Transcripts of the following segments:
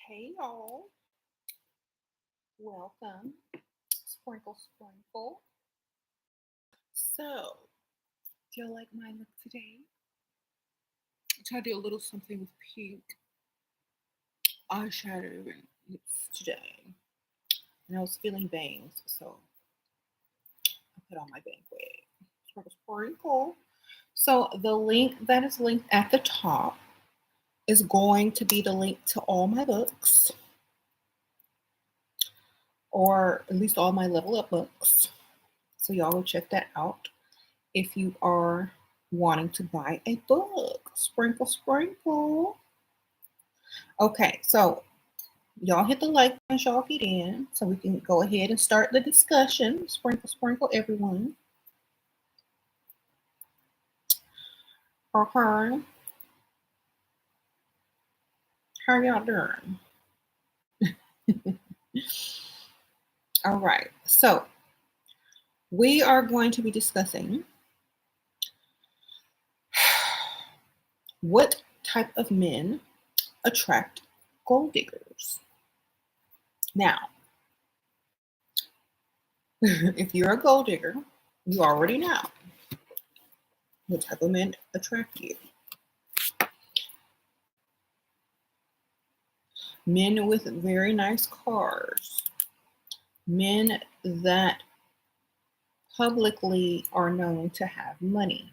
Hey y'all, welcome. Sprinkle, sprinkle. So, do you like my look today? I tried to do a little something with pink eyeshadow and lips today. And I was feeling bangs, so I put on my bang wig. Sprinkle, sprinkle. So, the link that is linked at the top is going to be the link to all my books, or at least all my level up books. So, y'all go check that out if you are wanting to buy a book. Sprinkle, sprinkle. Okay, so y'all hit the like as y'all get in so we can go ahead and start the discussion. Sprinkle, sprinkle, everyone. Okay. How y'all doing? All right, so we are going to be discussing what type of men attract gold diggers. Now, if you're a gold digger, you already know what type of men attract you. Men with very nice cars, men that publicly are known to have money,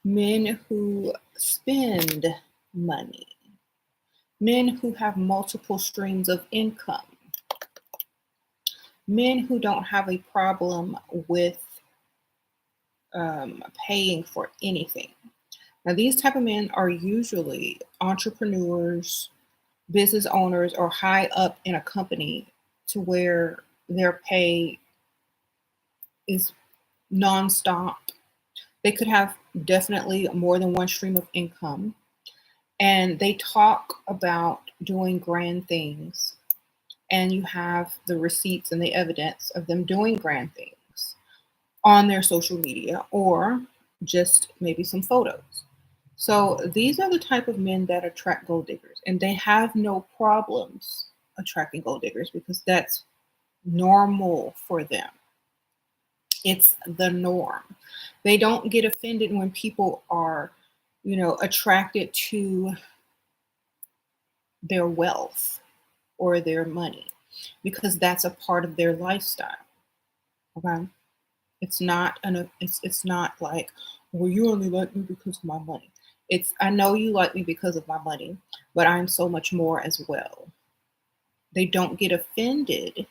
men who spend money, men who have multiple streams of income, men who don't have a problem with paying for anything. Now, these type of men are usually entrepreneurs, business owners, or high up in a company to where their pay is nonstop. They could have definitely more than one stream of income. And they talk about doing grand things. And you have the receipts and the evidence of them doing grand things on their social media or just maybe some photos. So these are the type of men that attract gold diggers. And they have no problems attracting gold diggers because that's normal for them. It's the norm. They don't get offended when people are, attracted to their wealth or their money because that's a part of their lifestyle. Okay? It's not like, well, you only like me because of my money. It's I know you like me because of my money, but I'm so much more as well. They don't get offended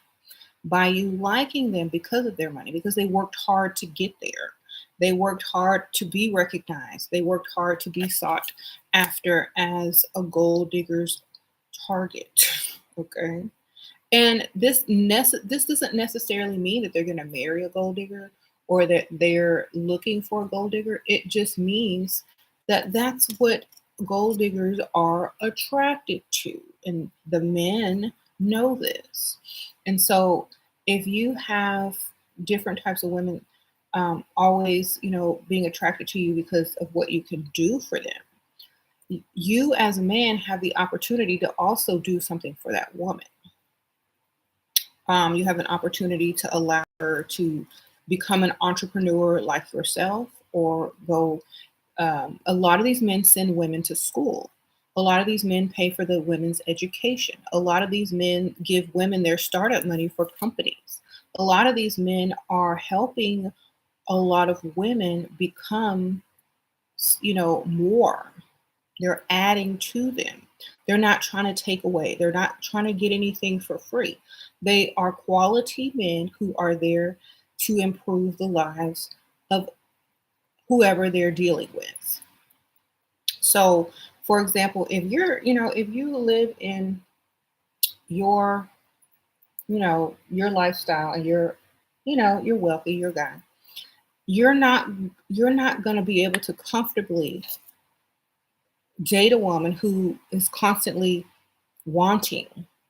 by you liking them because of their money, because they worked hard to get there. They worked hard to be recognized. They worked hard to be sought after as a gold digger's target. Okay. And this doesn't necessarily mean that they're going to marry a gold digger or that they're looking for a gold digger. It just means that that's what gold diggers are attracted to. And the men know this. And so if you have different types of women always, being attracted to you because of what you can do for them, you as a man have the opportunity to also do something for that woman. You have an opportunity to allow her to become an entrepreneur like yourself or go. A lot of these men send women to school. A lot of these men pay for the women's education. A lot of these men give women their startup money for companies. A lot of these men are helping a lot of women become, more. They're adding to them. They're not trying to take away. They're not trying to get anything for free. They are quality men who are there to improve the lives of whoever they're dealing with. So, for example, if you live in your, your lifestyle and you're wealthy, you're a guy, you're not you're not going to be able to comfortably date a woman who is constantly wanting,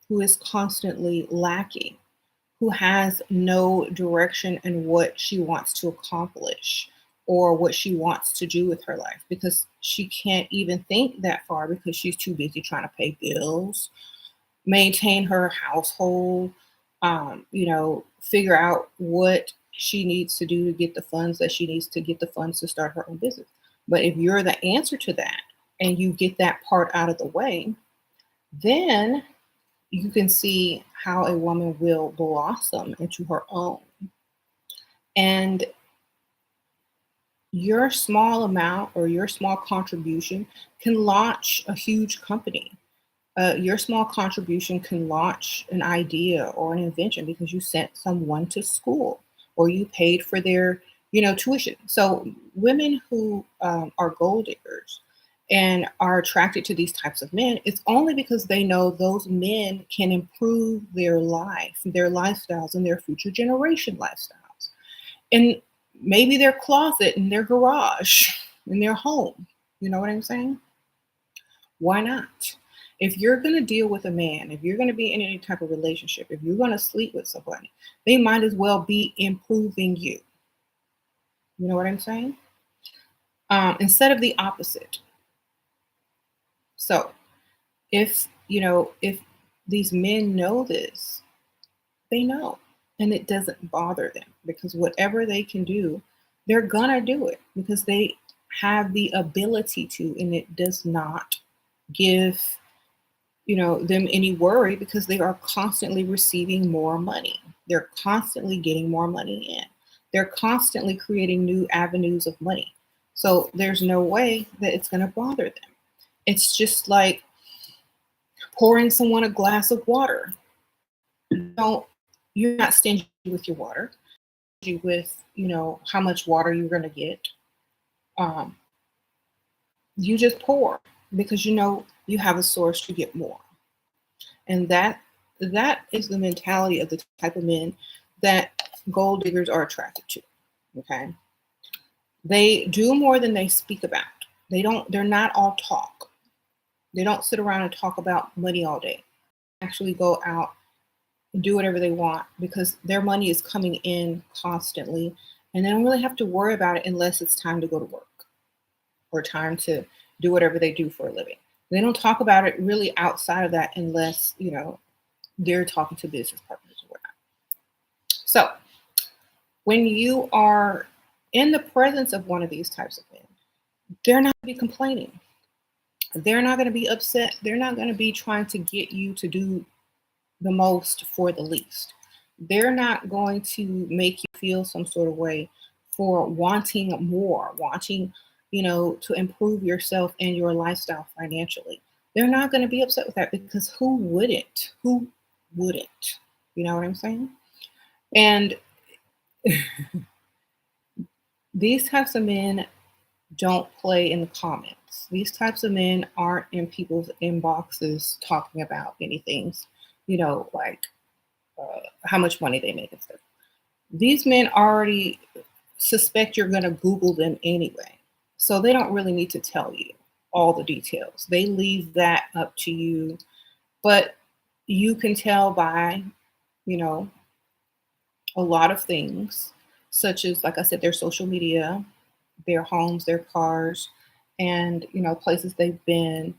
who is constantly lacking, who has no direction in what she wants to accomplish. or what she wants to do with her life, because she can't even think that far because she's too busy trying to pay bills, maintain her household, figure out what she needs to do to get the funds that she needs to get the funds to start her own business. But if you're the answer to that and you get that part out of the way, then you can see how a woman will blossom into her own. And your small amount or your small contribution can launch a huge company. Your small contribution can launch an idea or an invention because you sent someone to school or you paid for their, tuition. So women who are gold diggers and are attracted to these types of men, it's only because they know those men can improve their life, their lifestyles, and their future generation lifestyles. And maybe their closet and their garage in their home. You know what I'm saying? Why not? If you're going to deal with a man, if you're going to be in any type of relationship, if you're going to sleep with somebody, they might as well be improving you. You know what I'm saying? Instead of the opposite. So if these men know this, they know. And it doesn't bother them because whatever they can do, they're going to do it because they have the ability to, and it does not give them any worry because they are constantly receiving more money. They're constantly getting more money in. They're constantly creating new avenues of money. So there's no way that it's going to bother them. It's just like pouring someone a glass of water. You're not stingy with your water. With how much water you're going to get. Um, you just pour because you have a source to get more. And that is the mentality of the type of men that gold diggers are attracted to. Okay. They do more than they speak about. They're not all talk. They don't sit around and talk about money all day. They actually go out and do whatever they want because their money is coming in constantly and they don't really have to worry about it unless it's time to go to work or time to do whatever they do for a living. They don't talk about it really outside of that unless, they're talking to business partners or whatnot. So when you are in the presence of one of these types of men, they're not going to be complaining. They're not going to be upset. They're not going to be trying to get you to do the most for the least. They're not going to make you feel some sort of way for wanting more, wanting, to improve yourself and your lifestyle financially. They're not going to be upset with that because who wouldn't? Who wouldn't? You know what I'm saying? And these types of men don't play in the comments. These types of men aren't in people's inboxes talking about anything, like how much money they make and stuff. These men already suspect you're going to Google them anyway. So they don't really need to tell you all the details. They leave that up to you. But you can tell by, a lot of things, such as, like I said, their social media, their homes, their cars, and, places they've been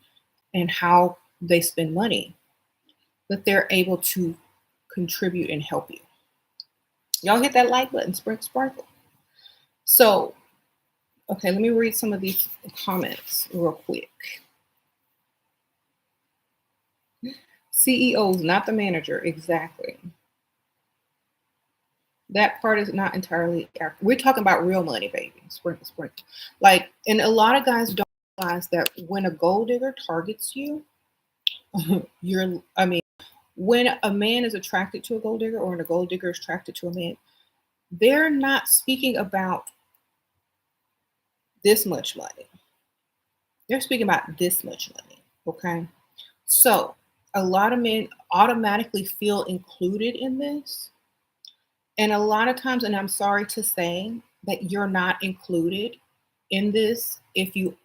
and how they spend money, that they're able to contribute and help you. Y'all hit that like button, sprinkle. So, okay, let me read some of these comments real quick. CEOs, not the manager, exactly. That part is not entirely accurate. We're talking about real money, baby. Sprinkle. Like, and a lot of guys don't realize that when a gold digger targets you, when a man is attracted to a gold digger or when a gold digger is attracted to a man, they're not speaking about this much money. They're speaking about this much money. Okay. So a lot of men automatically feel included in this. And a lot of times, and I'm sorry to say that you're not included in this if you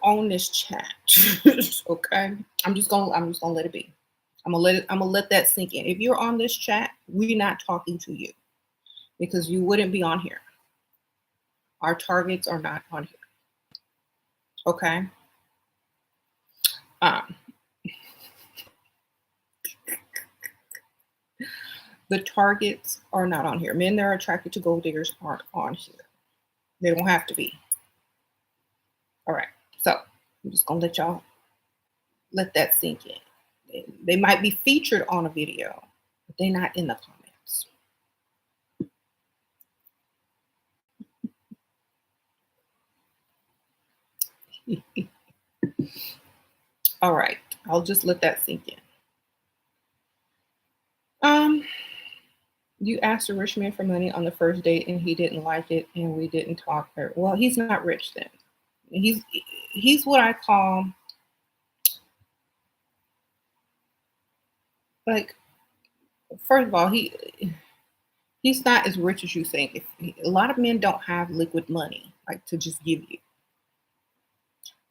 own this chat. Okay. I'm just gonna let it be. I'm gonna let that sink in. If you're on this chat, we're not talking to you because you wouldn't be on here. Our targets are not on here. Okay. Um, the targets are not on here. Men that are attracted to gold diggers aren't on here. They don't have to be. All right. So I'm just gonna let that sink in. They might be featured on a video, but they're not in the comments. All right. I'll just let that sink in. Um, you asked a rich man for money on the first date and he didn't like it and we didn't talk. Well, he's not rich then. He's he's what I call like, first of all, he's not as rich as you think. A lot of men don't have liquid money like to just give you.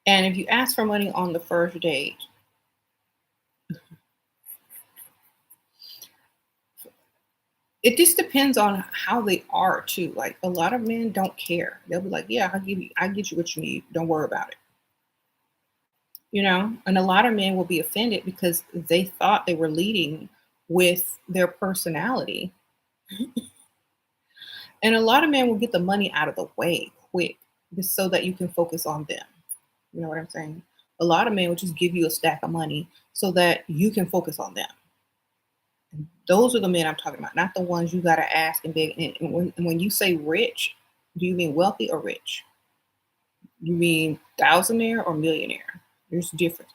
And if you ask for money on the first date, it just depends on how they are too. Like a lot of men don't care. They'll be like, "Yeah, I get you what you need. Don't worry about it." And a lot of men will be offended because they thought they were leading with their personality. And a lot of men will get the money out of the way quick just so that you can focus on them. You know what I'm saying? A lot of men will just give you a stack of money so that you can focus on them. And those are the men I'm talking about, not the ones you got to ask and beg. And when you say rich, do you mean wealthy or rich? You mean thousandaire or millionaire? There's a difference.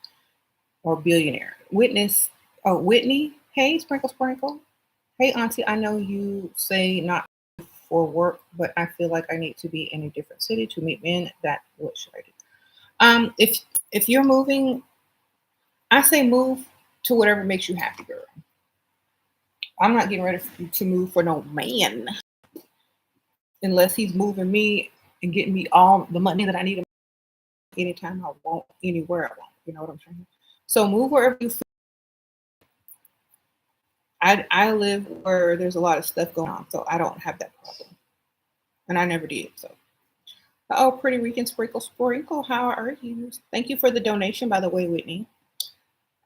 Or billionaire. Whitney. Hey, Sprinkle Sprinkle. Hey, Auntie, I know you say not for work, but I feel like I need to be in a different city to meet men. What should I do? If you're moving, I say move to whatever makes you happy, girl. I'm not getting ready to move for no man unless he's moving me and getting me all the money that I need anytime I want, anywhere I want. You know what I'm saying? So move wherever you feel. I live where there's a lot of stuff going on, so I don't have that problem, and I never did. So, oh, pretty Rican Sprinkle Sprinkle, how are you? Thank you for the donation, by the way, Whitney.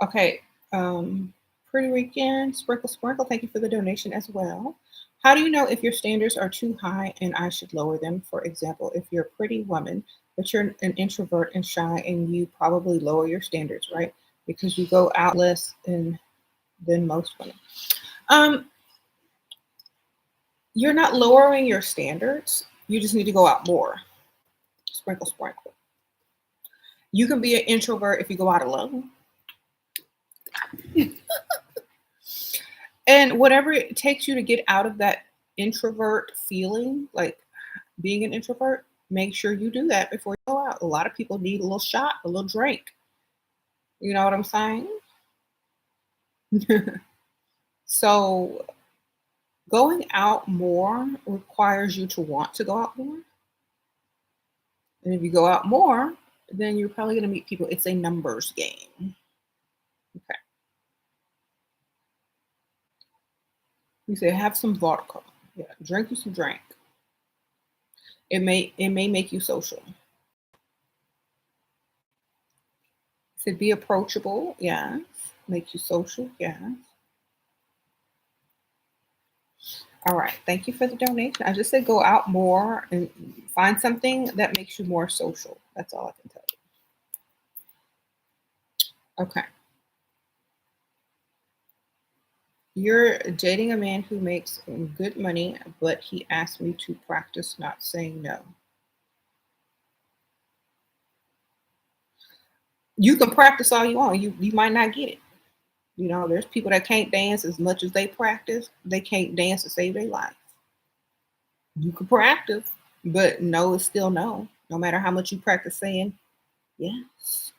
Okay, pretty Rican Sprinkle Sprinkle, thank you for the donation as well. How do you know if your standards are too high and I should lower them? For example, if you're a pretty woman, but you're an introvert and shy, and you probably lower your standards, right? Because you go out less than most women. You're not lowering your standards. You just need to go out more. Sprinkle, sprinkle. You can be an introvert if you go out alone. And whatever it takes you to get out of that introvert feeling, like being an introvert, make sure you do that before you go out. A lot of people need a little shot, a little drink. You know what I'm saying? So going out more requires you to want to go out more. And if you go out more, then you're probably going to meet people. It's a numbers game. Okay. You say have some vodka. Yeah, drink you some drink. It may make you social. Say be approachable. Yeah. Make you social. Yeah. All right. Thank you for the donation. I just said go out more and find something that makes you more social. That's all I can tell you. Okay. You're dating a man who makes good money, but he asked me to practice not saying no. You can practice all you want. You might not get it. There's people that can't dance as much as they practice. They can't dance to save their life. You can practice, but no is still no. No matter how much you practice saying yes.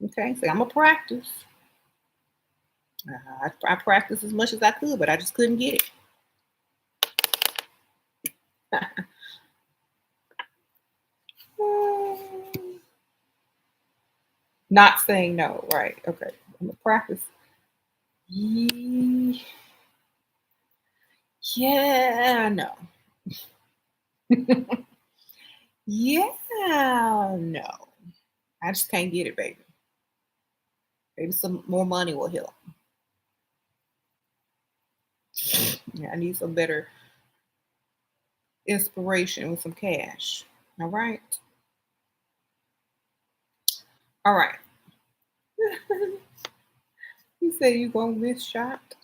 Okay, say I'm gonna practice. I practiced as much as I could, but I just couldn't get it. Not saying no, right? Okay, I'm gonna practice. Yeah, no. Yeah, no. I just can't get it, baby. Maybe some more money will help. Yeah, I need some better inspiration with some cash. All right. All right. You say you gonna miss shots.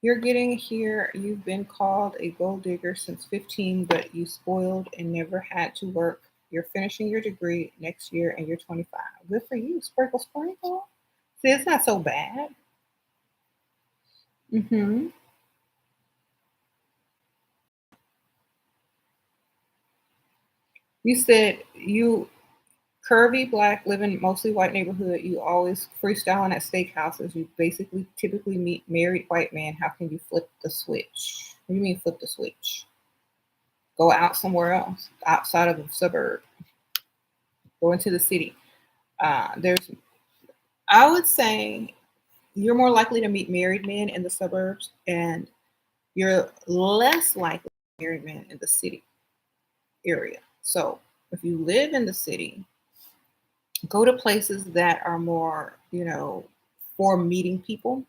You're getting here. You've been called a gold digger since 15, but you spoiled and never had to work. You're finishing your degree next year and you're 25. Good for you. Sprinkle, sprinkle. See, it's not so bad. Hmm. You said you curvy black, live in mostly white neighborhood. You always freestyling at steakhouses. You basically typically meet married white man. How can you flip the switch? What do you mean flip the switch? Go out somewhere else, outside of the suburb. Go into the city. There's, I would say, you're more likely to meet married men in the suburbs, and you're less likely to meet married men in the city area. So if you live in the city, go to places that are more, for meeting people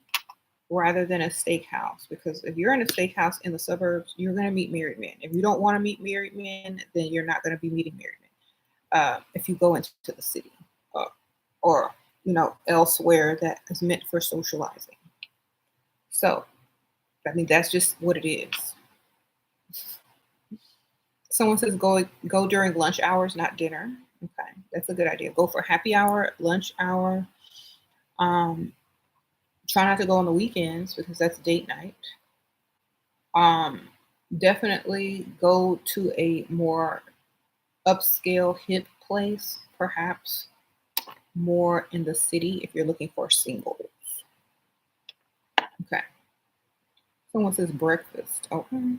rather than a steakhouse. Because if you're in a steakhouse in the suburbs, you're going to meet married men. If you don't want to meet married men, then you're not going to be meeting married men. If you go into the city uh, or elsewhere that is meant for socializing. So I mean that's just what it is. Someone says go during lunch hours, not dinner. Okay, that's a good idea. Go for happy hour, lunch hour. Um, Try not to go on the weekends because that's date night. Um, Definitely go to a more upscale hip place, perhaps more in the city if you're looking for singles. Okay. Someone says breakfast. Okay.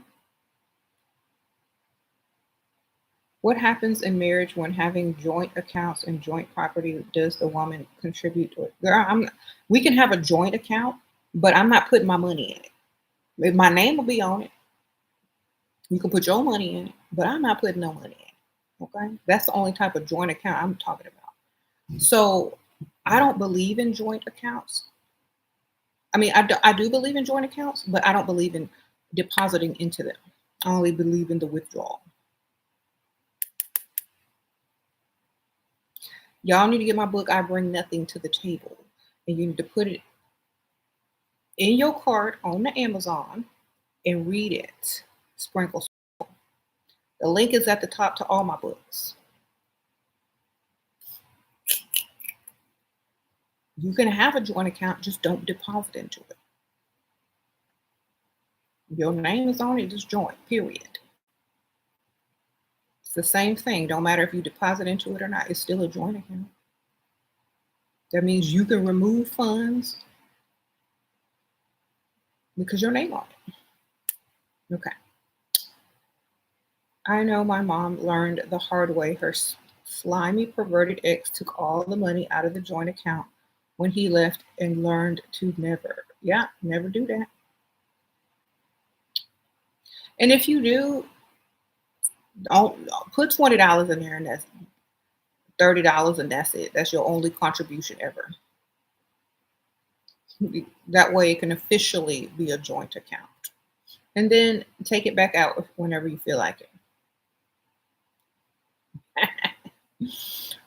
What happens in marriage when having joint accounts and joint property? Does the woman contribute to it? Girl, we can have a joint account, but I'm not putting my money in it. My name will be on it. You can put your money in it, but I'm not putting no money in it. Okay. That's the only type of joint account I'm talking about. So I don't believe in joint accounts. I mean, I do believe in joint accounts, but I don't believe in depositing into them. I only believe in the withdrawal. Y'all need to get my book, I Bring Nothing to the Table. And you need to put it in your cart on the Amazon and read it. Sprinkle. The link is at the top to all my books. You can have a joint account, just don't deposit into it. Your name is on it, just joint, period. It's the same thing. Don't matter if you deposit into it or not, it's still a joint account. That means you can remove funds because your name on it. Okay. I know my mom learned the hard way. Her slimy, perverted ex took all the money out of the joint account when he left and learned to never do that. And if you do, don't put $20 in there and that's $30 and that's it. That's your only contribution ever. That way it can officially be a joint account. And then take it back out whenever you feel like it.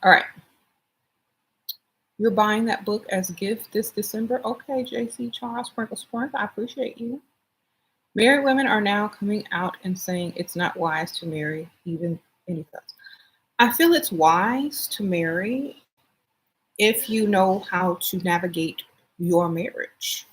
All right. You're buying that book as a gift this December. Okay, JC Charles Sprinkle Sprinkle. I appreciate you. Married women are now coming out and saying it's not wise to marry even any cuts. I feel it's wise to marry if you know how to navigate your marriage.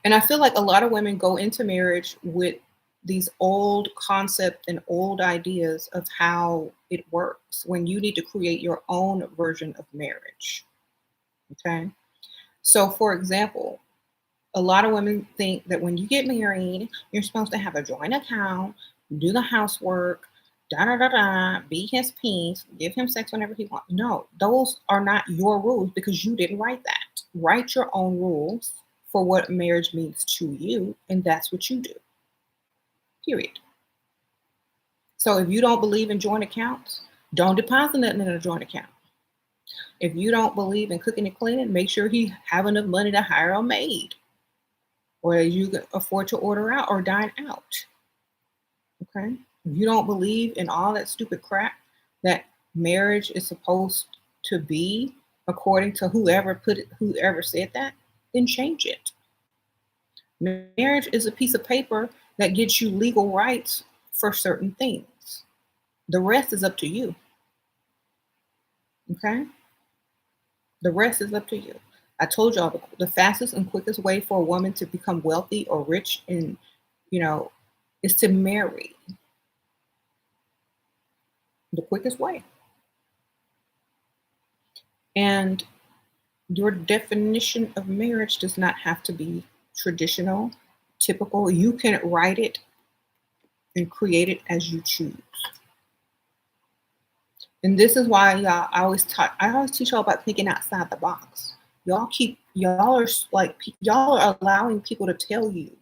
And I feel like a lot of women go into marriage with these old concepts and old ideas of how it works when you need to create your own version of marriage. Okay. So, for example, a lot of women think that when you get married, you're supposed to have a joint account, do the housework, da da da da, be his peace, give him sex whenever he wants. No, those are not your rules because you didn't write that. Write your own rules for what marriage means to you, and that's what you do. Period. So if you don't believe in joint accounts, don't deposit nothing in a joint account. If you don't believe in cooking and cleaning, make sure he have enough money to hire a maid, or you can afford to order out or dine out. Okay. If you don't believe in all that stupid crap that marriage is supposed to be according to whoever said that, then change it. Marriage is a piece of paper that gets you legal rights for certain things. The rest is up to you. Okay? The rest is up to you. I told y'all the fastest and quickest way for a woman to become wealthy or rich and is to marry. The quickest way. And your definition of marriage does not have to be traditional, typical. You can write it and create it as you choose. And this is why I always teach y'all about thinking outside the box. Y'all are allowing people to tell you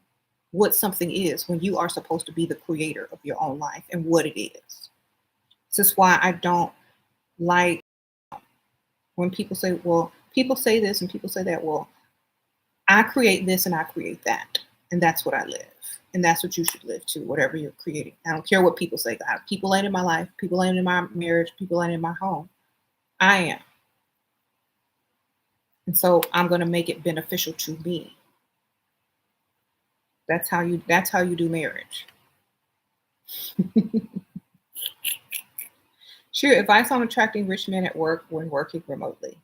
what something is when you are supposed to be the creator of your own life and what it is. This is why I don't like when people say, well, people say this and people say that. Well, I create this and I create that. And that's what I live. And that's what you should live too, whatever you're creating. I don't care what people say. People ain't in my life. People ain't in my marriage. People ain't in my home. I am. And so I'm going to make it beneficial to me. That's how you do marriage. Sure, advice on attracting rich men at work when working remotely.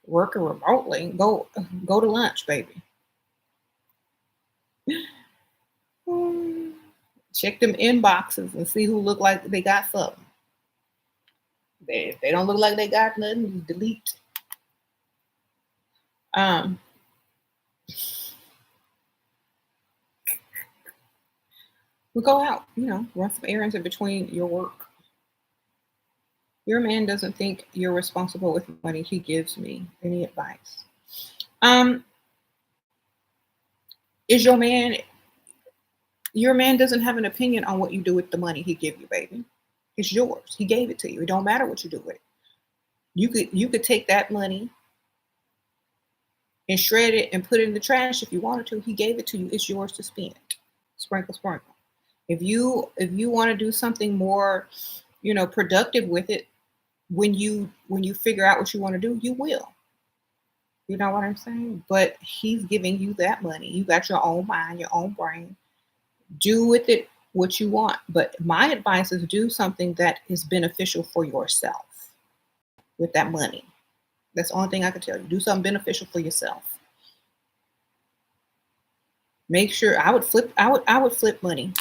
Working remotely? Go to lunch, baby. Check them inboxes and see who look like they got something. They don't look like they got nothing, delete. We go out, run some errands in between your work. Your man doesn't think you're responsible with money he gives me. Any advice? Is your man doesn't have an opinion on what you do with the money he give you, baby. It's yours. He gave it to you. It don't matter what you do with it. You could take that money and shred it and put it in the trash if you wanted to. He gave it to you. It's yours to spend. Sprinkle, sprinkle. If you want to do something more, productive with it, when you figure out what you want to do, you will. You know what I'm saying? But he's giving you that money. You got your own mind, your own brain. Do with it what you want. But my advice is do something that is beneficial for yourself with that money. That's the only thing I can tell you. Do something beneficial for yourself. Make sure I would flip money.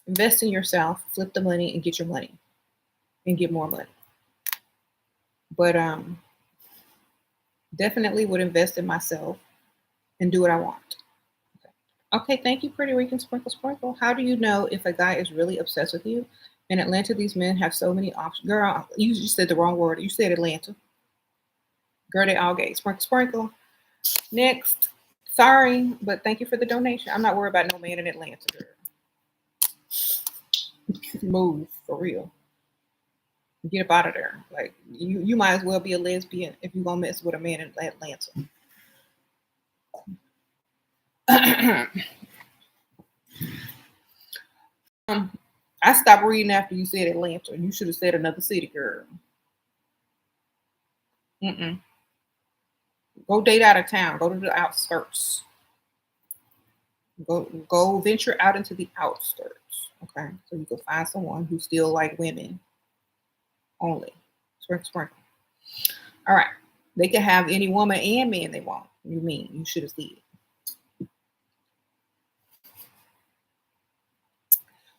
Invest in yourself, flip the money and get your money and get more money. But definitely would invest in myself and do what I want. Okay, thank you, Pretty Rican Sprinkle Sprinkle. How do you know if a guy is really obsessed with you? In Atlanta, these men have so many options. Girl, you just said the wrong word. You said Atlanta. Girl, they all gay. Sprinkle, sprinkle. Next. Sorry, but thank you for the donation. I'm not worried about no man in Atlanta, girl. Move, for real. Get up out of there. Like, you might as well be a lesbian if you're going to mess with a man in Atlanta. I stopped reading after you said Atlanta. You should have said another city, girl. Go date out of town. Go to the outskirts. Go venture out into the outskirts. Okay, so you can find someone who still like women only. Sprinkle, sprinkle. All right, they can have any woman and man they want. You should have seen it.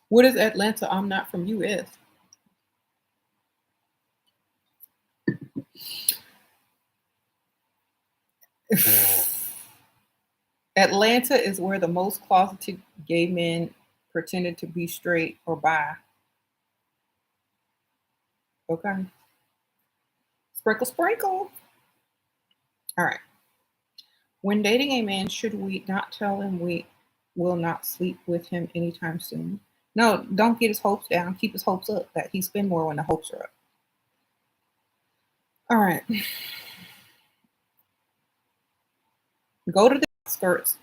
What is Atlanta? I'm not from US. Atlanta is where the most closeted gay men pretended to be straight or bi. Okay. Sprinkle, sprinkle. All right. When dating a man, should we not tell him we will not sleep with him anytime soon? No, don't get his hopes down. Keep his hopes up that he spend more when the hopes are up. All right. Go to the outskirts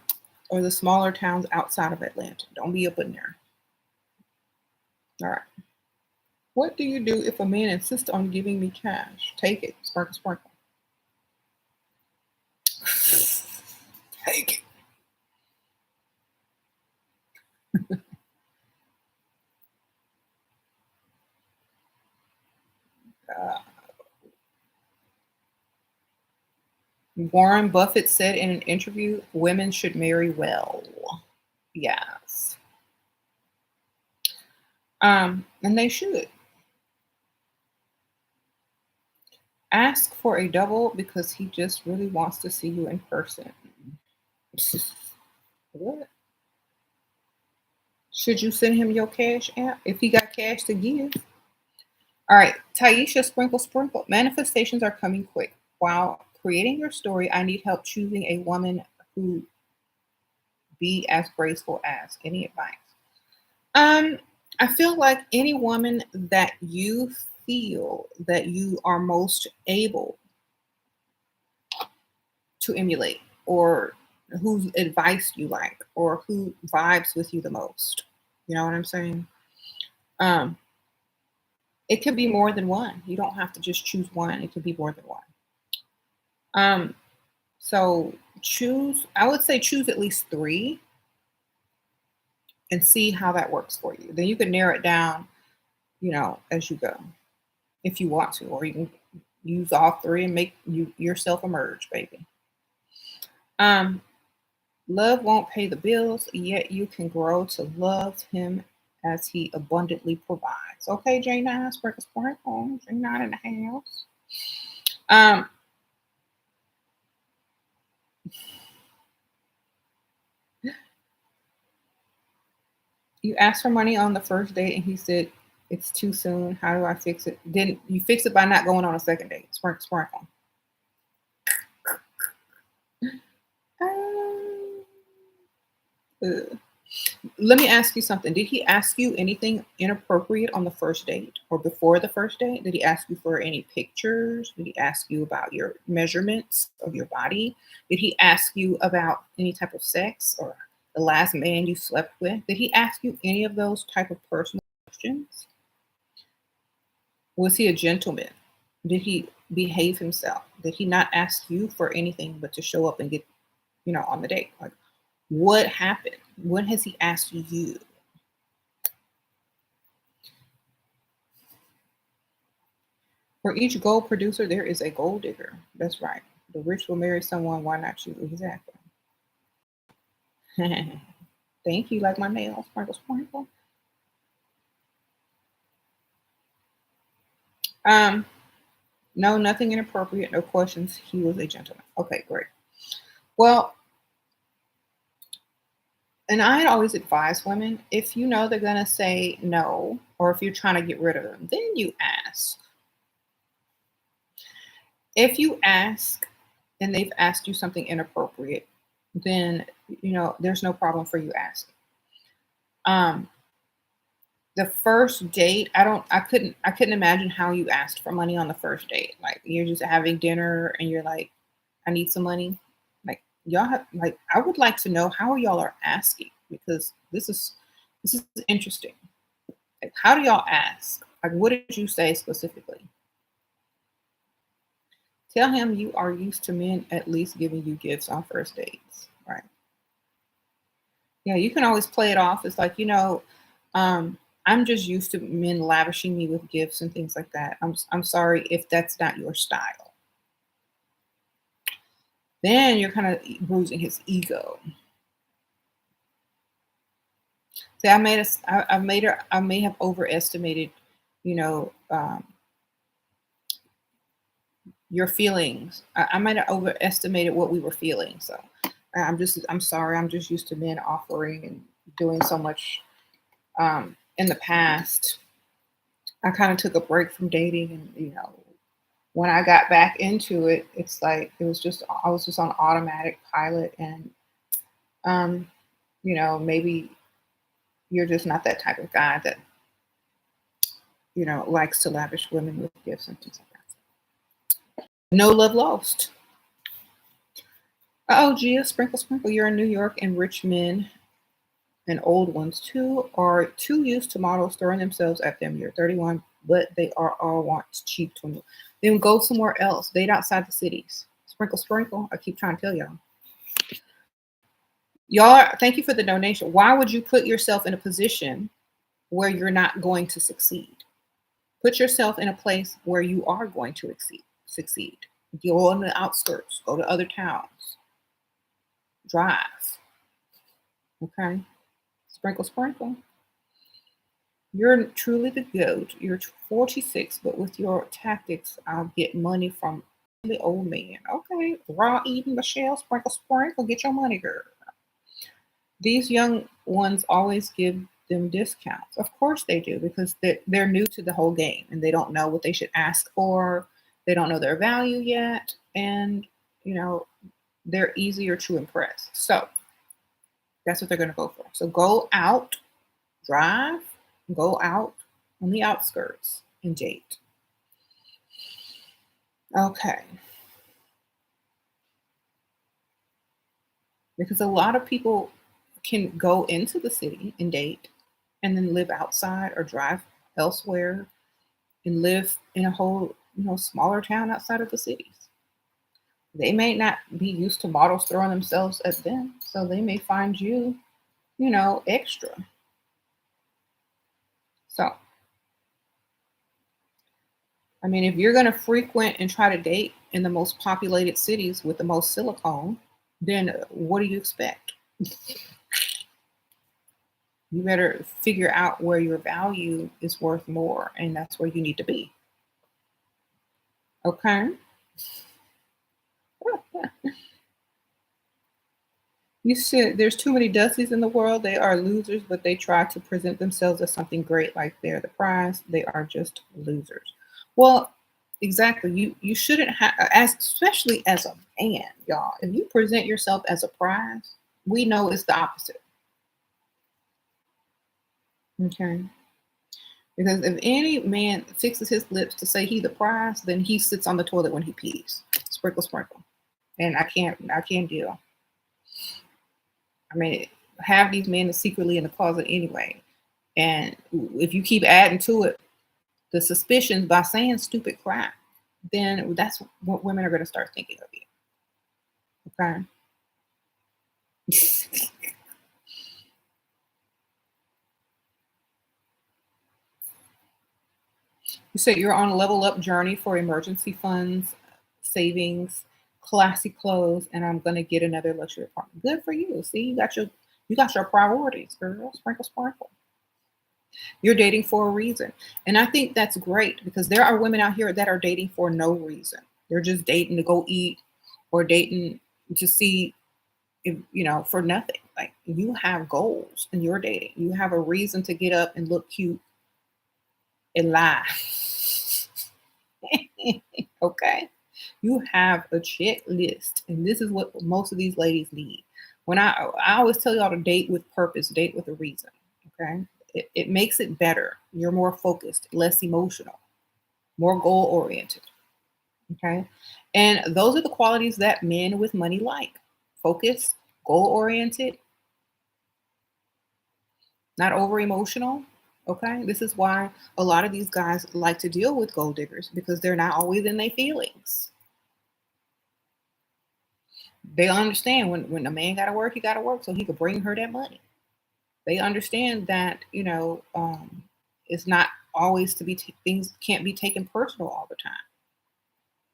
or the smaller towns outside of Atlanta. Don't be up in there. All right. What do you do if a man insists on giving me cash? Take it. Sparkle, sparkle. Take it. Uh, Warren Buffett said in an interview, women should marry well. Yes. And they should. Ask for a double because he just really wants to see you in person. What? Should you send him your cash app if he got cash to give? All right, Taisha Sprinkle Sprinkle. Manifestations are coming quick. While creating your story, I need help choosing a woman who be as graceful as. Any advice? Um, I feel like any woman that you feel that you are most able to emulate, or whose advice you like, or who vibes with you the most. You know what I'm saying? Um, it could be more than one. You don't have to just choose one. It could be more than one. Um, so choose. I would say choose at least three and see how that works for you. Then you can narrow it down, as you go, if you want to, or you can use all three and make yourself emerge, baby. Um, Love won't pay the bills, yet you can grow to love him as he abundantly provides. Okay, J9, sprinkle, sprinkle. J9 in the house. Um, you asked for money on the first date, and he said it's too soon. How do I fix it? Then you fix it by not going on a second date. Sprinkle, sprinkle. Um, uh, Let me ask you something. Did he ask you anything inappropriate on the first date or before the first date? Did he ask you for any pictures? Did he ask you about your measurements of your body? Did he ask you about any type of sex or the last man you slept with? Did he ask you any of those type of personal questions? Was he a gentleman? Did he behave himself? Did he not ask you for anything but to show up and get, on the date? Like, what happened? What has he asked you? For each gold producer, there is a gold digger. That's right. The rich will marry someone. Why not you? Exactly. Thank you. Like my nails. Sprinkle, sprinkle. Um, no, nothing inappropriate. No questions. He was a gentleman. Okay, great. Well, and I had always advised women, if you know they're gonna say no, or if you're trying to get rid of them, then you ask. If you ask and they've asked you something inappropriate, then there's no problem for you asking. Um, the first date, I couldn't imagine how you asked for money on the first date. Like you're just having dinner and you're like, I need some money. Like y'all have like I would like to know how y'all are asking because this is interesting. Like, how do y'all ask? Like what did you say specifically? Tell him you are used to men at least giving you gifts on first dates. Right. Yeah, you can always play it off. It's like, I'm just used to men lavishing me with gifts and things like that. I'm sorry if that's not your style. Then you're kind of bruising his ego. See, I may have overestimated, you know, um, your feelings. I might have overestimated what we were feeling. So I'm sorry. I'm just used to men offering and doing so much in the past. I kind of took a break from dating and, When I got back into it, it's like it was just I was just on automatic pilot, and um, maybe you're just not that type of guy that likes to lavish women with gifts and things like that. No love lost. Oh, Gia, sprinkle, sprinkle. You're in New York, and rich men and old ones too are too used to models throwing themselves at them. You're 31, but they are all want cheap 20. Then go somewhere else. Date outside the cities. Sprinkle, sprinkle. I keep trying to tell y'all. Y'all, thank you for the donation. Why would you put yourself in a position where you're not going to succeed? Put yourself in a place where you are going to succeed. Go on the outskirts. Go to other towns. Drive. Okay. Sprinkle, sprinkle. You're truly the goat. You're 46, but with your tactics, I'll get money from the old man. Okay. Raw eating Michelle. Sprinkle, sprinkle. Get your money, girl. These young ones always give them discounts. Of course they do, because they're new to the whole game and they don't know what they should ask for. They don't know their value yet. And, they're easier to impress. So that's what they're going to go for. So go out, drive, go out on the outskirts and date. Okay. Because a lot of people can go into the city and date and then live outside or drive elsewhere and live in a whole, smaller town outside of the cities. They may not be used to models throwing themselves at them, so they may find you, extra. So, I mean, if you're going to frequent and try to date in the most populated cities with the most silicone, then what do you expect? You better figure out where your value is worth more, and that's where you need to be. Okay? You said there's too many Dussies in the world. They are losers, but they try to present themselves as something great, like they're the prize. They are just losers. Well, exactly. You shouldn't have, as especially as a man, y'all. If you present yourself as a prize, we know it's the opposite. Okay. Because if any man fixes his lips to say he the prize, then he sits on the toilet when he pees. Sprinkle, sprinkle. And I can't deal. I mean, half these men are secretly in the closet anyway. And if you keep adding to it the suspicions by saying stupid crap, then that's what women are going to start thinking of you. Okay. You said you're on a level up journey for emergency funds, savings, classy clothes, and I'm gonna get another luxury apartment. Good for you. See, you got your priorities, girl. Sprinkle, sprinkle. You're dating for a reason. And I think that's great because there are women out here that are dating for no reason. They're just dating to go eat or dating to see if, for nothing. Like you have goals and you're dating. You have a reason to get up and look cute and lie. Okay. You have a checklist, and this is what most of these ladies need. When I always tell y'all to date with purpose, date with a reason. Okay. It makes it better. You're more focused, less emotional, more goal oriented. Okay. And those are the qualities that men with money like: focused, goal oriented, not over emotional. Okay. This is why a lot of these guys like to deal with gold diggers because they're not always in their feelings. They understand when a man got to work, he got to work so he could bring her that money. They understand that it's not always to be things can't be taken personal all the time.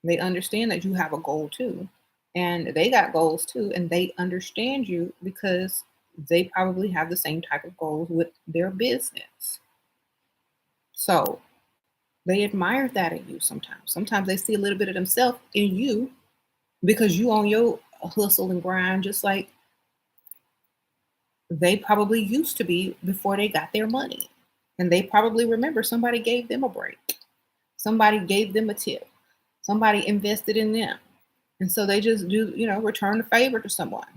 They understand that you have a goal too, and they got goals too, and they understand you because they probably have the same type of goals with their business. So they admire that in you sometimes. Sometimes they see a little bit of themselves in you because you on your hustle and grind just like they probably used to be before they got their money. And they probably remember somebody gave them a break. Somebody gave them a tip. Somebody invested in them. And so they just do, return the favor to someone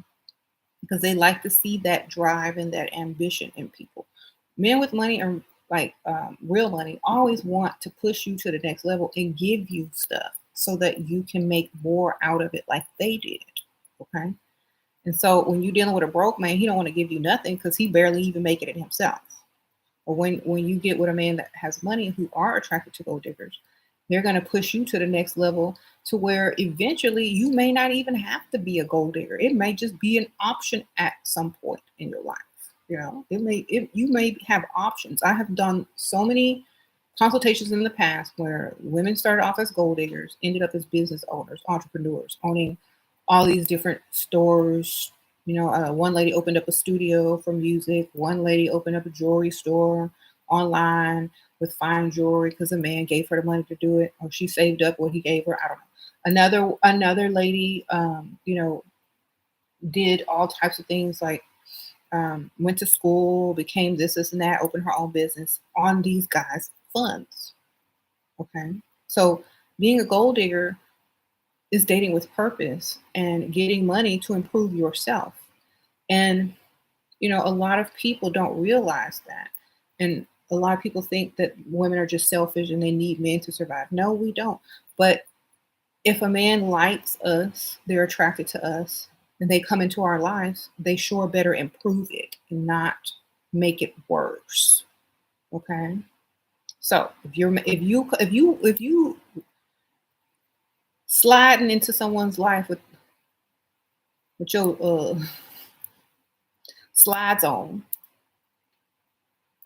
because they like to see that drive and that ambition in people. Men with money and like real money always want to push you to the next level and give you stuff so that you can make more out of it like they did. Okay. And so when you're dealing with a broke man, he don't want to give you nothing because he barely even making it himself. Or when you get with a man that has money who are attracted to gold diggers, they're going to push you to the next level to where eventually you may not even have to be a gold digger. It may just be an option at some point in your life. You may have options. I have done so many consultations in the past where women started off as gold diggers, ended up as business owners, entrepreneurs, owning all these different stores. One lady opened up a studio for music. One lady opened up a jewelry store online with fine jewelry because the man gave her the money to do it, or she saved up what he gave her. I don't know. Another lady, did all types of things like went to school, became this, and that, opened her own business on these guys' funds. Okay. So being a gold digger is dating with purpose and getting money to improve yourself. And, a lot of people don't realize that. And a lot of people think that women are just selfish and they need men to survive. No, we don't. But if a man likes us, they're attracted to us, and they come into our lives, they sure better improve it and not make it worse. Okay. So if you sliding into someone's life with your slides on,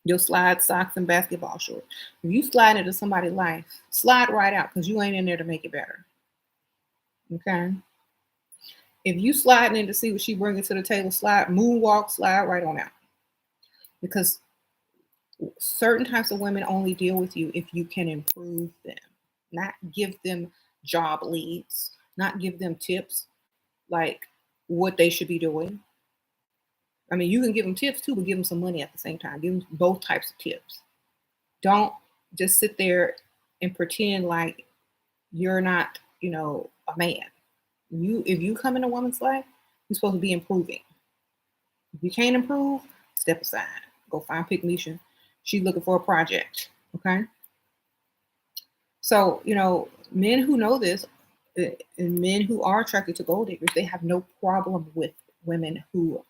your slide socks and basketball shorts. If you slide into somebody's life, slide right out because you ain't in there to make it better. Okay. If you sliding in to see what she bringing to the table, slide, moonwalk, slide right on out. Because certain types of women only deal with you if you can improve them, not give them job leads, not give them tips like what they should be doing. I mean, you can give them tips too, but give them some money at the same time. Give them both types of tips. Don't just sit there and pretend like you're not, a man. If you come in a woman's life, you're supposed to be improving. If you can't improve, step aside. Go find Pick Misha. She's looking for a project. Okay. So, men who know this and men who are attracted to gold diggers, they have no problem with women who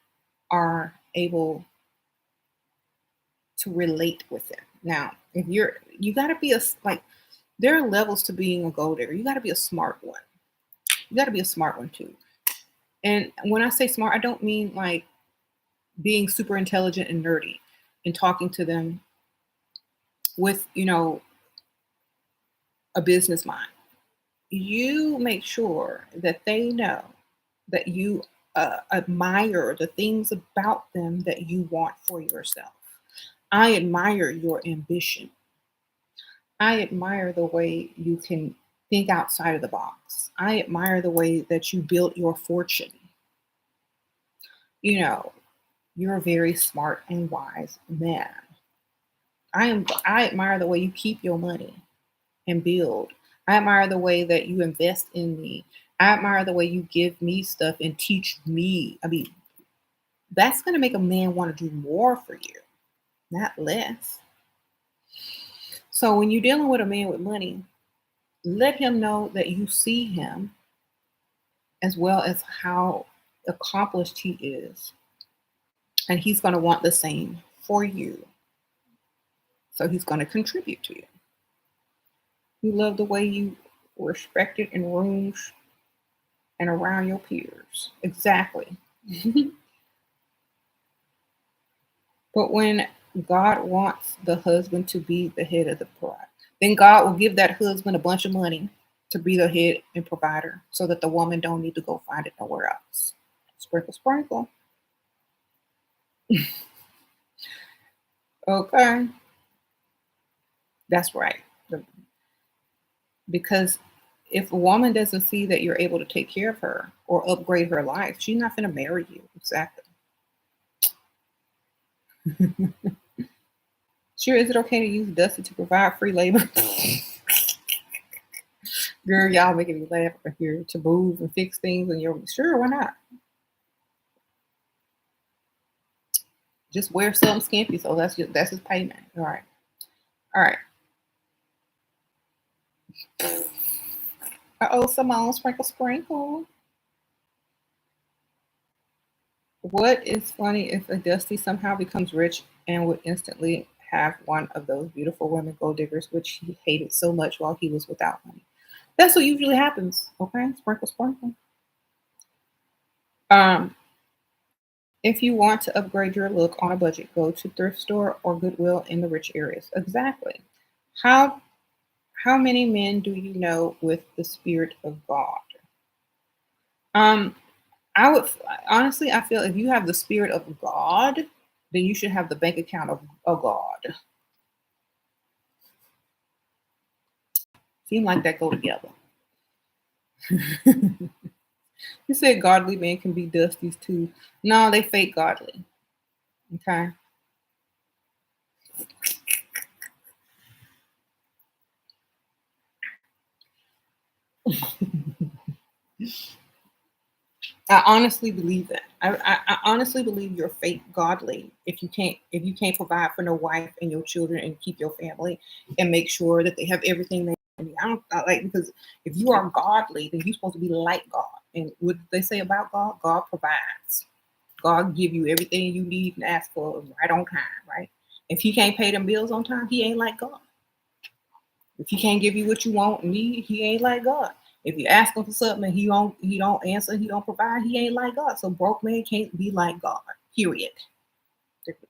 are able to relate with them. Now, if you got to be there are levels to being a gold digger. You got to be a smart one. You got to be a smart one too. And when I say smart, I don't mean like being super intelligent and nerdy and talking to them with, a business mind. You make sure that they know that you admire the things about them that you want for yourself. I admire your ambition. I admire the way you can think outside of the box. I admire the way that you built your fortune. You're a very smart and wise man. I admire the way you keep your money and build. I admire the way that you invest in me. I admire the way you give me stuff and teach me. I mean, that's going to make a man want to do more for you, not less. So when you're dealing with a man with money, let him know that you see him as well as how accomplished he is. And he's going to want the same for you. So he's going to contribute to you. You love the way you respected in rooms and around your peers. Exactly. But when God wants the husband to be the head of the bride, then God will give that husband a bunch of money to be the head and provider so that the woman don't need to go find it nowhere else. Sprinkle, sprinkle. Okay. That's right. Because if a woman doesn't see that you're able to take care of her or upgrade her life, she's not going to marry you. Exactly. Sure, is it okay to use Dusty to provide free labor? Girl, y'all making me laugh over here to move and fix things, and you're sure, why not? Just wear something skimpy, so that's his payment. All right, all right. Oh, Simone, sprinkle, sprinkle. What is funny if a Dusty somehow becomes rich and would instantly have one of those beautiful women gold diggers, which he hated so much while he was without money. That's what usually happens. Okay, sprinkle, sprinkle. Um, if you want to upgrade your look on a budget, go to thrift store or Goodwill in the rich areas. Exactly. How how many men do you know with the spirit of God? Um, I would honestly, I feel if you have the spirit of God, then you should have the bank account of God. Seem like that go together. You said godly men can be dusties too. No, they fake godly. Okay. I honestly believe that. I honestly believe you're fake godly if you can't provide for no wife and your children and keep your family and make sure that they have everything they need. I like because if you are godly, then you're supposed to be like God. And what they say about God, God provides. God give you everything you need and ask for right on time, right? If he can't pay them bills on time, he ain't like God. If he can't give you what you want and need, he ain't like God. If you ask him for something and he don't answer, he don't provide, he ain't like God. So broke man can't be like God. Period.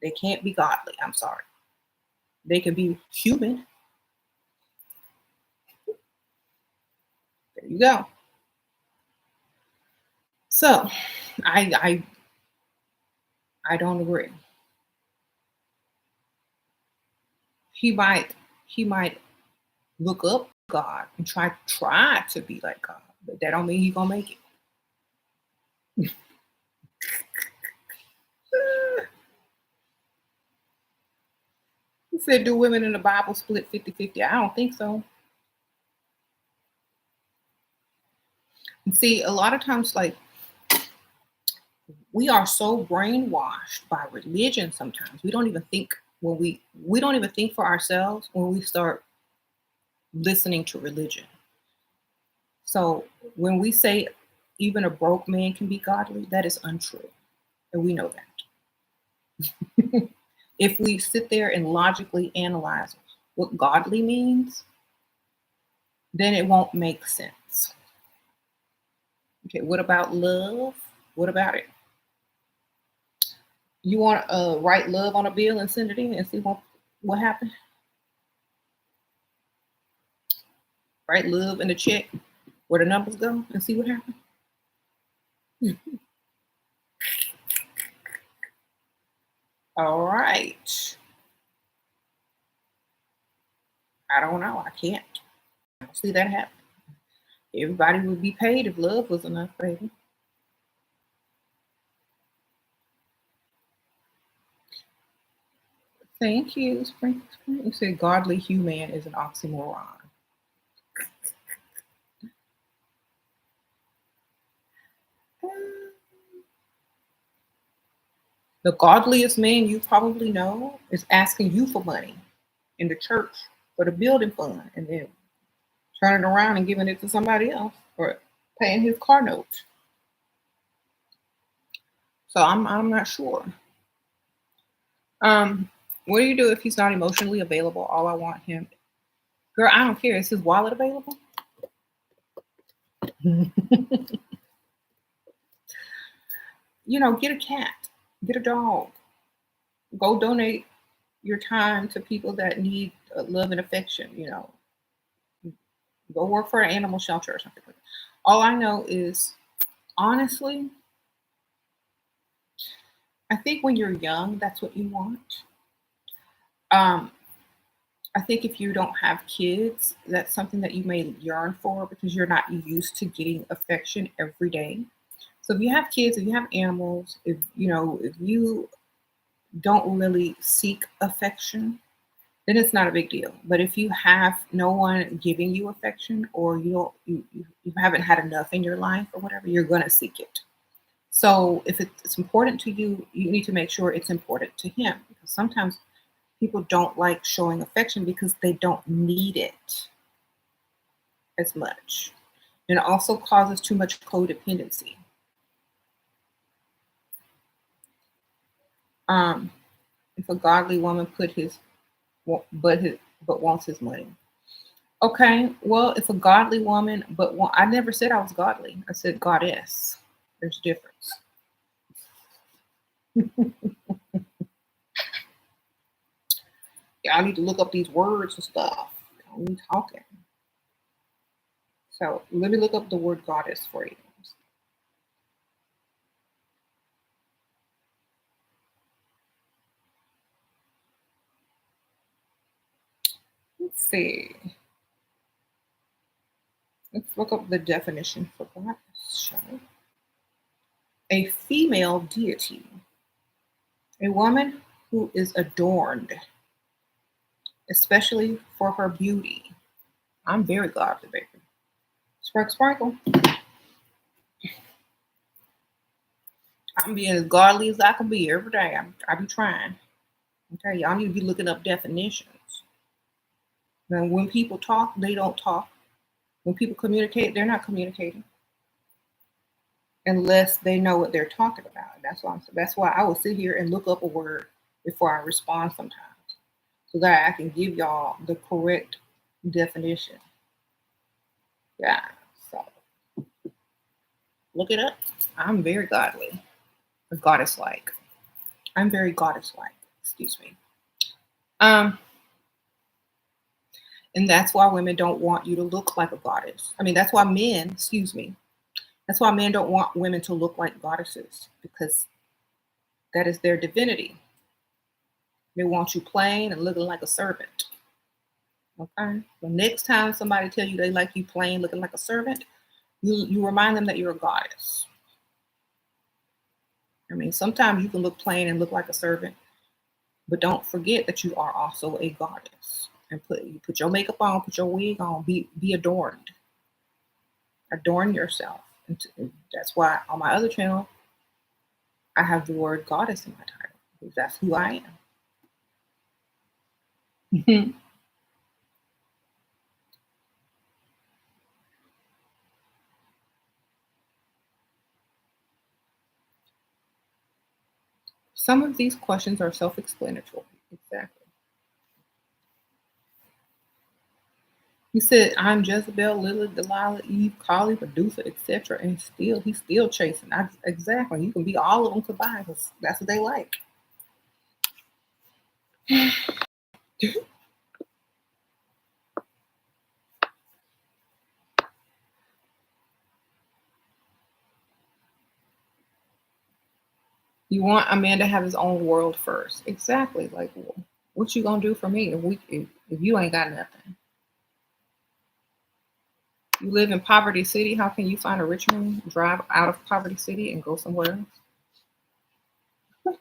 They can't be godly. I'm sorry. They can be human. There you go. So I don't agree. He might look up God and try to be like God, but that don't mean he gonna make it. He said, do women in the Bible split 50-50? I don't think so. And see, a lot of times, like, we are so brainwashed by religion sometimes. We don't even think for ourselves when we start listening to religion. So when we say even a broke man can be godly, that is untrue. And we know that. If we sit there and logically analyze what godly means, then it won't make sense. Okay, what about love? What about it? You want to write love on a bill and send it in and see what happened? Write love in the check where the numbers go and see what happens? All right. I don't know. I can't. I don't see that happen. Everybody would be paid if love was enough, baby. Thank you, Spring. You said godly human is an oxymoron. The godliest man you probably know is asking you for money in the church for the building fund and then turning around and giving it to somebody else or paying his car note. So I'm not sure. Um, what do you do if he's not emotionally available? All I want him, girl. I don't care. Is his wallet available? Get a cat, get a dog. Go donate your time to people that need love and affection. Go work for an animal shelter or something like that. All I know is, honestly, I think when you're young, that's what you want. Um, I think if you don't have kids, that's something that you may yearn for because you're not used to getting affection every day. So if you have kids, if you have animals, if you don't really seek affection, then it's not a big deal. But if you have no one giving you affection, or you haven't had enough in your life or whatever, you're gonna seek it. So if it's important to you, you need to make sure it's important to him, because sometimes people don't like showing affection because they don't need it as much. And it also causes too much codependency. Um, if a godly woman put his but wants his money. Okay, well, if a godly woman I never said I was godly. I said goddess. There's a difference. Yeah, I need to look up these words and stuff. I'm talking. So let me look up the word goddess for you. Let's see. Let's look up the definition for goddess. Shall we? A female deity, a woman who is adorned, especially for her beauty. I'm very godly, baby. Sparkle, sparkle. I'm being as godly as I can be every day. I be trying. Okay, y'all need to be looking up definitions. Now, when people talk, they don't talk. When people communicate, they're not communicating unless they know what they're talking about. That's why I will sit here and look up a word before I respond sometimes, so that I can give y'all the correct definition. Yeah. So look it up. I'm very godly, or goddess-like. I'm very goddess-like. Excuse me. Um, and that's why women don't want you to look like a goddess. I mean, that's why men, excuse me, that's why men don't want women to look like goddesses, because that is their divinity. They want you plain and looking like a servant. Okay. The next time somebody tell you they like you plain looking like a servant, you remind them that you're a goddess. I mean, sometimes you can look plain and look like a servant, but don't forget that you are also a goddess. And you put your makeup on, put your wig on, be adorned. Adorn yourself. And that's why on my other channel, I have the word goddess in my title, because that's who I am. Some of these questions are self-explanatory. Exactly. He said, I'm Jezebel, Lilith, Delilah, Eve, Kali, Medusa, etc. And he's still chasing. Exactly. You can be all of them combined, because that's what they like. You want a man to have his own world first. Exactly. Like, what you gonna do for me if you ain't got nothing? You live in Poverty City. How can you find a rich man? Drive out of Poverty City and go somewhere else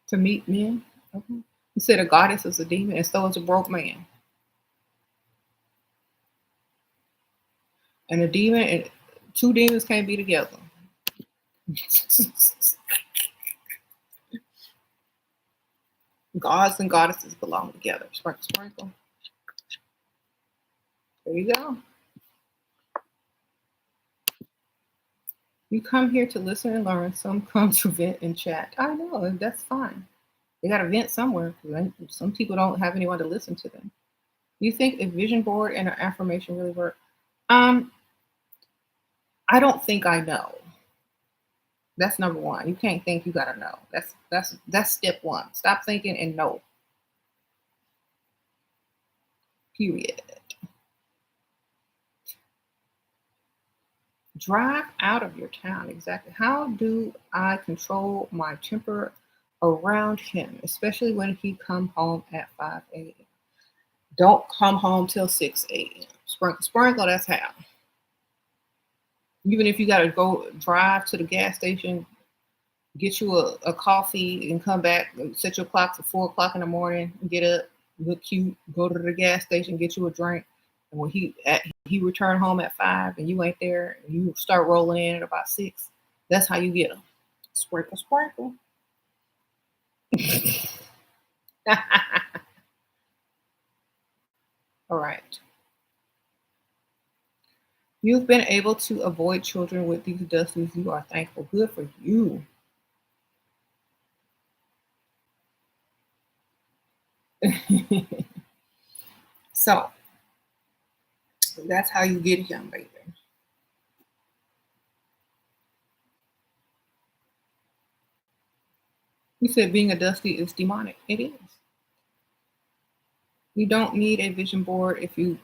to meet men. Okay. You said a goddess is a demon, and so is a broke man. And a demon and two demons can't be together. Gods and goddesses belong together. Sprinkle, sprinkle. There you go. You come here to listen and learn. Some come to vent and chat. I know, and that's fine. They got to vent somewhere, because some people don't have anyone to listen to them. Do you think a vision board and an affirmation really work? I don't think I know. That's number one. You can't think, you gotta know. That's step one. Stop thinking and know. Period. Drive out of your town. Exactly. How do I control my temper around him, especially when he come home at 5 a.m.? Don't come home till 6 a.m. Sprinkle, sprinkle, that's how. Even if you got to go drive to the gas station Get you a coffee and come back, set your clock for 4 o'clock in the morning, get up, look cute, go to the gas station, get you a drink. And when he return home at 5 and you ain't there, and you start rolling in at about 6, that's how you get them. Sprinkle, sprinkle. All right. You've been able to avoid children with these dusties. You are thankful. Good for you. So that's how you get him, baby. You said being a dusty is demonic. It is. You don't need a vision board if you're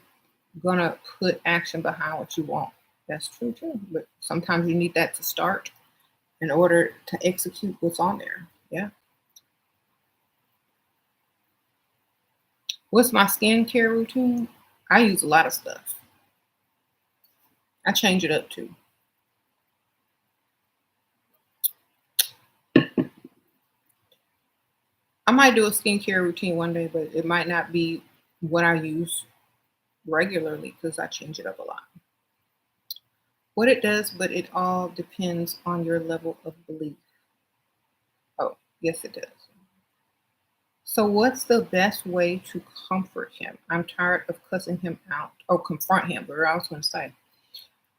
gonna put action behind what you want. That's true too. But sometimes you need that to start in order to execute what's on there. Yeah. What's my skincare routine? I use a lot of stuff. I change it up too. I might do a skincare routine one day, but it might not be what I use regularly because I change it up a lot. What it does, but it all depends on your level of belief. Oh, yes, it does. So, what's the best way to comfort him? I'm tired of cussing him out. Oh, confront him, but I was going to say,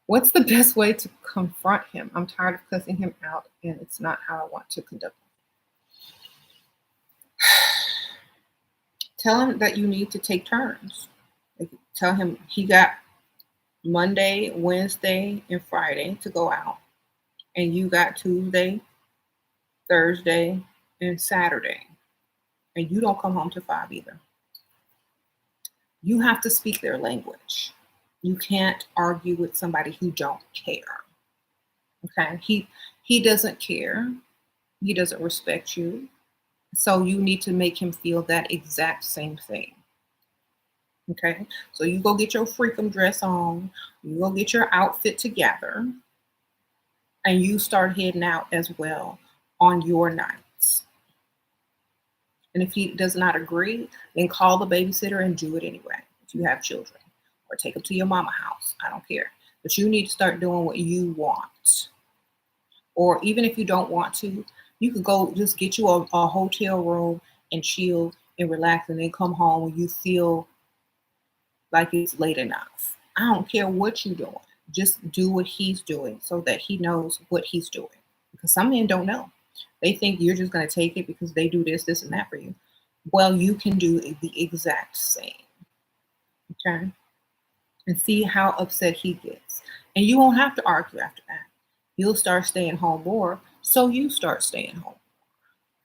what's the best way to confront him? I'm tired of cussing him out, and it's not how I want to conduct. Tell him that you need to take turns. Like, tell him he got Monday, Wednesday, and Friday to go out, and you got Tuesday, Thursday, and Saturday, and you don't come home to 5 either. You have to speak their language. You can't argue with somebody who don't care. Okay? He doesn't care. He doesn't respect you. So you need to make him feel that exact same thing. Okay? So you go get your freakum dress on, you go get your outfit together, and you start heading out as well on your nights. And if he does not agree, then call the babysitter and do it anyway if you have children. Or take them to your mama house. I don't care. But you need to start doing what you want. Or even if you don't want to, you could go just get you a hotel room and chill and relax and then come home when you feel like it's late enough. I don't care what you're doing. Just do what he's doing so that he knows what he's doing. Because some men don't know. They think you're just going to take it because they do this, this, and that for you. Well, you can do the exact same. Okay? And see how upset he gets. And you won't have to argue after that. You'll start staying home more, so you start staying home.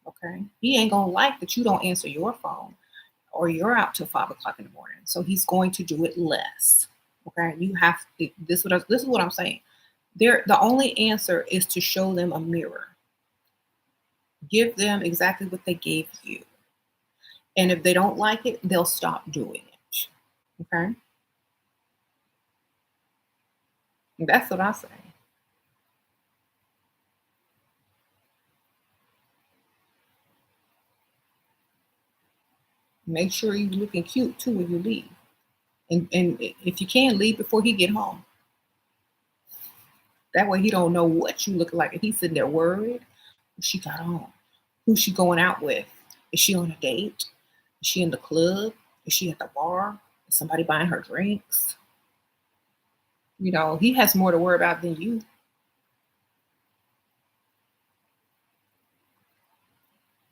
Okay? He ain't going to like that you don't answer your phone or you're out till 5 o'clock in the morning. So he's going to do it less. Okay? You have to, this is what I'm saying. The only answer is to show them a mirror. Give them exactly what they gave you. And if they don't like it, they'll stop doing it. Okay? And that's what I say. Make sure you're looking cute too when you leave. And if you can, leave before he get home. That way he don't know what you look like. If he's sitting there worried, what she got on? Who's she going out with? Is she on a date? Is she in the club? Is she at the bar? Is somebody buying her drinks? You know, he has more to worry about than you.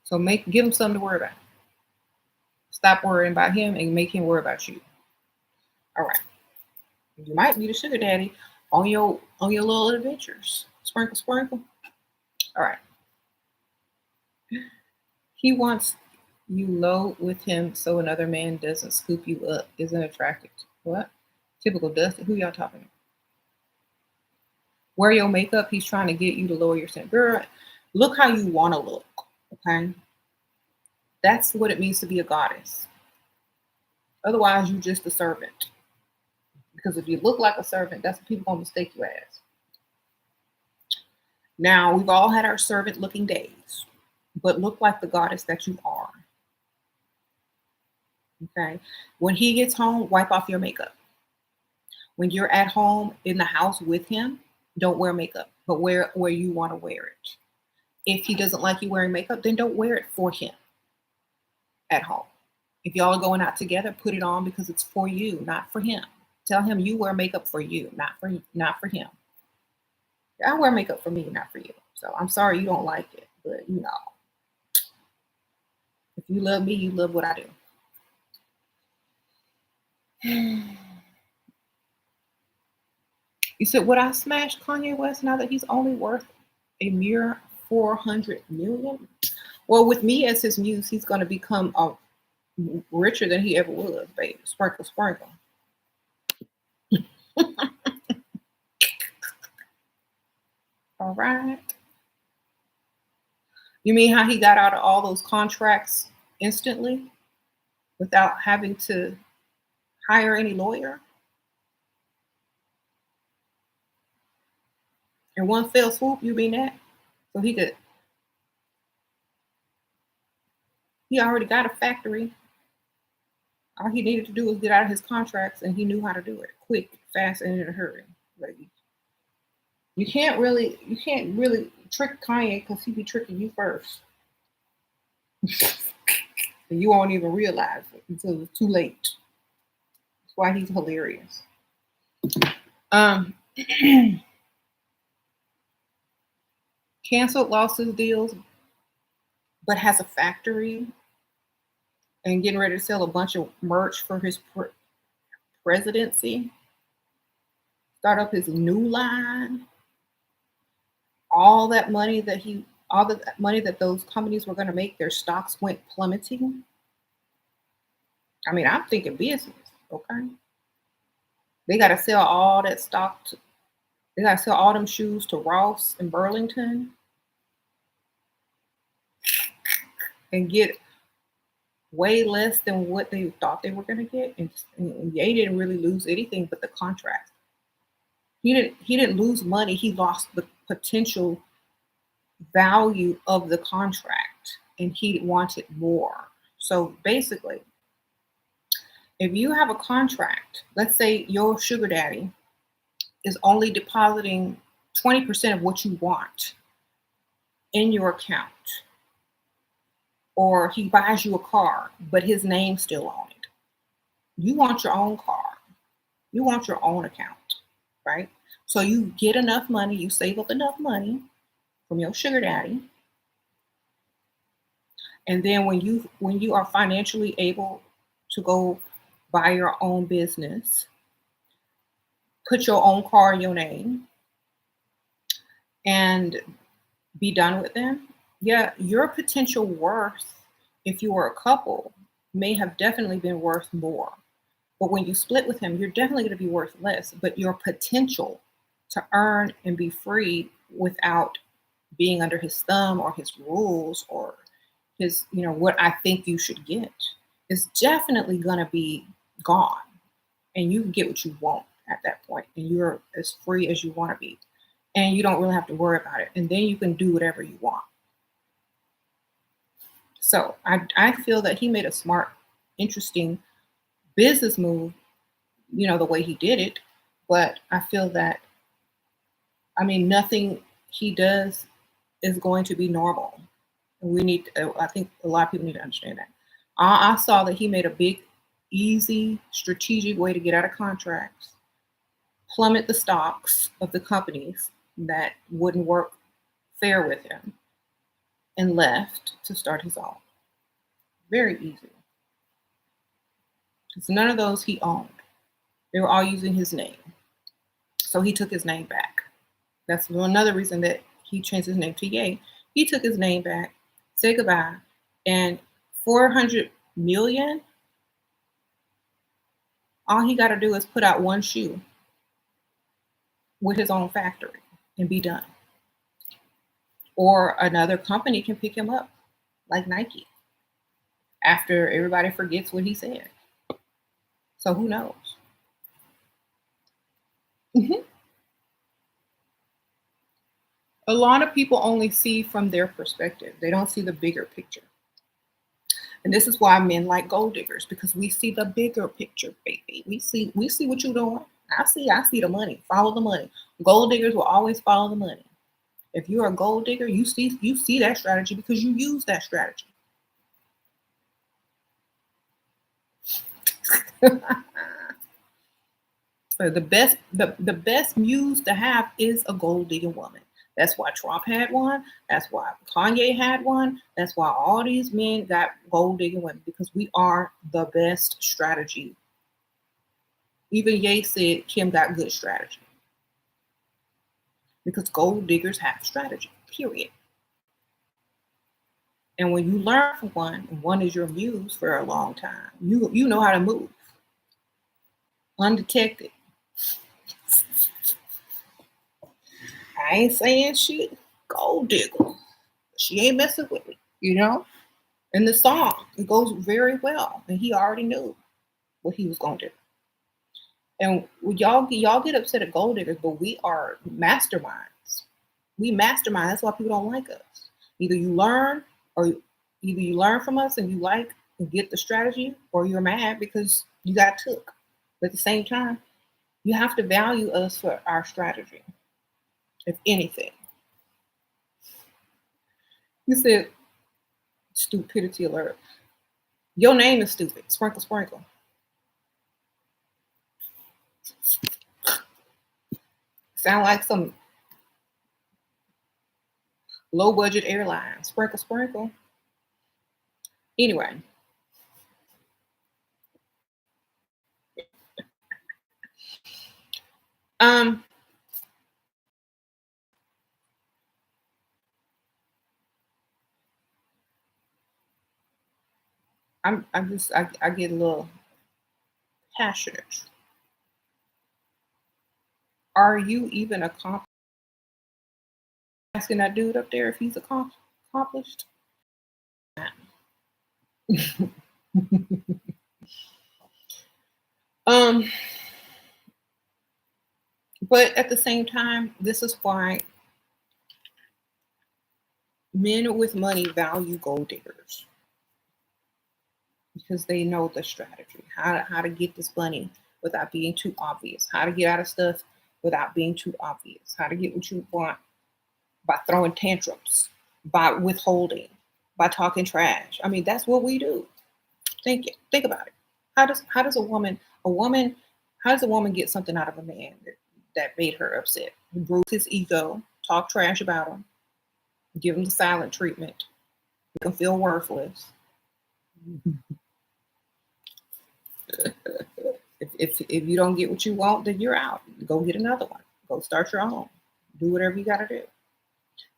So give him something to worry about. Stop worrying about him and make him worry about you. All right. You might be the sugar daddy on your little adventures. Sprinkle, sprinkle. All right. He wants you low with him so another man doesn't scoop you up. Isn't attractive. What? Typical Dusty. Who y'all talking about? Wear your makeup. He's trying to get you to lower your standard. Girl, look how you want to look. Okay. That's what it means to be a goddess. Otherwise, you just a servant. Because if you look like a servant, that's what people gonna mistake you as. Now, we've all had our servant looking days, but look like the goddess that you are. Okay. When he gets home, wipe off your makeup. When you're at home in the house with him, don't wear makeup, but wear it where you want to wear it. If he doesn't like you wearing makeup, then don't wear it for him at home. If y'all are going out together, put it on because it's for you, not for him. Tell him you wear makeup for you, not for him. I wear makeup for me, not for you. So I'm sorry you don't like it, but if you love me, you love what I do. You said, would I smash Kanye West now that he's only worth a mere 400 million? Well, with me as his muse, he's going to become richer than he ever was, baby. Sprinkle, sprinkle. All right. You mean how he got out of all those contracts instantly without having to hire any lawyer? In one fell swoop, you mean that? So he already got a factory. All he needed to do was get out of his contracts, and he knew how to do it quick, fast, and in a hurry. Like, you can't really trick Kanye because he be tricking you first. And you won't even realize it until it's too late. That's why he's hilarious. Um, Canceled lawsuit deals, but has a factory and getting ready to sell a bunch of merch for his presidency. Start up his new line. All that money that those companies were going to make, their stocks went plummeting. I mean, I'm thinking business. Okay, they got to sell all that stock. They got to sell all them shoes to Ross in Burlington and get way less than what they thought they were going to get. And Ye didn't really lose anything but the contract. He didn't lose money. He lost the potential value of the contract, and he wanted more. So basically, if you have a contract, let's say your sugar daddy is only depositing 20% of what you want in your account, or he buys you a car, but his name's still on it. You want your own car. You want your own account, right? So you get enough money, you save up enough money from your sugar daddy. And then when you are financially able to go buy your own business, put your own car in your name and be done with them, yeah, your potential worth, if you were a couple, may have definitely been worth more. But when you split with him, you're definitely going to be worth less. But your potential to earn and be free without being under his thumb or his rules or his, what I think you should get is definitely going to be gone. And you can get what you want at that point, and you're as free as you want to be. And you don't really have to worry about it. And then you can do whatever you want. So I feel that he made a smart, interesting business move, the way he did it. But I feel that, nothing he does is going to be normal. And I think a lot of people need to understand that. I saw that he made a big, easy, strategic way to get out of contracts, plummet the stocks of the companies that wouldn't work fair with him, and left to start his own. Very easy. Because none of those he owned. They were all using his name. So he took his name back. That's another reason that he changed his name to Ye. He took his name back, said goodbye, and 400 million, all he got to do is put out one shoe with his own factory and be done. Or another company can pick him up, like Nike, after everybody forgets what he said. So who knows? Mm-hmm. A lot of people only see from their perspective. They don't see the bigger picture. And this is why men like gold diggers, because we see the bigger picture, baby. We see what you're doing. I see the money. Follow the money. Gold diggers will always follow the money. If you're a gold digger, you see that strategy because you use that strategy. So the best muse to have is a gold digging woman. That's why Trump had one. That's why Kanye had one. That's why all these men got gold digging women because we are the best strategy. Even Ye said Kim got good strategy because gold diggers have strategy. Period. And when you learn from one, and one is your muse for a long time, you know how to move undetected. I ain't saying shit. Gold digger. She ain't messing with me, you know? And the song, it goes very well. And he already knew what he was gonna do. And y'all get upset at gold diggers, but we are masterminds. We mastermind. That's why people don't like us. Either you learn or either you learn from us and you like and get the strategy, or you're mad because you got took. But at the same time, you have to value us for our strategy, if anything. You said stupidity alert. Your name is stupid. Sprinkle, sprinkle. Sound like some low budget airline. Sprinkle, sprinkle. Anyway, um, I get a little passionate. Are you even asking that dude up there if he's accomplished? um, but at the same time, this is why men with money value gold diggers because they know the strategy, how to get this money without being too obvious, how to get out of stuff without being too obvious, how to get what you want by throwing tantrums, by withholding, by talking trash. I mean, that's what we do. Think about it. How does a woman get something out of a man that made her upset? Bruise his ego, talk trash about him, give him the silent treatment, make him feel worthless. If you don't get what you want, then you're out. Go get another one. Go start your own. Do whatever you got to do.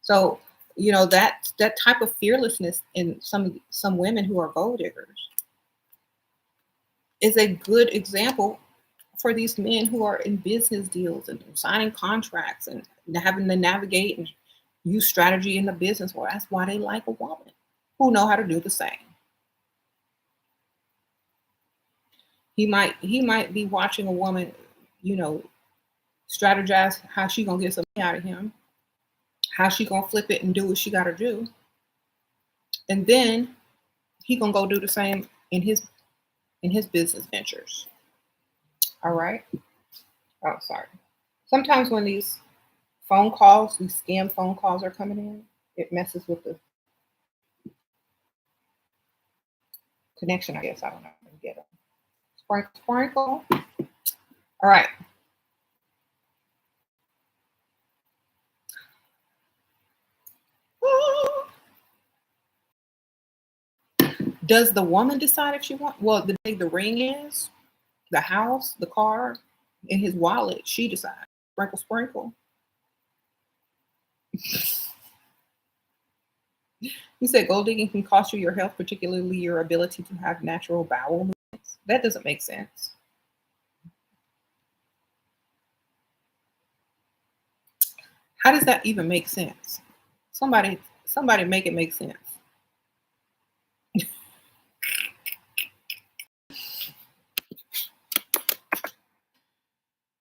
So that type of fearlessness in some women who are gold diggers is a good example for these men who are in business deals and signing contracts and having to navigate and use strategy in the business world. That's why they like a woman who know how to do the same. He might be watching a woman, you know, strategize how she gonna get something out of him, how she gonna flip it and do what she gotta do, and then he gonna go do the same in his business ventures. All right. Oh, sorry. Sometimes when these scam phone calls are coming in, it messes with the connection. I guess I don't know how to get them. Sprinkle, sprinkle. All right. Does the woman decide if she wants? Well, the big the ring is, the house, the car, in his wallet. She decides. Sprinkle, sprinkle. You said gold digging can cost you your health, particularly your ability to have natural bowel movements. That doesn't make sense. How does that even make sense? Somebody make it make sense.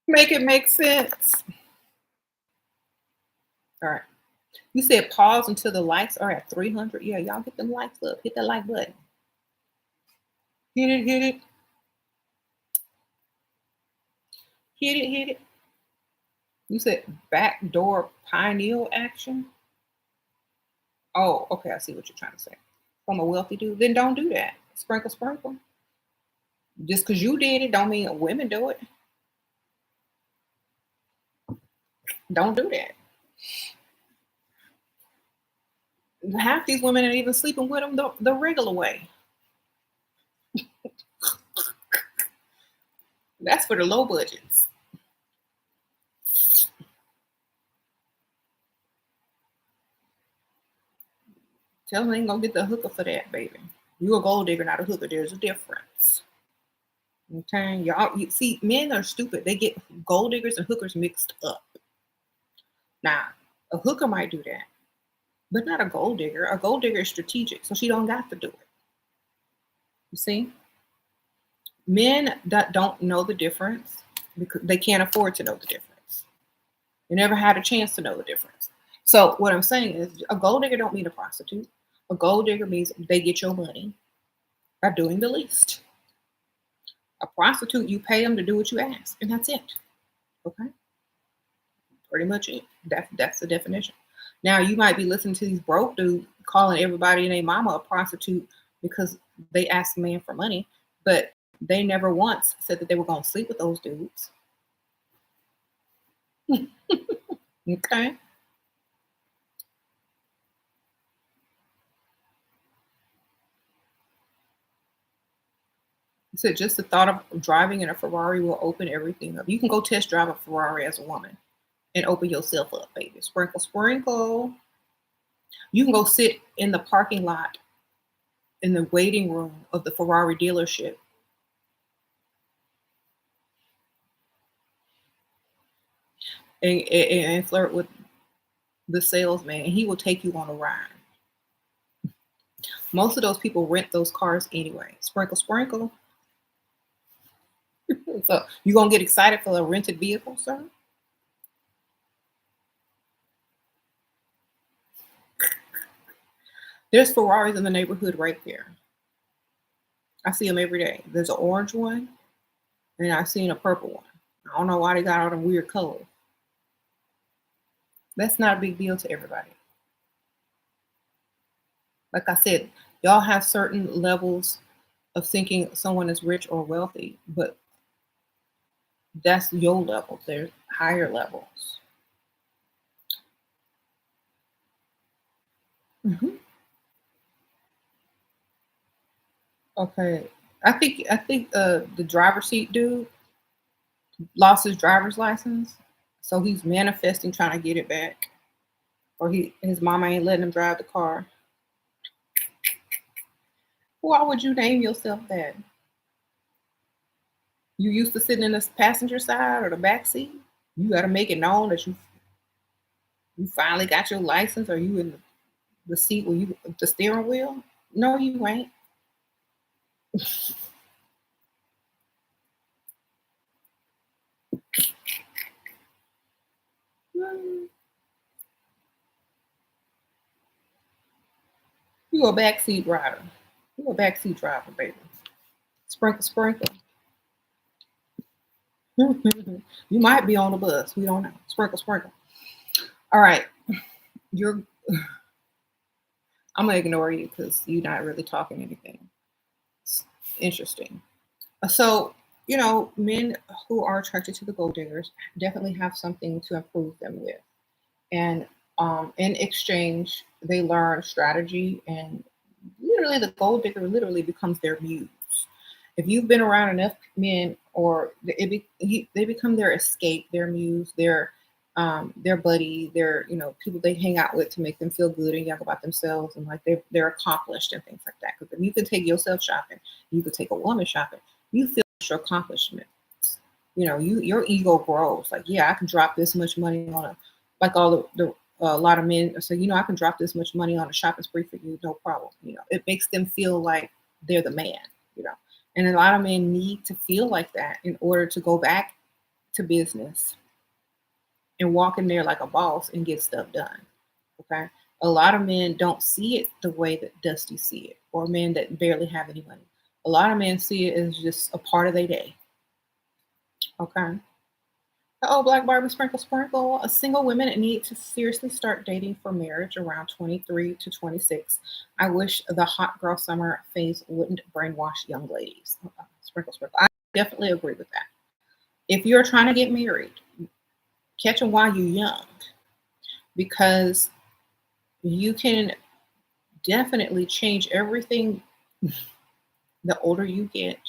Make it make sense. All right. You said pause until the likes are at 300. Yeah, y'all get them likes up. Hit that like button. Hit it, hit it, hit it, hit it. You said backdoor pineal action. Oh, okay. I see what you're trying to say. From a wealthy dude, then don't do that. Sprinkle, sprinkle. Just because you did it, don't mean women do it. Don't do that. Half these women ain't even sleeping with them the regular way. That's for the low budgets. Tell them they ain't gonna get the hooker for that, baby. You a gold digger, not a hooker. There's a difference. Okay, y'all. You see, men are stupid. They get gold diggers and hookers mixed up. Now, a hooker might do that, but not a gold digger. A gold digger is strategic, so she don't got to do it. You see, men that don't know the difference because they can't afford to know the difference. They never had a chance to know the difference. So what I'm saying is, a gold digger don't mean a prostitute. A gold digger means they get your money by doing the least. A prostitute, you pay them to do what you ask, and that's it. Okay, pretty much it. That's the definition. Now you might be listening to these broke dudes calling everybody and their mama a prostitute because they asked the man for money, but they never once said that they were going to sleep with those dudes. Okay. He said just the thought of driving in a Ferrari will open everything up. You can go test drive a Ferrari as a woman and open yourself up, baby. Sprinkle, sprinkle. You can go sit in the parking lot in the waiting room of the Ferrari dealership and flirt with the salesman, and he will take you on a ride. Most of those people rent those cars anyway. Sprinkle, sprinkle. So you gonna get excited for a rented vehicle, sir? There's Ferraris in the neighborhood right there. I see them every day. There's an orange one, and I've seen a purple one. I don't know why they got all them weird colors. That's not a big deal to everybody. Like I said, y'all have certain levels of thinking someone is rich or wealthy, but that's your level. There's higher levels. Mhm. Okay. I think the driver's seat dude lost his driver's license, so he's manifesting trying to get it back. Or his mama ain't letting him drive the car. Why would you name yourself that? You used to sitting in the passenger side or the back seat. You got to make it known that you finally got your license, or you in the seat where you the steering wheel. No, you ain't. Mm, you a backseat rider. You a backseat driver, baby. Sprinkle, sprinkle. You might be on the bus. We don't know. Sprinkle, sprinkle. All right. You're. I'm gonna ignore you because you're not really talking anything. It's interesting. So, men who are attracted to the gold diggers definitely have something to improve them with. And in exchange, they learn strategy, and literally, the gold digger literally becomes their muse. If you've been around enough men, or they become their escape, their muse, their buddy, their people they hang out with to make them feel good and young about themselves, and like they're accomplished and things like that. Because if you can take yourself shopping, you could take a woman shopping. You feel your accomplishment. Your ego grows. Like, yeah, I can drop this much money on a like all the a lot of men say, I can drop this much money on a shopping spree for you, no problem. It makes them feel like they're the man. You know, and a lot of men need to feel like that in order to go back to business and walk in there like a boss and get stuff done. Okay. A lot of men don't see it the way that Dusty see it, or men that barely have any money. A lot of men see it as just a part of their day. Okay. Oh, Black Barbie Sprinkle Sprinkle. A single women need to seriously start dating for marriage around 23 to 26. I wish the hot girl summer phase wouldn't brainwash young ladies. Sprinkle Sprinkle. I definitely agree with that. If you're trying to get married, catch them while you're young, because you can definitely change everything the older you get,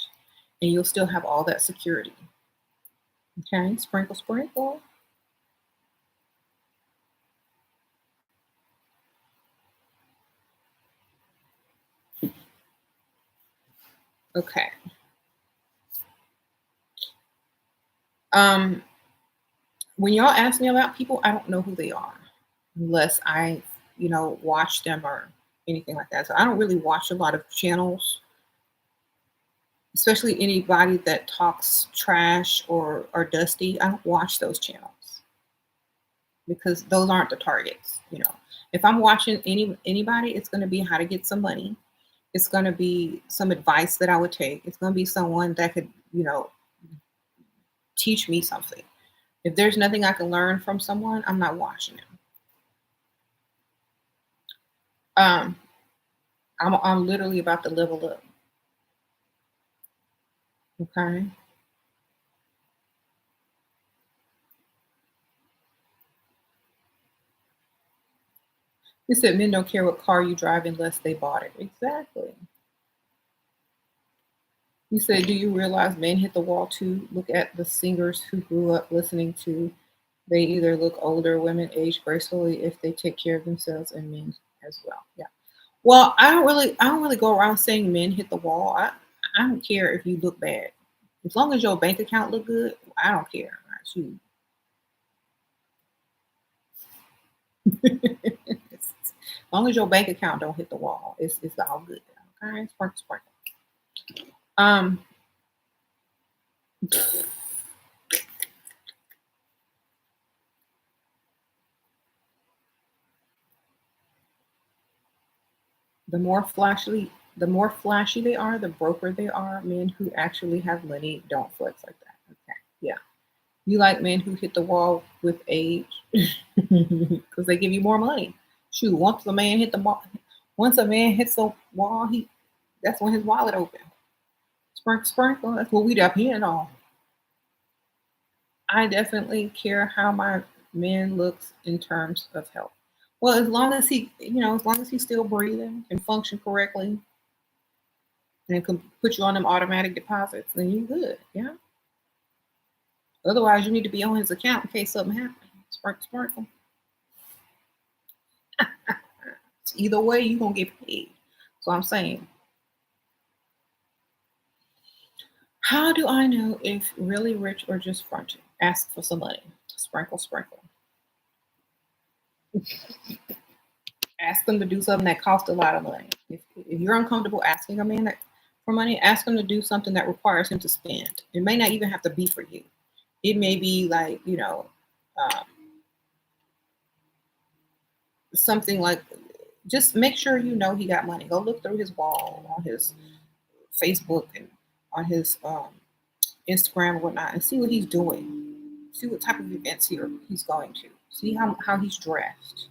and you'll still have all that security. Okay, sprinkle, sprinkle. Okay. Um, when y'all ask me about people, I don't know who they are unless I, watch them or anything like that. So I don't really watch a lot of channels, especially anybody that talks trash or dusty. I don't watch those channels because those aren't the targets. If I'm watching anybody, it's going to be how to get some money. It's going to be some advice that I would take. It's going to be someone that could, teach me something. If there's nothing I can learn from someone, I'm not watching them. Um, I'm literally about to level up. Okay. You said men don't care what car you drive unless they bought it. Exactly. You said, do you realize men hit the wall too? Look at the singers who grew up listening to. They either look older, women age gracefully if they take care of themselves, and men as well. Yeah. Well, I don't really go around saying men hit the wall. I don't care if you look bad. As long as your bank account look good, I don't care. Shoot. As long as your bank account don't hit the wall, it's all good. Okay, sprinkle, sprinkle. Um, the more flashy they are, the broker they are. Men who actually have money don't flex like that. Okay, yeah. You like men who hit the wall with age because they give you more money. Shoot, once a man hits the wall, that's when his wallet open. Sprinkle, sprinkle. That's what we depend on. I definitely care how my man looks in terms of health. Well, as long as he's still breathing and function correctly and can put you on them automatic deposits, then you good. Yeah. Otherwise, you need to be on his account in case something happens. Sprinkle, sprinkle. Either way, you're gonna get paid. So I'm saying, how do I know if really rich or just fronting? Ask for some money. Sprinkle, sprinkle. Ask them to do something that costs a lot of money. If you're uncomfortable asking a man for money, ask him to do something that requires him to spend. It may not even have to be for you. It may be like, um, something like, just make sure he got money. Go look through his wall on his Facebook and on his Instagram or whatnot, and see what he's doing. See what type of events he's going to. See how he's dressed.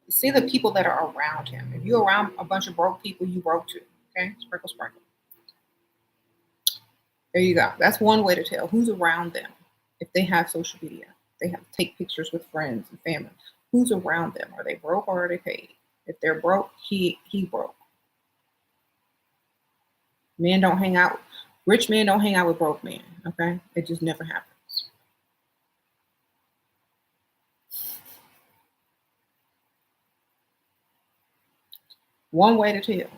See the people that are around him. If you're around a bunch of broke people, you broke too. Okay, sprinkle, sprinkle. There you go. That's one way to tell who's around them. If they have social media, they have to take pictures with friends and family. Who's around them? Are they broke or are they paid? If they're broke, he broke. Men don't hang out. Rich men don't hang out with broke men. Okay, it just never happens. One way to tell.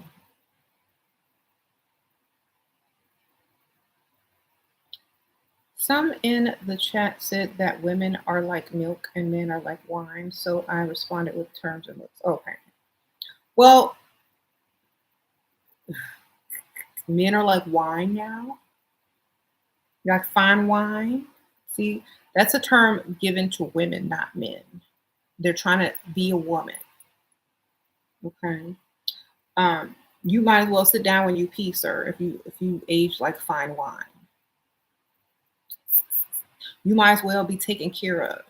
Some in the chat said that women are like milk and men are like wine, so I responded with terms and looks. Okay. Well, men are like wine now, like fine wine. See, that's a term given to women, not men. They're trying to be a woman. Okay. Um, you might as well sit down when you pee, sir, if you age like fine wine. You might as well be taken care of.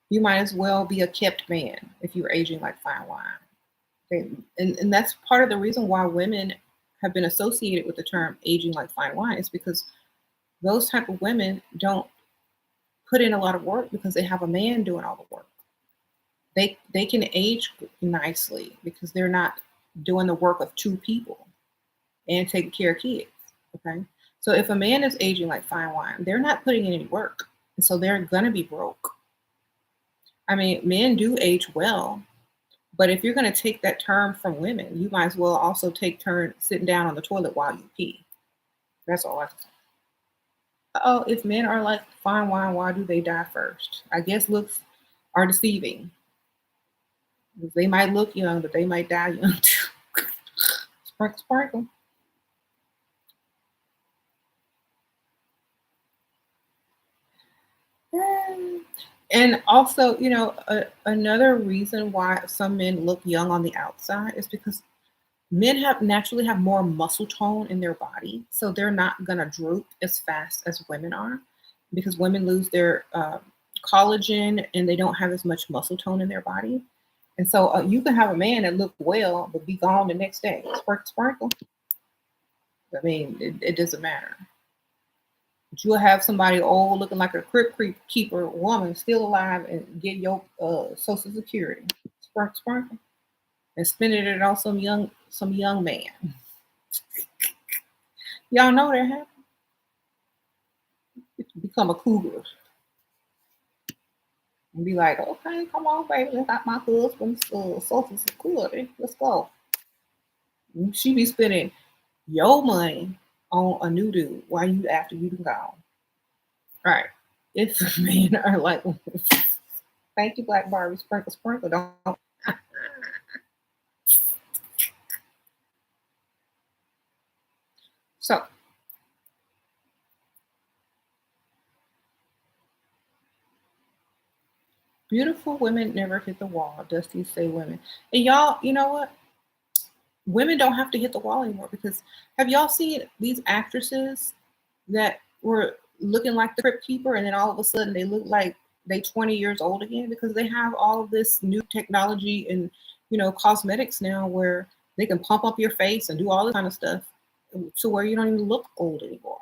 You might as well be a kept man if you're aging like fine wine. Okay. And that's part of the reason why women have been associated with the term aging like fine wine is because those type of women don't put in a lot of work because they have a man doing all the work. They can age nicely because they're not doing the work of two people and taking care of kids. Okay. So if a man is aging like fine wine, they're not putting in any work. And so they're gonna be broke. I mean, men do age well, but if you're gonna take that term from women, you might as well also take turn sitting down on the toilet while you pee. That's all I can say. Oh, if men are like fine wine, why do they die first? I guess looks are deceiving. They might look young, but they might die young too. Sprinkle, sprinkle. Um, And also, another reason why some men look young on the outside is because men have naturally have more muscle tone in their body, so they're not gonna droop as fast as women are, because women lose their collagen and they don't have as much muscle tone in their body. And so you can have a man that look well but be gone the next day. Sprinkle, sprinkle. I mean, it doesn't matter. But you'll have somebody old looking like a crypt creep keeper woman still alive and get your social security. Sprinkle, sprinkle. And spending it on some young man. Y'all know that happen. Become a cougar and be like, okay, come on, baby, let's got my husband's social security. Let's go. She be spending your money on a new dude while you after you done gone. Right. If men are like, thank you, Black Barbie, sprinkle, sprinkle, don't. So beautiful women never hit the wall. Dusty say women. And y'all, you know what? Women don't have to hit the wall anymore because have y'all seen these actresses that were looking like the crypt keeper and then all of a sudden they look like they 20 years old again because they have all of this new technology and cosmetics now where they can pump up your face and do all this kind of stuff to where you don't even look old anymore,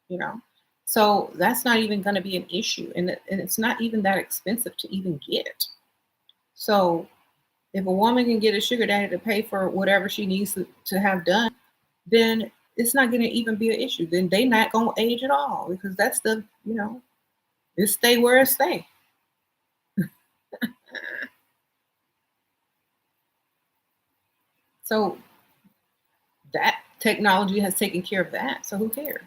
you know. So that's not even going to be an issue, and it's not even that expensive to even get. So if a woman can get a sugar daddy to pay for whatever she needs to have done, then it's not going to even be an issue. Then they not going to age at all because that's it stay where it stay. So that technology has taken care of that. So who cares?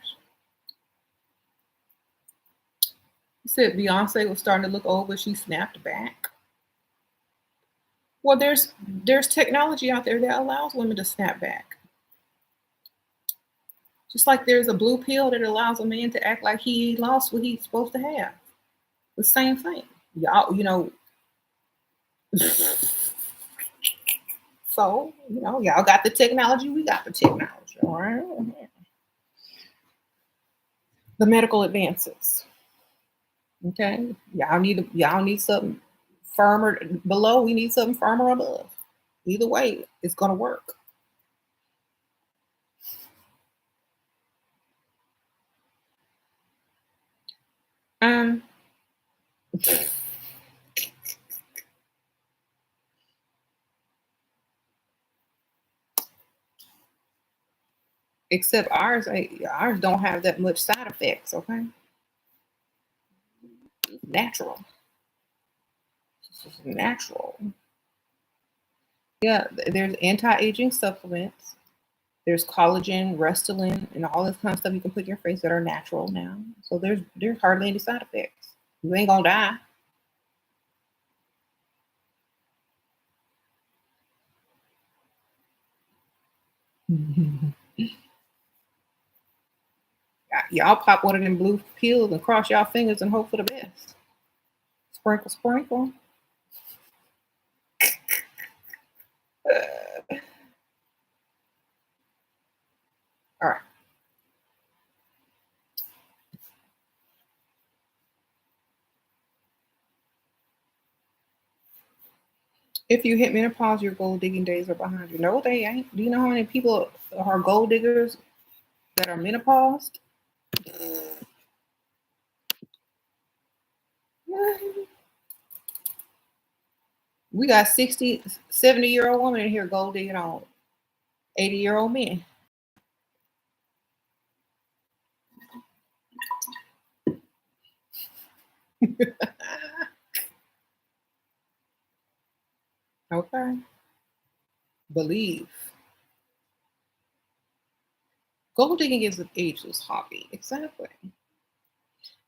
You said Beyonce was starting to look old, but she snapped back. Well, there's technology out there that allows women to snap back. Just like there's a blue pill that allows a man to act like he lost what he's supposed to have. The same thing. Y'all, so, y'all got the technology, we got the technology, all right? The medical advances. Okay. Y'all need something firmer below, we need something firmer above. Either way, it's gonna work. Um, except ours don't have that much side effects, okay? It's natural. It's just natural. Yeah, there's anti-aging supplements. There's collagen, Restylane, and all this kind of stuff you can put in your face that are natural now. So there's hardly any side effects. You ain't gonna die. Y'all pop one of them blue pills and cross y'all fingers and hope for the best. Sprinkle, sprinkle. All right. If you hit menopause, your gold digging days are behind you. No, they ain't. Do you know how many people are gold diggers that are menopaused? We got 60, 70-year-old woman in here gold digging on 80-year-old men. Okay. Believe. Gold digging is an ageless hobby. Exactly.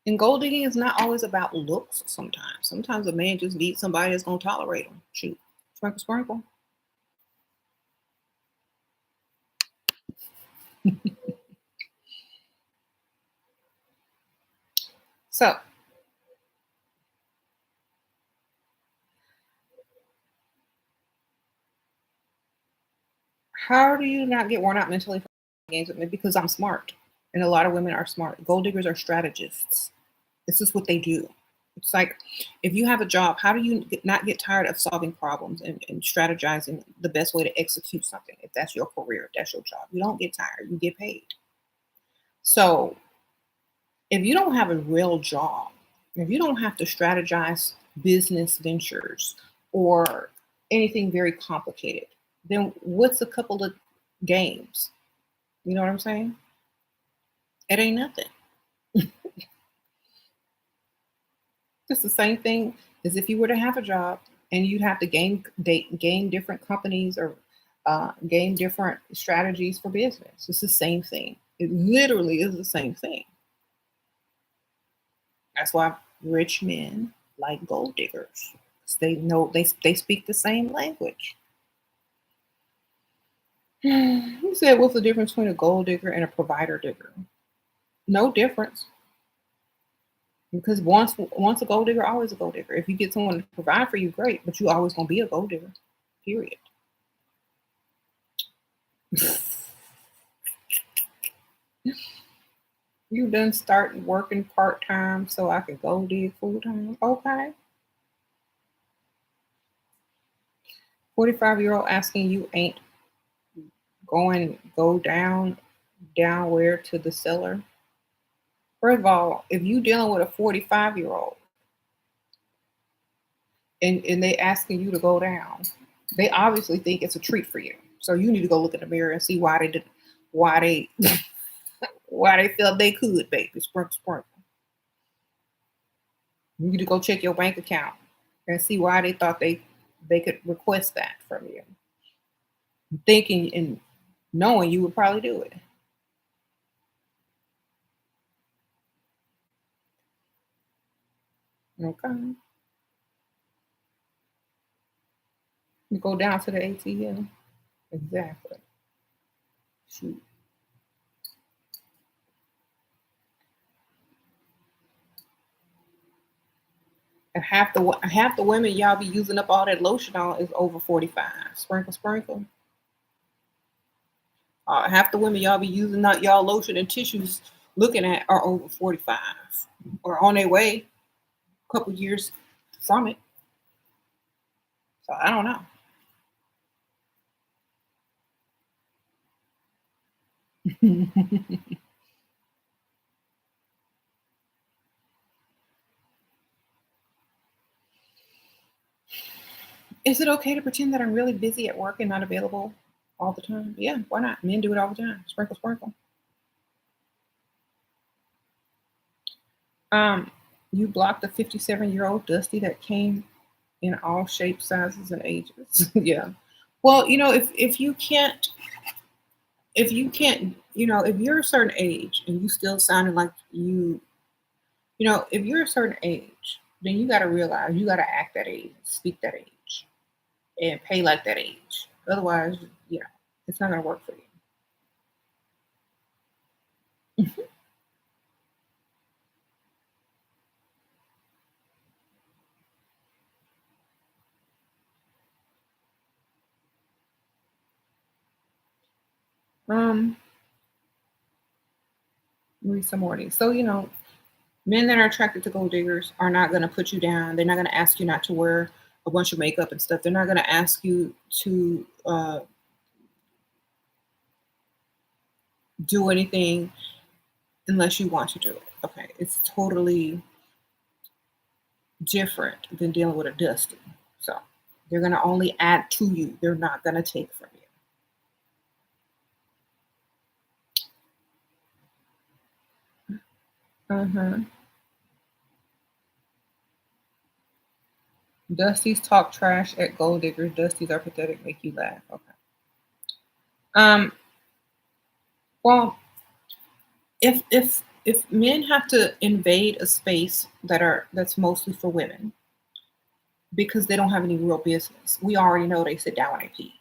And gold digging is not always about looks sometimes. Sometimes a man just needs somebody that's going to tolerate him. Shoot. Sprinkle, sprinkle. So, how do you not get worn out mentally from games with me? Because I'm smart. And a lot of women are smart. Gold diggers are strategists. This is what they do. It's like if you have a job, how do you not get tired of solving problems and strategizing the best way to execute something? If that's your career, if that's your job, you don't get tired, you get paid. So if you don't have a real job, if you don't have to strategize business ventures or anything very complicated, then what's a couple of games? You know what I'm saying? It ain't nothing. It's the same thing as if you were to have a job and you'd have to game different companies or game different strategies for business. It's the same thing. It literally is the same thing. That's why rich men like gold diggers. 'Cause they know they speak the same language. You said what's the difference between a gold digger and a provider digger? No difference. Because once a gold digger, always a gold digger. If you get someone to provide for you, great, but you always gonna be a gold digger. Period. You done start working part time so I can go dig full time. Okay. 45-year-old asking you ain't going go down where to the cellar. First of all, if you dealing with a 45-year-old and they asking you to go down, they obviously think it's a treat for you. So you need to go look in the mirror and see why they did why they why they felt they could, baby. Sprinkle, sprinkle. You need to go check your bank account and see why they thought they could request that from you. Thinking and knowing you would probably do it. Okay. You go down to the ATM. Exactly. Shoot. And half the women y'all be using up all that lotion on is over 45. Sprinkle, sprinkle. Half the women y'all be using not y'all lotion and tissues looking at are over 45 or on their way a couple years from it. So I don't know. Is it okay to pretend that I'm really busy at work and not available all the time? Yeah, why not? Men do it all the time. Sprinkle, sprinkle. Um, you blocked the 57-year-old Dusty that came in all shapes, sizes, and ages. Yeah. Well, if you can't, if you're a certain age and you still sounding like if you're a certain age, then you got to realize you got to act that age, speak that age, and pay like that age. Otherwise, you know, it's not going to work for you. um, read some more of these. So, men that are attracted to gold diggers are not going to put you down. They're not going to ask you not to wear a bunch of makeup and stuff. They're not going to ask you to do anything unless you want to do it. Okay. It's totally different than dealing with a dusty. So they're going to only add to you. They're not going to take from you. Mm-hmm. Dusties talk trash at gold diggers. Dusties are pathetic. Make you laugh. Okay. Um. Well, if men have to invade a space that's mostly for women because they don't have any real business, we already know they sit down when they pee,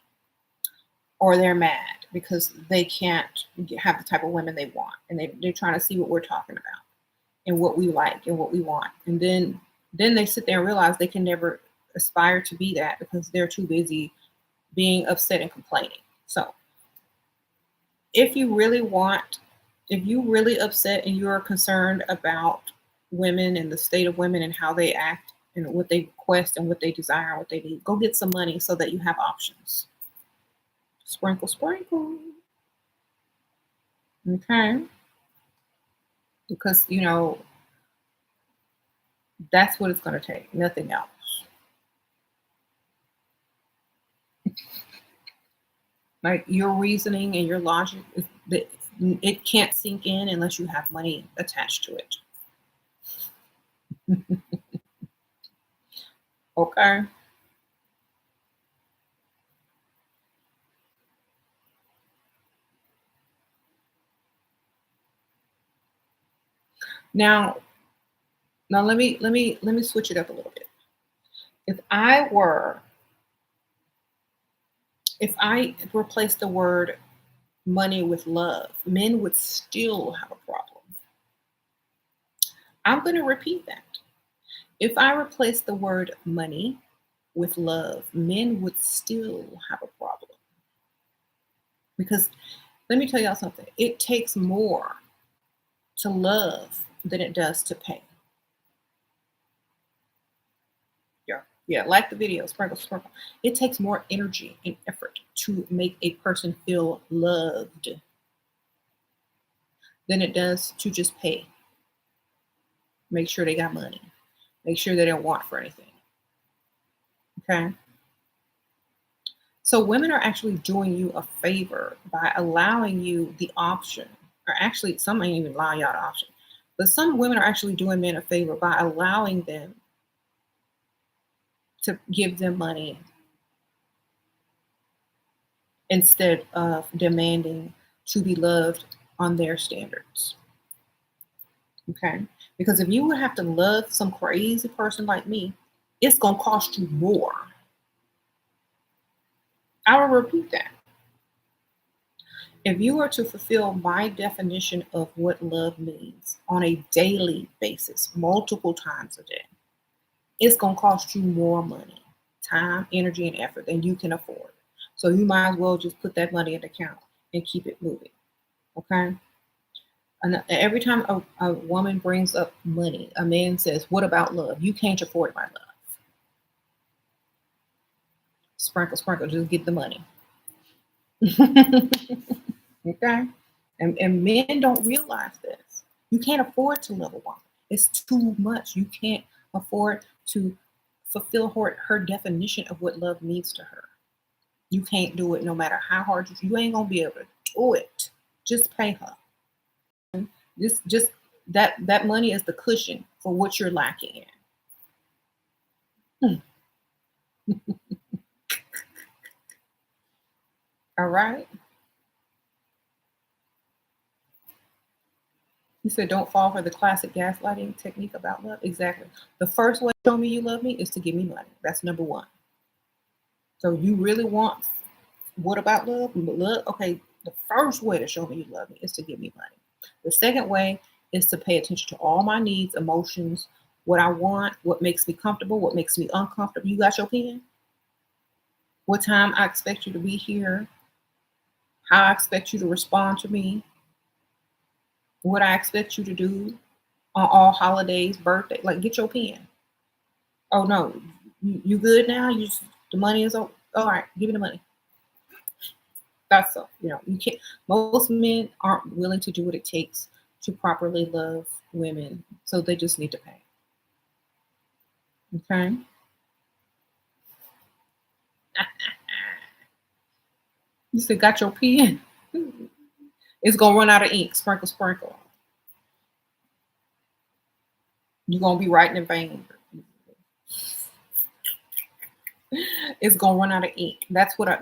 or they're mad because they can't have the type of women they want, and they're trying to see what we're talking about and what we like and what we want, and then they sit there and realize they can never aspire to be that because they're too busy being upset and complaining. So if you really want, if you really upset and you're concerned about women and the state of women and how they act and what they request and what they desire and what they need, go get some money so that you have options. Sprinkle, sprinkle. Okay. Because, that's what it's going to take, nothing else. Like your reasoning and your logic, it can't sink in unless you have money attached to it. Okay. Now, let me switch it up a little bit. If I were, if I replaced the word money with love, men would still have a problem. I'm going to repeat that. If I replace the word money with love, men would still have a problem. Because let me tell y'all something. It takes more to love than it does to pay. Yeah. Yeah. Like the video, sprinkle, sprinkle. It takes more energy and effort to make a person feel loved than it does to just pay. Make sure they got money. Make sure they don't want for anything. Okay. So women are actually doing you a favor by allowing you the option, or actually, some ain't even allowing y'all the option, but some women are actually doing men a favor by allowing them to give them money instead of demanding to be loved on their standards. Okay. Because if you would have to love some crazy person like me, it's going to cost you more. I will repeat that. If you were to fulfill my definition of what love means on a daily basis, multiple times a day, it's going to cost you more money, time, energy, and effort than you can afford. So you might as well just put that money in the account and keep it moving. Okay? And every time a woman brings up money, a man says, "What about love? You can't afford my love." Sprinkle, sprinkle, just get the money. Okay? And men don't realize this. You can't afford to love a woman. It's too much. You can't afford to fulfill her definition of what love means to her. You can't do it no matter how hard you ain't gonna be able to do it. Just pay her. This just that money is the cushion for what you're lacking in. All right. You said don't fall for the classic gaslighting technique about love. Exactly. The first way to show me you love me is to give me money. That's number one. So you really want what about love? Love, okay, the first way to show me you love me is to give me money. The second way is to pay attention to all my needs, emotions, what I want, what makes me comfortable, what makes me uncomfortable. You got your pen? What time I expect you to be here, how I expect you to respond to me. What I expect you to do on all holidays, birthday, like get your pen. Oh no, you good now? The money is all right. Give me the money. That's so you can't. Most men aren't willing to do what it takes to properly love women, so they just need to pay. Okay. You said got your pen. It's gonna run out of ink. Sprinkle, sprinkle. You're gonna be writing in vain. It's gonna run out of ink. That's what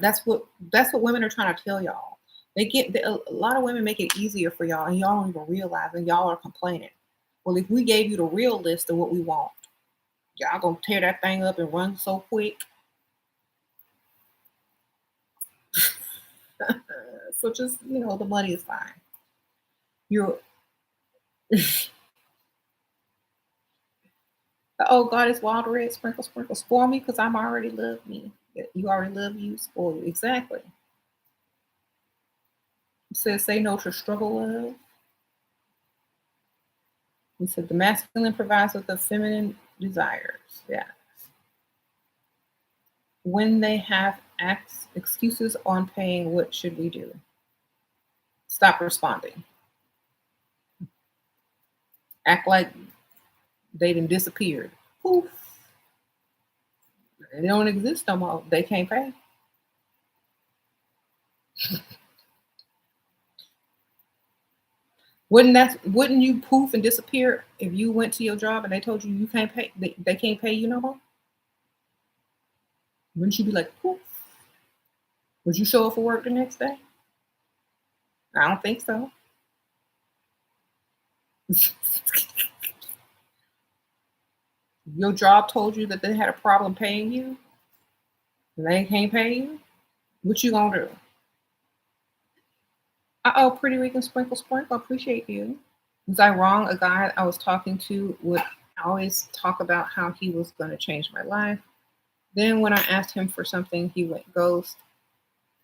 women are trying to tell y'all. A lot of women make it easier for y'all, and y'all don't even realize, and y'all are complaining. Well, if we gave you the real list of what we want, y'all gonna tear that thing up and run so quick. So just the money is fine. You're oh God is wild red, sprinkle, sprinkle, spoil me because I'm already love me. Yeah, you already love you, spoil you. Exactly. It says say no to struggle love. He said the masculine provides with the feminine desires. Yeah. When they have excuses on paying, what should we do? Stop responding. Act like they done disappeared. Poof. They don't exist no more. They can't pay. Wouldn't you poof and disappear if you went to your job and they told you can't pay they can't pay you no more? Wouldn't you be like poof? Would you show up for work the next day? I don't think so. Your job told you that they had a problem paying you and they can't pay you. What you gonna do? Uh-oh, pretty we can sprinkle sprinkle. Appreciate you. Was I wrong? A guy I was talking to would always talk about how he was going to change my life. Then when I asked him for something, he went ghost.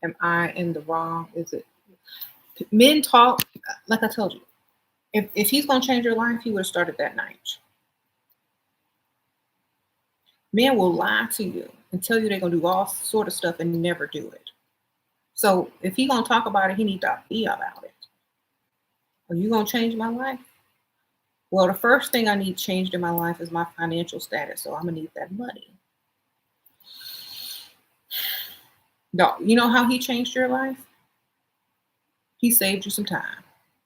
Am I in the wrong? Is it men talk like I told you? If he's going to change your life, he would have started that night. Men will lie to you and tell you they're going to do all sort of stuff and never do it. So if he's going to talk about it, he needs to be about it. Are you going to change my life? Well, the first thing I need changed in my life is my financial status. So I'm going to need that money. No, you know how he changed your life? He saved you some time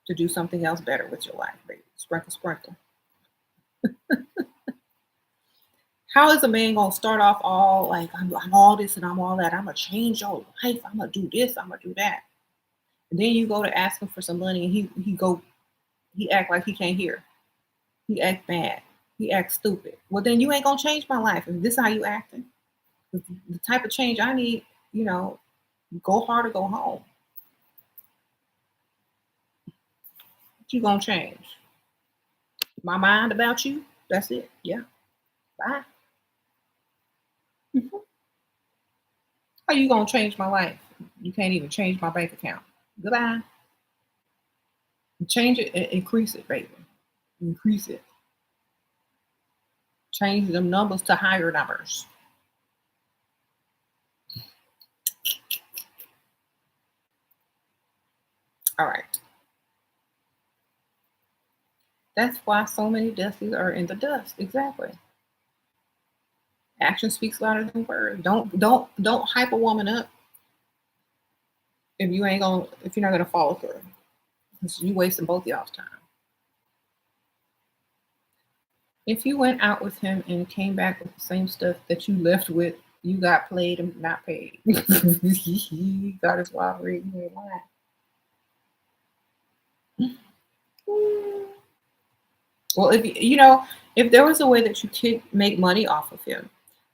to do something else better with your life, baby. Sprinkle, sprinkle. How is a man gonna start off all like I'm all this and I'm all that? I'm gonna change your life. I'm gonna do this. I'm gonna do that. And then you go to ask him for some money, and he act like he can't hear. He act bad. He act stupid. Well, then you ain't gonna change my life. If this is how you acting, the type of change I need, go hard or go home. What you gonna change? My mind about you? That's it. Yeah. Bye. Mhm. How you gonna change my life? You can't even change my bank account. Goodbye. Change it, increase it, baby. Increase it. Change them numbers to higher numbers. All right. That's why so many dusties are in the dust. Exactly. Action speaks louder than words. Don't hype a woman up if you're not gonna follow through. 'Cause you wasting both y'all's time. If you went out with him and came back with the same stuff that you left with, you got played and not paid. He got his wild reading your line. Well, if there was a way that you could make money off of him,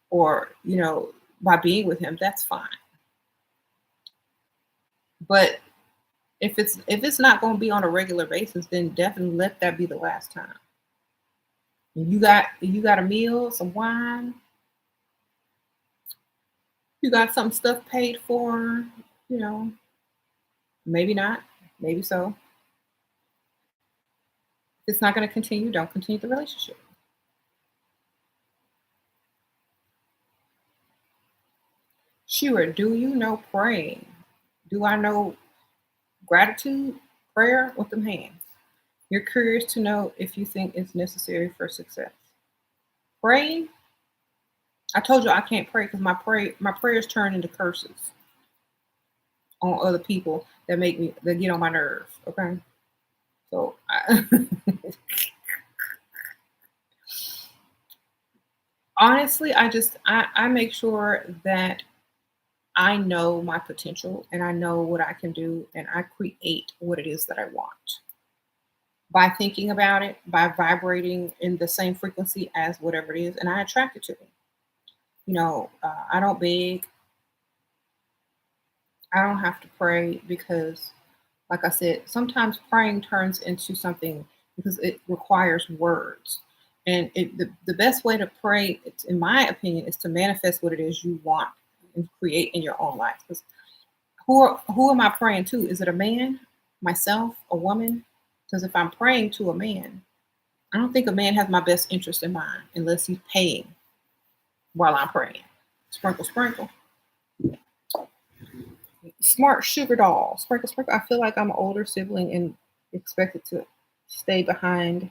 or by being with him, that's fine. But if it's not going to be on a regular basis, then definitely let that be the last time. You got a meal, some wine, you got some stuff paid for, you know, maybe not, maybe so. If it's not going to continue, don't continue the relationship. Shira, do you know praying? Do I know gratitude, prayer with them hands? You're curious to know if you think it's necessary for success. Praying? I told you I can't pray because my prayers turn into curses on other people that get on my nerves. Okay, so honestly, I make sure that I know my potential and I know what I can do and I create what it is that I want by thinking about it, by vibrating in the same frequency as whatever it is, and I attract it to me. I don't beg. I don't have to pray because, like I said, sometimes praying turns into something because it requires words. And the best way to pray, in my opinion, is to manifest what it is you want and create in your own life. Because who am I praying to? Is it a man, myself, a woman? Because if I'm praying to a man, I don't think a man has my best interest in mind unless he's paying while I'm praying. Sprinkle, sprinkle. Smart sugar doll. Sprinkle, sprinkle. I feel like I'm an older sibling and expected to stay behind.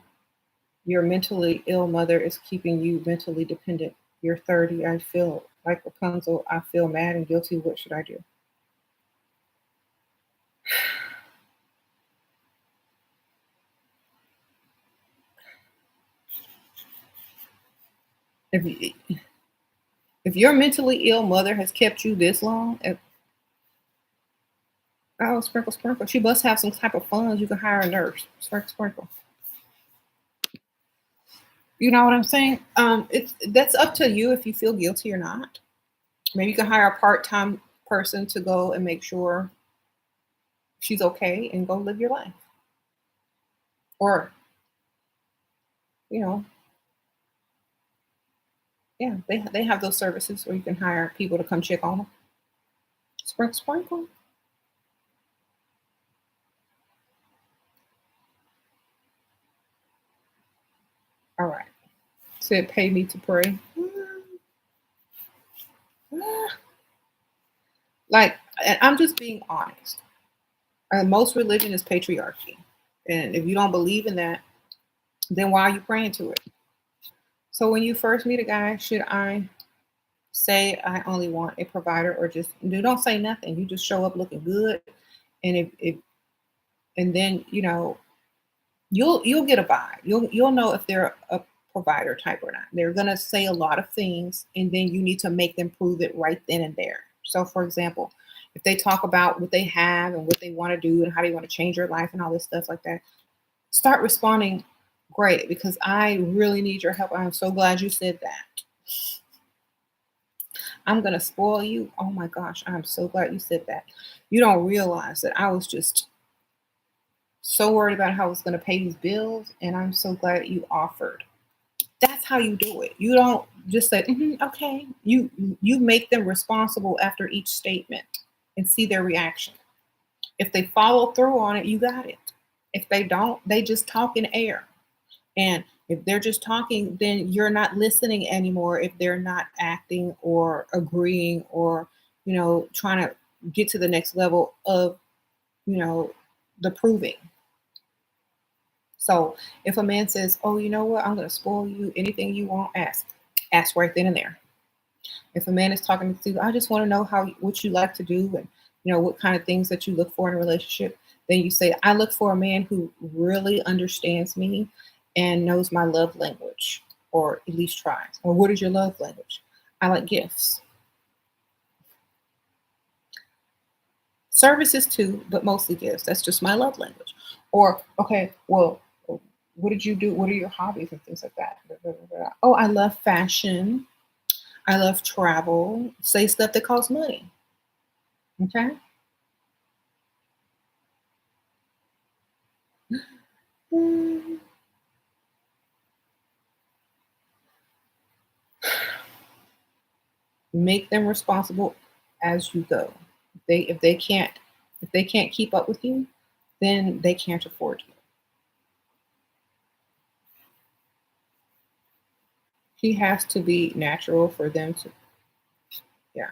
Your mentally ill mother is keeping you mentally dependent. You're 30. I feel like Rapunzel. I feel mad and guilty. What should I do? If if your mentally ill mother has kept you this long, oh, sprinkle, sprinkle. She must have some type of funds. You can hire a nurse. Sprinkle, sprinkle. You know what I'm saying? It's that's up to you if you feel guilty or not. Maybe you can hire a part-time person to go and make sure she's okay and go live your life. Or, you know, yeah, they have those services where you can hire people to come check on them. Sprinkle, sprinkle. All right. Said pay me to pray. Like, and I'm just being honest. Most religion is patriarchy. And if you don't believe in that, then why are you praying to it? So when you first meet a guy, should I say I only want a provider or just you don't say nothing. You just show up looking good. And if and then you'll get a vibe. You'll know if they're a provider type or not. They're gonna say a lot of things and then you need to make them prove it right then and there. So for example, if they talk about what they have and what they want to do and how they want to change their life and all this stuff like that, start responding great because I really need your help. I'm so glad you said that. I'm going to spoil you. Oh my gosh, I'm so glad you said that. You don't realize that I was just so worried about how I was going to pay these bills, and I'm so glad you offered. That's how you do it. You don't just say, okay. You make them responsible after each statement and see their reaction. If they follow through on it, you got it. If they don't, they just talk in air. And if they're just talking, then you're not listening anymore if they're not acting or agreeing or, trying to get to the next level of, you know, the proving. So if a man says, oh, you know what, I'm going to spoil you, anything you want, ask. Ask right then and there. If a man is talking to you, I just want to know what you like to do and, what kind of things that you look for in a relationship. Then you say, I look for a man who really understands me and knows my love language, or at least tries. Or what is your love language? I like gifts. Services too, but mostly gifts. That's just my love language. Or, okay, well, what did you do? What are your hobbies and things like that? Oh, I love fashion. I love travel. Say stuff that costs money. Okay. Mm. Make them responsible as you go. If they can't keep up with you, then they can't afford you. He has to be natural for them to, yeah.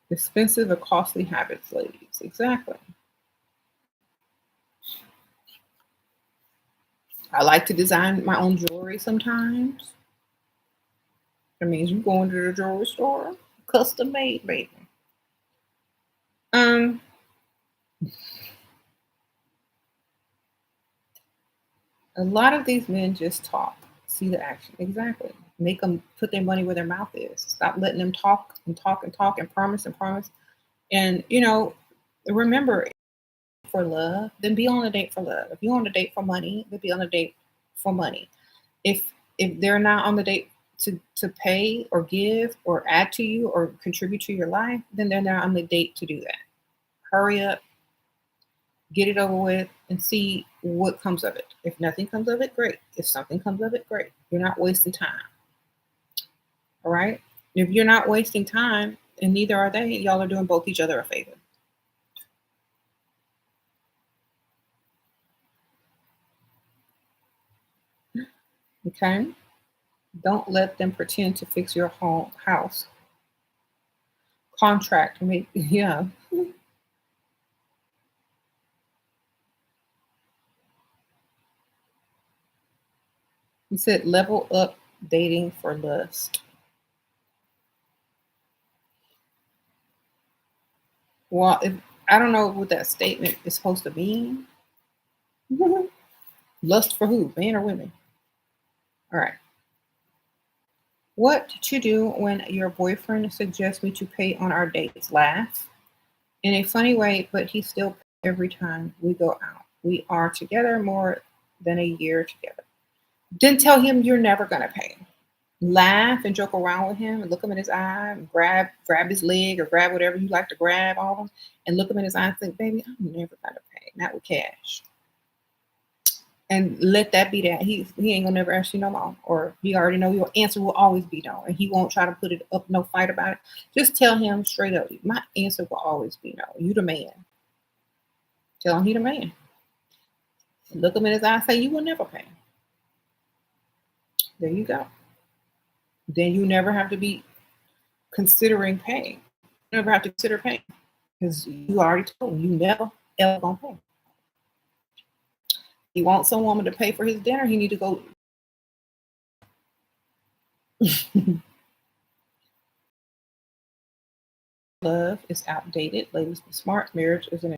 Expensive or costly habits, ladies. Exactly. I like to design my own jewelry sometimes. That means you go into the jewelry store, custom made, baby. Um, a lot of these men just talk, see the action. Exactly. Make them put their money where their mouth is. Stop letting them talk and talk and talk and promise and promise. And remember, for love, then be on a date for love. If you're on a date for money, then be on a date for money. If they're not on the date to pay or give or add to you or contribute to your life, then they're not on the date to do that. Hurry up, get it over with, and see what comes of it. If nothing comes of it, great. If something comes of it, great. You're not wasting time. All right. If you're not wasting time, and neither are they, y'all are doing both each other a favor. Okay. Don't let them pretend to fix your home house. Contract. Make yeah. You said level up dating for lust. Well, if I don't know what that statement is supposed to mean. Lust for who? Men or women? All right. What to do when your boyfriend suggests me to pay on our dates? Laugh in a funny way, but he still pays every time we go out. We are together more than a year together. Then tell him you're never gonna pay. Laugh and joke around with him and look him in his eye and grab his leg or grab whatever you like to grab on him and look him in his eye and think, baby, I'm never gonna pay. Not with cash. And let that be that. He ain't gonna never ask you no more. Or he already know your answer will always be no. And he won't try to put it up, no fight about it. Just tell him straight up, my answer will always be no. You the man. Tell him he the man. Look him in his eye, say you will never pay. There you go. Then you never have to be considering paying. You never have to consider paying. Because you already told him you never ever gonna pay. He wants some woman to pay for his dinner, he need to go. Love is outdated. Ladies, be smart. Marriage is an.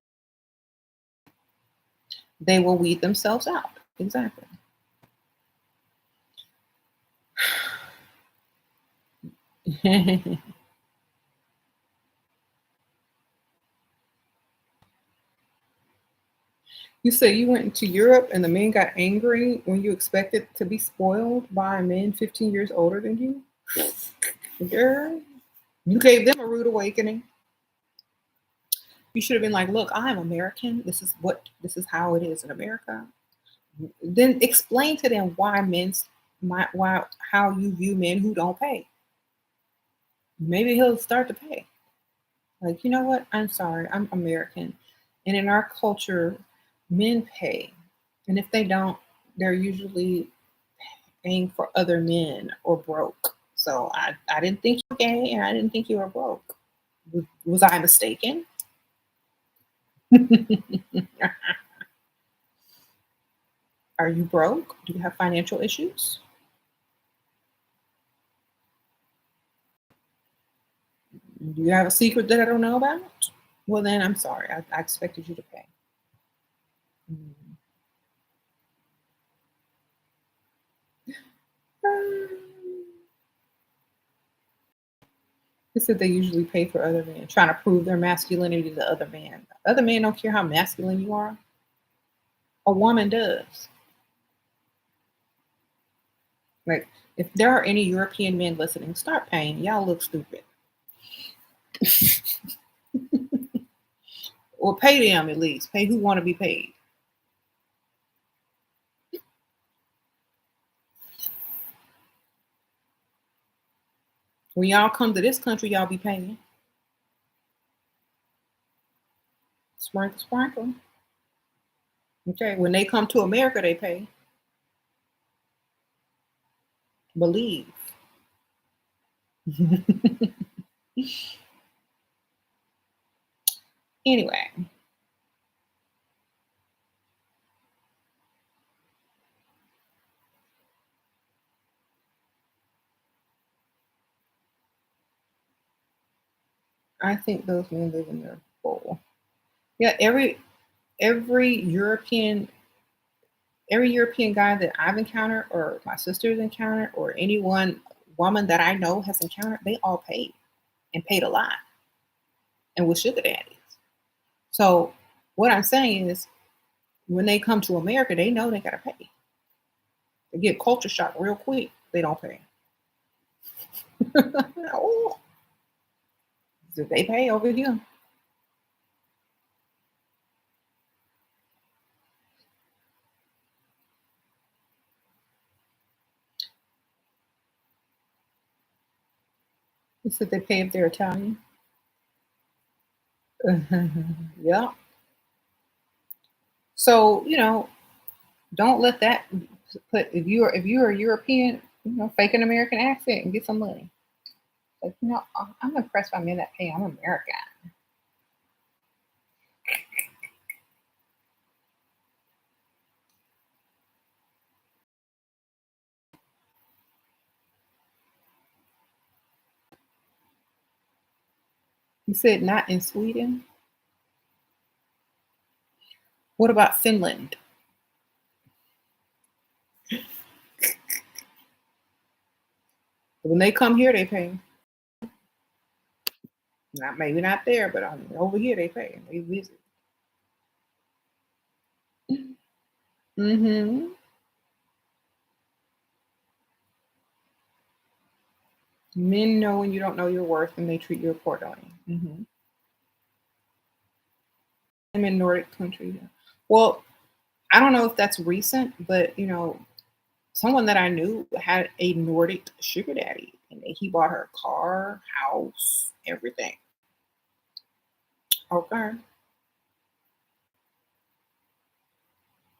They will weed themselves out. Exactly. You say you went to Europe and the men got angry when you expected to be spoiled by men 15 years older than you? Girl, you gave them a rude awakening. You should have been like, look, I'm American. This is how it is in America. Then explain to them why how you view men who don't pay. Maybe he'll start to pay. Like, you know what? I'm sorry, I'm American. And in our culture, men pay. And if they don't, they're usually paying for other men or broke. So I didn't think you were gay and I didn't think you were broke. Was I mistaken? Are you broke? Do you have financial issues? Do you have a secret that I don't know about? Well, then I'm sorry. I expected you to pay. Mm. They said they usually pay for other men, trying to prove their masculinity to other men. Other men don't care how masculine you are. A woman does. Like, if there are any European men listening, start paying. Y'all look stupid. Or pay them at least. Pay who want to be paid. When y'all come to this country, y'all be paying. Sprinkle, sprinkle. Okay. When they come to America, they pay. Believe. Anyway, I think those men live in their bowl. Yeah, every European every European guy that I've encountered or my sister's encountered or any one woman that I know has encountered, they all paid and paid a lot and with sugar daddies. So what I'm saying is when they come to America, they know they gotta pay. They get culture shock real quick. They don't pay. Oh, so they pay over here. They said they pay if they're Italian. Yeah. So don't let that put if you're a European, fake an American accent and get some money. Like I'm impressed by men that pay. I'm American. You said not in Sweden. What about Finland? When they come here, they pay. Not maybe not there, but over here they pay. They visit. Mm-hmm. Men know when you don't know your worth and they treat you accordingly. Mm-hmm. I'm in Nordic countries. Well, I don't know if that's recent, but someone that I knew had a Nordic sugar daddy, and he bought her a car, house, everything. Okay,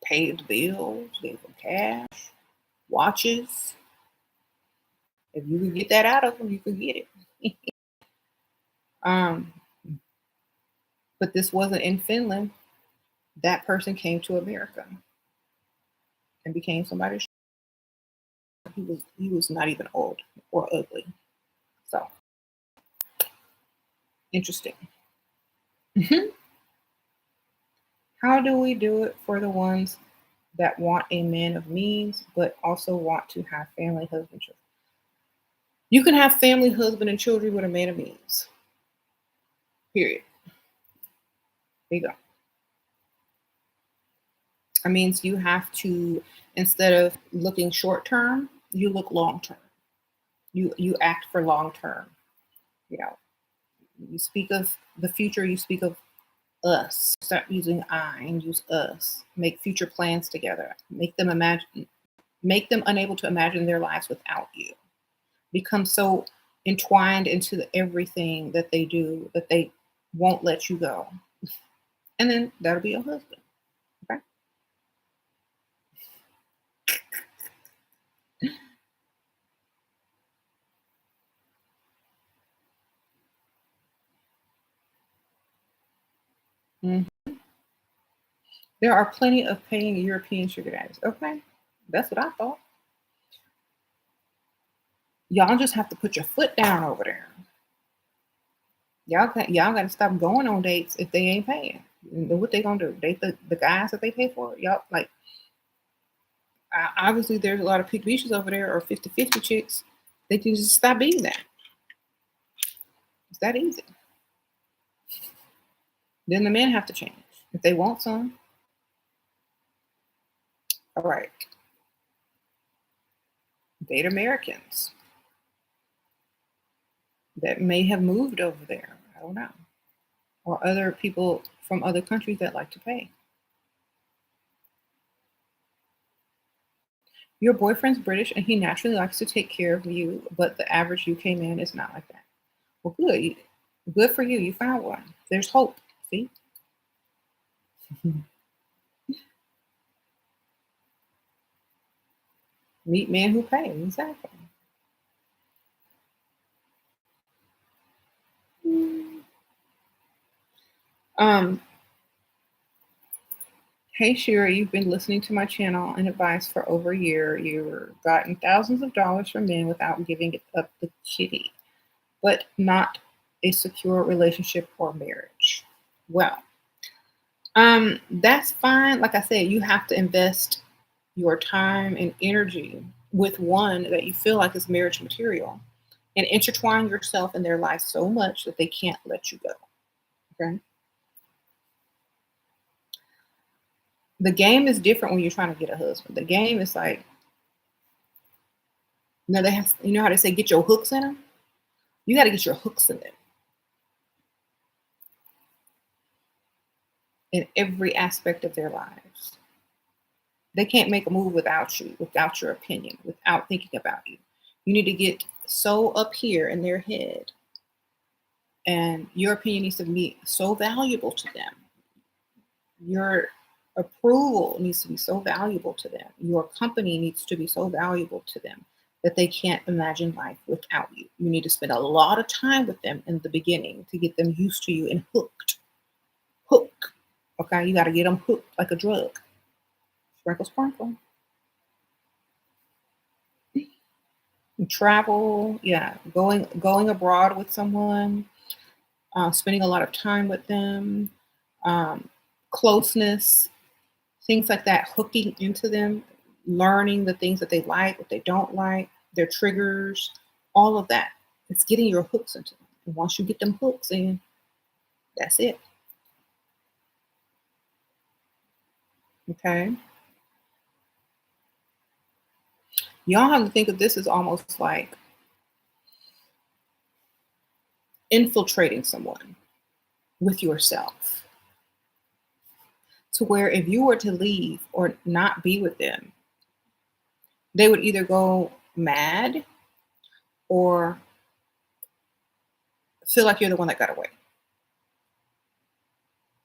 paid the bills, gave them cash, watches. If you could get that out of them, you could get it. um, but this wasn't in Finland. That person came to America and became somebody. He was not even old or ugly. So interesting. How do we do it for the ones that want a man of means, but also want to have family, husband, children? You can have family, husband, and children with a man of means. Period. There you go. That means you have to, instead of looking short term, you look long term. You act for long term. You know, you speak of the future. You speak of us. Stop using I and use us. Make future plans together. Make them imagine. Make them unable to imagine their lives without you. Become so entwined into everything that they do that they won't let you go. And then that'll be your husband. Okay. Mhm. There are plenty of paying European sugar daddies. Okay. That's what I thought. Y'all just have to put your foot down over there. Y'all got to stop going on dates if they ain't paying. And then what they gonna do? Date the guys that they pay for? Y'all like obviously there's a lot of pick bitches over there or 50-50 chicks. They can just stop being that. It's that easy. Then the men have to change if they want some. All right, date Americans that may have moved over there. I don't know, or other people from other countries that like to pay. Your boyfriend's British and he naturally likes to take care of you, but the average UK man is not like that. Well, good. Good for you. You found one. There's hope. See? Meet men who pay. Exactly. Um, Hey Shira, you've been listening to my channel and advice for over a year. You've gotten thousands of dollars from men without giving it up the kitty, but not a secure relationship or marriage. Well, that's fine. Like I said, you have to invest your time and energy with one that you feel like is marriage material and intertwine yourself in their life so much that they can't let you go. Okay. The game is different when you're trying to get a husband. The game is like, no, they have, you know how they say, get your hooks in them? You got to get your hooks in them in every aspect of their lives. They can't make a move without you, without your opinion, without thinking about you. You need to get so up here in their head, and your opinion needs to be so valuable to them. Your approval needs to be so valuable to them. Your company needs to be so valuable to them that they can't imagine life without you. You need to spend a lot of time with them in the beginning to get them used to you and hooked. Hook. Okay, you got to get them hooked like a drug. Sprinkle, sprinkle. Travel, yeah, going abroad with someone, spending a lot of time with them, um, closeness, things like that, hooking into them, learning the things that they like, what they don't like, their triggers, all of that. It's getting your hooks into them. And once you get them hooks in, that's it. Okay. Y'all have to think of this as almost like infiltrating someone with yourself. To where if you were to leave or not be with them, they would either go mad or feel like you're the one that got away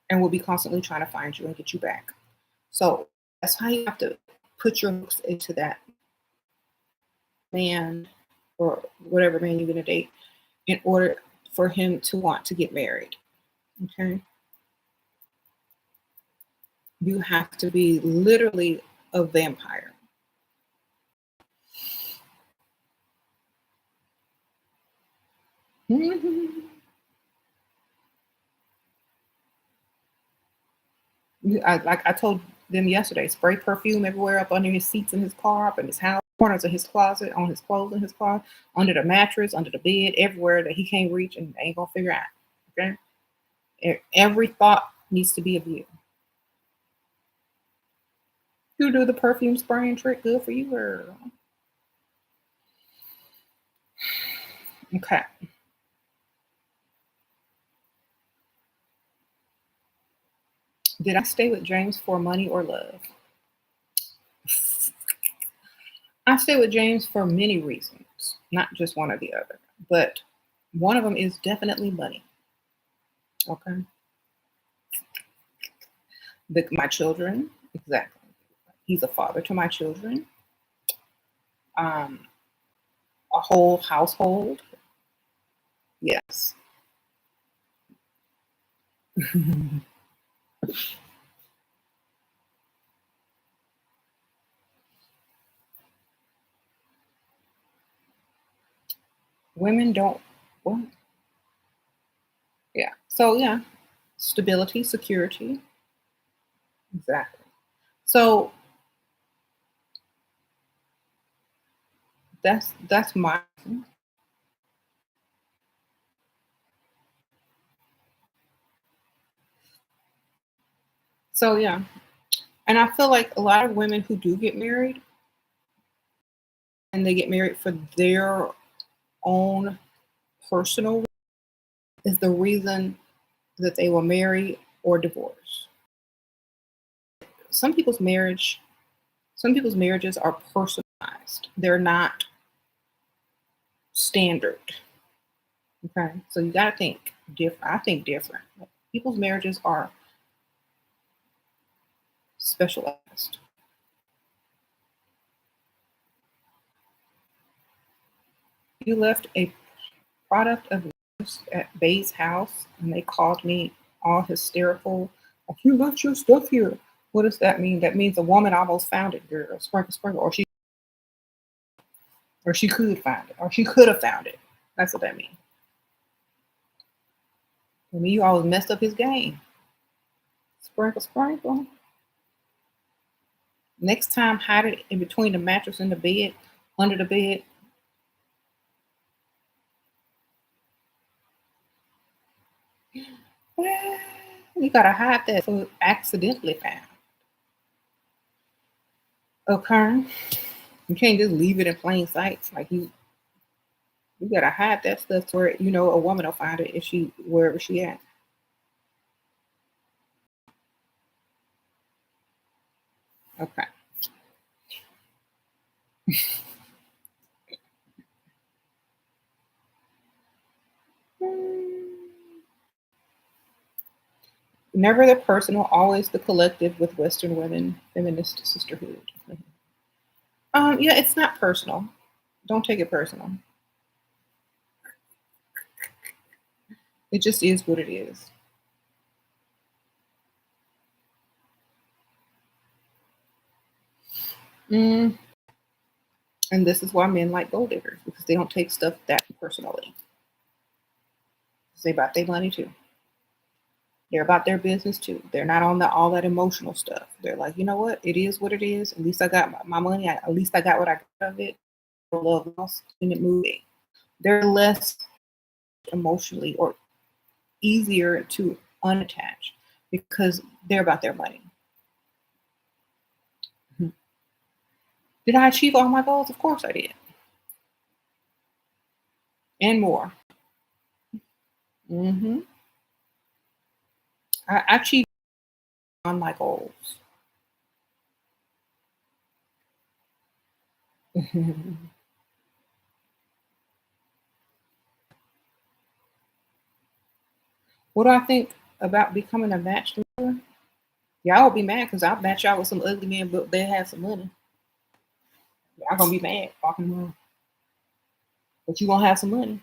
and will be constantly trying to find you and get you back. So that's how you have to put your hooks into that man or whatever man you're going to date in order for him to want to get married. Okay. You have to be literally a vampire. Like I told them yesterday, spray perfume everywhere up under his seats in his car, up in his house, corners of his closet, on his clothes in his closet, under the mattress, under the bed, everywhere that he can't reach and ain't gonna figure out. Okay. Every thought needs to be of you. You do the perfume spraying trick, good for you, girl. Okay. Did I stay with James for money or love? I stay with James for many reasons, not just one or the other, but one of them is definitely money. Okay. My children, exactly. He's a father to my children. Um, a whole household. Yes. Women don't. Well, yeah. So yeah, stability, security. Exactly. So that's my. So yeah, and I feel like a lot of women who do get married and they get married for their own personal is the reason that they will marry or divorce. Some people's marriage, some people's marriages are personalized. They're not standard. Okay, so you got to think different. I think different. People's marriages are specialized. You left a product of yours at Bay's house, and they called me all hysterical. Like, you left your stuff here. What does that mean? That means a woman almost found it, girl. Sprinkle, sprinkle, or she could find it, or she could have found it. That's what that means. I mean, you always messed up his game. Sprinkle, sprinkle. Next time, hide it in between the mattress and the bed, under the bed. You gotta hide that so it's accidentally found. Okay. You can't just leave it in plain sight. It's like you gotta hide that stuff where you know a woman will find it if she wherever she at. Okay. Never the personal, always the collective with Western women, feminist sisterhood. Yeah, it's not personal. Don't take it personal. It just is what it is. Mm, and this is why men like gold diggers because they don't take stuff that personally. They about their money too. They're about their business too. They're not on all that emotional stuff. They're like, you know what? It is what it is. At least I got my money. At least I got what I got of it. Love lost in it moving. They're less emotionally or easier to unattach because they're about their money. Mhm. Did I achieve all my goals? Of course I did, and more. Hmm. I achieved on my goals. What do I think about becoming a matchmaker? Y'all will be mad because I'll match y'all with some ugly men, but they have some money. Y'all gonna be mad, walking around, but you gonna have some money.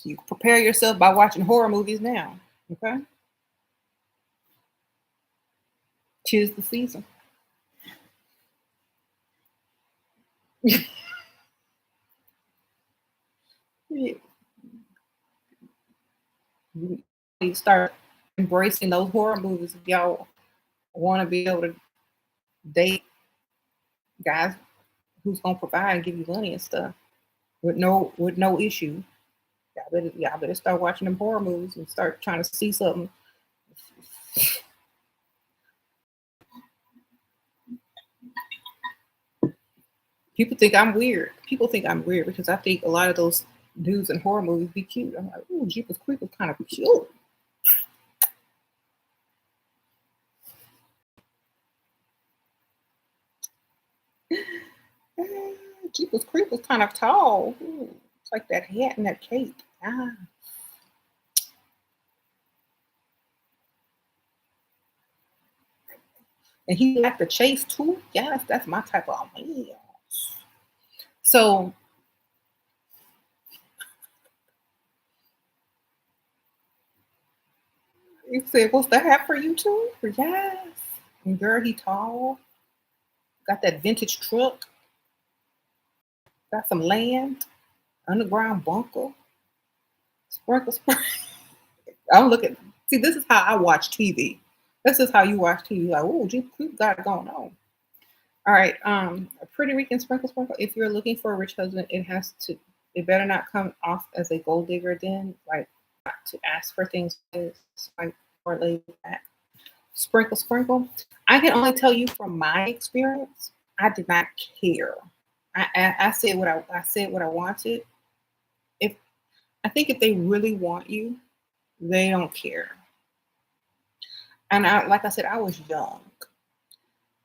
You prepare yourself by watching horror movies now. Okay, tis the season. You you start embracing those horror movies if y'all want to be able to date guys who's gonna provide and give you money and stuff with no issue. Y'all better start watching them horror movies and start trying to see something. People think I'm weird. People think I'm weird because I think a lot of those dudes in horror movies be cute. I'm like, ooh, Jeepers Creepers kind of cute. Eh, Jeepers Creepers kind of tall. Ooh, it's like that hat and that cape. Ah, and he like to chase too. Yes, that's my type of man. So you said, what's the hat for you too? Yes. And girl, he tall. Got that vintage truck. Got some land. Underground bunker. Sprinkle, sprinkle. I'm looking. See, this is how I watch TV. This is how you watch TV. Like, oh, gee, we got it going on. All right. A Pretty Rican sprinkle sprinkle. If you're looking for a rich husband, it has to. It better not come off as a gold digger. Then, like, not to ask for things. Like, or laid back. Sprinkle sprinkle. I can only tell you from my experience. I did not care. I said I said what I wanted. If I think if they really want you, they don't care. And like I said, I was young.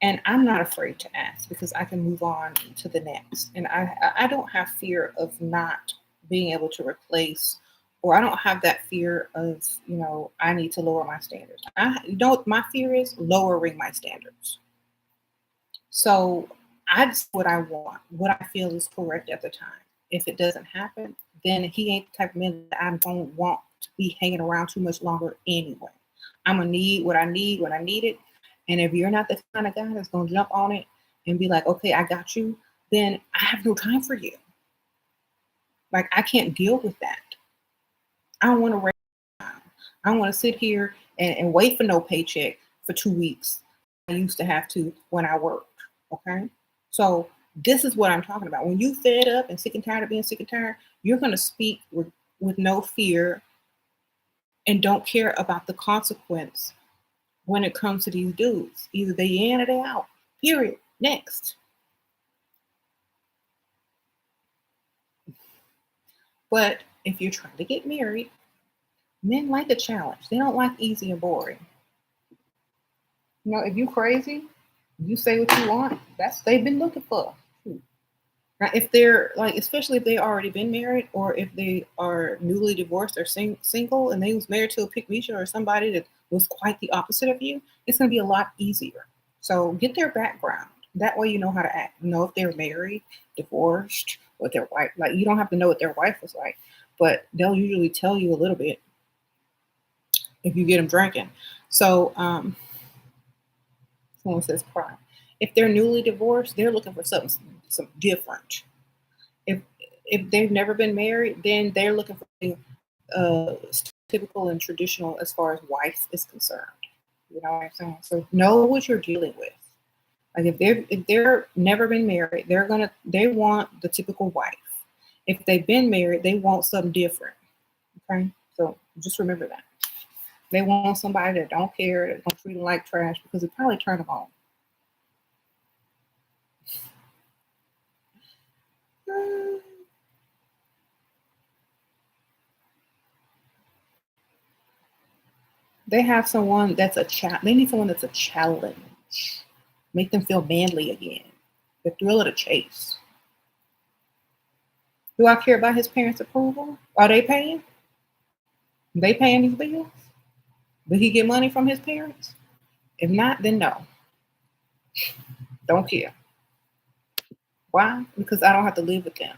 And I'm not afraid to ask because I can move on to the next. And I don't have fear of not being able to replace, or I don't have that fear of, I need to lower my standards. You know what my fear is? Lowering my standards. So I just what I want, what I feel is correct at the time. If it doesn't happen, then he ain't the type of man that I don't want to be hanging around too much longer anyway. I'm gonna need what I need when I need it. And if you're not the kind of guy that's gonna jump on it and be like, okay, I got you, then I have no time for you. Like I can't deal with that. I don't want to waste time. I don't want to sit here and wait for no paycheck for 2 weeks. I used to have to when I worked. Okay. So this is what I'm talking about. When you fed up and sick and tired of being sick and tired, you're gonna speak with no fear and don't care about the consequence when it comes to these dudes. Either they in or they out. Period. Next. But if you're trying to get married, men like a challenge. They don't like easy and boring. You know, if you crazy, you say what you want. That's they've been looking for. Now, if they're like, especially if they already been married, or if they are newly divorced or single, and they was married to a pick or somebody that was quite the opposite of you, it's going to be a lot easier. So get their background. That way, you know how to act. You know if they're married, divorced, what their wife like. You don't have to know what their wife was like, but they'll usually tell you a little bit if you get them drinking. So, someone says cry. If they're newly divorced, they're looking for something different. If if they've never been married, then they're looking for something typical and traditional as far as wife is concerned. You know what I'm saying? So know what you're dealing with. Like if they're never been married, they want the typical wife. If they've been married, they want something different. Okay, so just remember that they want somebody that don't care, that don't treat them like trash because it probably turn them on. They have someone that's they need someone that's a challenge. Make them feel manly again. The thrill of the chase. Do I care about his parents' approval? Are they paying? They paying these bills? Did he get money from his parents? If not, then no. Don't care. Why? Because I don't have to live with them.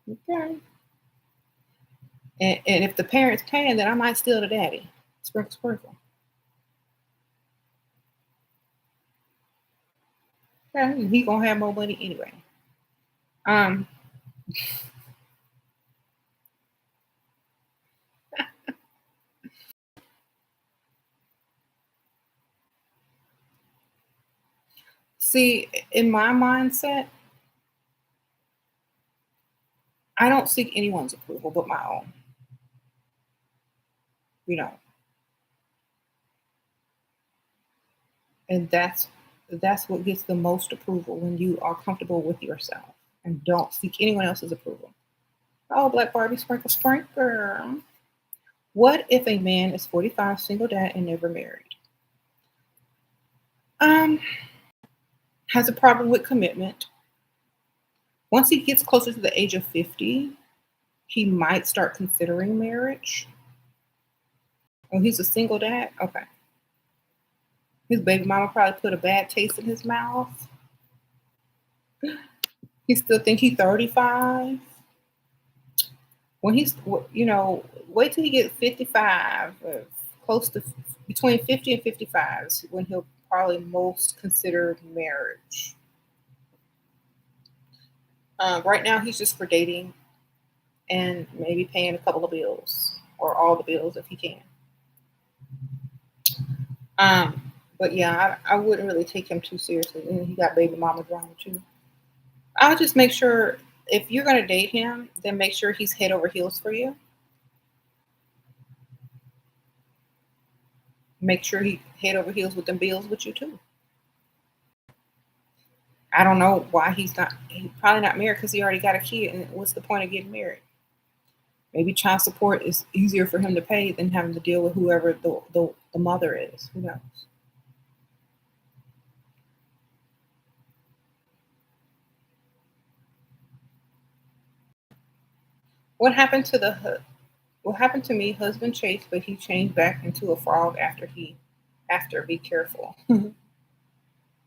Okay. And if the parents paying, then I might steal the daddy. Sprinkle, sprinkle. Okay. And he gonna have more money anyway. Um. See, in my mindset, I don't seek anyone's approval but my own. You know, and that's what gets the most approval when you are comfortable with yourself and don't seek anyone else's approval. Oh, Black Barbie sprinkle sprinkle. What if a man is 45, single dad, and never married? Um, has a problem with commitment. Once he gets closer to the age of 50, he might start considering marriage. Oh, he's a single dad? Okay. His baby mama probably put a bad taste in his mouth. He still think he's 35. When wait till he gets 55, close to between 50 and 55 is when he'll probably most consider marriage. Right now, he's just for dating and maybe paying a couple of bills or all the bills if he can. But yeah, I wouldn't really take him too seriously. And he got baby mama drama too. I'll just make sure if you're gonna date him, then make sure he's head over heels for you. Make sure he head over heels with them bills with you too. I don't know why he's probably not married because he already got a kid. And what's the point of getting married? Maybe child support is easier for him to pay than having to deal with whoever the mother is. Who knows? What happened to what happened to me? Husband chased, but he changed back into a frog After, be careful. You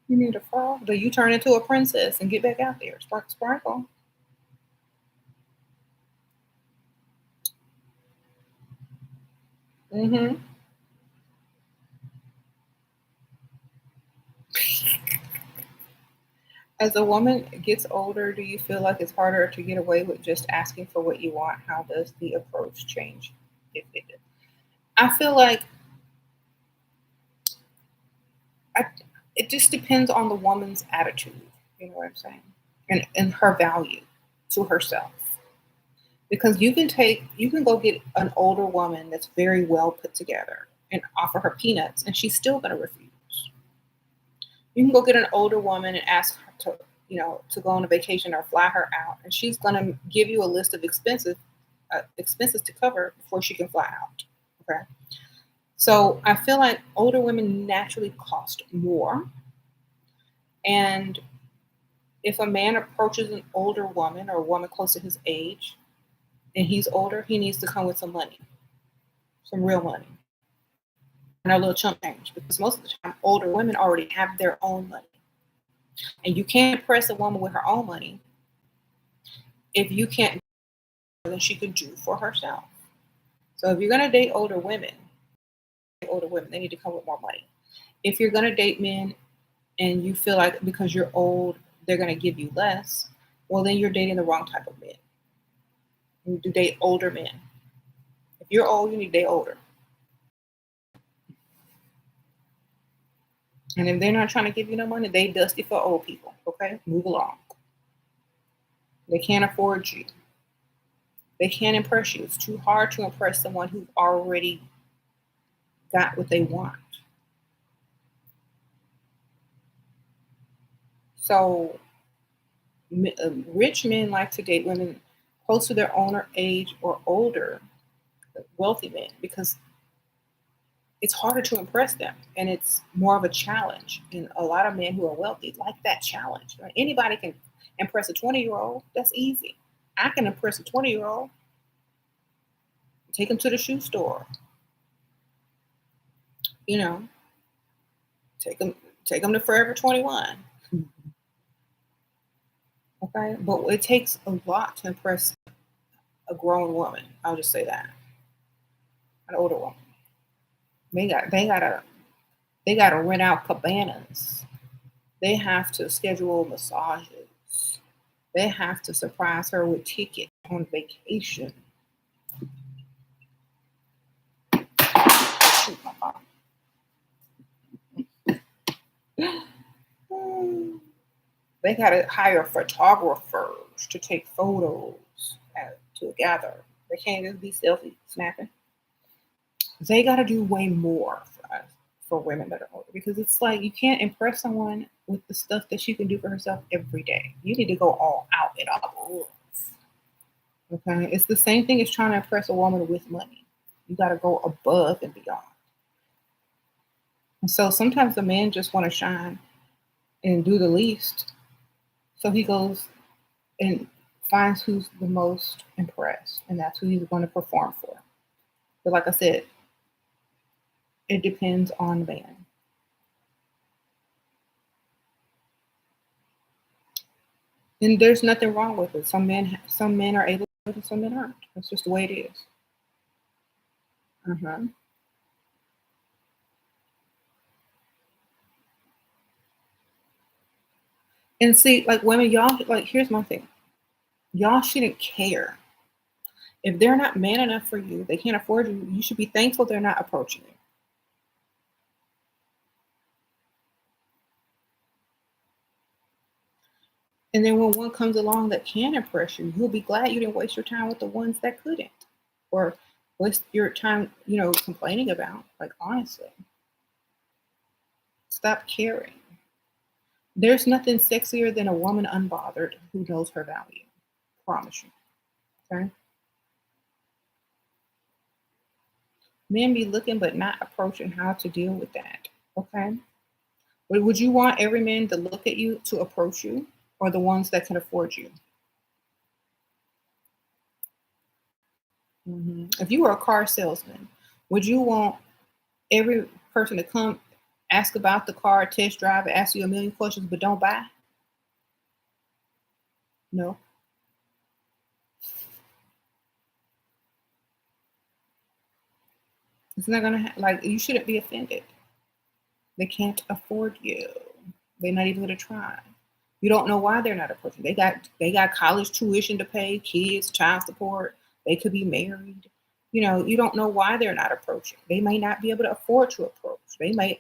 need a frog? Do you turn into a princess and get back out there? Sparkle. Mm-hmm. As a woman gets older, do you feel like it's harder to get away with just asking for what you want? How does the approach change? If it did? I feel like I, it just depends on the woman's attitude. You know what I'm saying? And her value to herself. Because you can go get an older woman that's very well put together and offer her peanuts, and she's still going to refuse. You can go get an older woman and ask her to, to go on a vacation or fly her out, and she's going to give you a list of expenses to cover before she can fly out. Okay, so I feel like older women naturally cost more, and if a man approaches an older woman or a woman close to his age, and he's older, he needs to come with some money, some real money, and a little chump change, because most of the time, older women already have their own money, and you can't impress a woman with her own money if you can't do more than she could do for herself. So if you're gonna date older women, they need to come with more money. If you're gonna date men and you feel like because you're old, they're gonna give you less, well then you're dating the wrong type of men. You need to date older men. If you're old, you need to date older. And if they're not trying to give you no money, they dusty for old people. Okay? Move along. They can't afford you. They can't impress you. It's too hard to impress someone who's already got what they want. So rich men like to date women close to their own age or older, wealthy men, because it's harder to impress them and it's more of a challenge. And a lot of men who are wealthy like that challenge. Right? Anybody can impress a 20-year-old. That's easy. I can impress a 20-year-old. Take them to the shoe store. You know, take them take them to Forever 21. Okay, but it takes a lot to impress a grown woman. I'll just say that, an older woman. They gotta rent out cabanas. They have to schedule massages. They have to surprise her with tickets on vacation. Shoot my phone. They gotta hire photographers to take photos together. They can't just be selfie snapping. They got to do way more for us, for women that are older, because it's like you can't impress someone with the stuff that she can do for herself every day. You need to go all out and all. Okay, it's the same thing as trying to impress a woman with money. You got to go above and beyond. And so sometimes the man just want to shine and do the least. So he goes and finds who's the most impressed, and that's who he's going to perform for. But like I said, it depends on the man. And there's nothing wrong with it. Some men are able to do it, some men aren't. That's just the way it is. Uh-huh. And see, like women, y'all, like here's my thing. Y'all shouldn't care if they're not man enough for you. They can't afford you. You should be thankful they're not approaching you. And then when one comes along that can impress you, you'll be glad you didn't waste your time with the ones that couldn't, or waste your time, complaining about. Like honestly, stop caring. There's nothing sexier than a woman unbothered who knows her value. Promise you. Okay. Men be looking but not approaching how to deal with that. Okay. Would you want every man to look at you to approach you, or the ones that can afford you? If you were a car salesman, would you want every person to come ask about the car, test drive, ask you a million questions, but don't buy? No, it's not gonna like you shouldn't be offended. They can't afford you. They're not even gonna try. You don't know why they're not approaching. They got college tuition to pay, kids, child support. They could be married. You don't know why they're not approaching. They may not be able to afford to approach. They may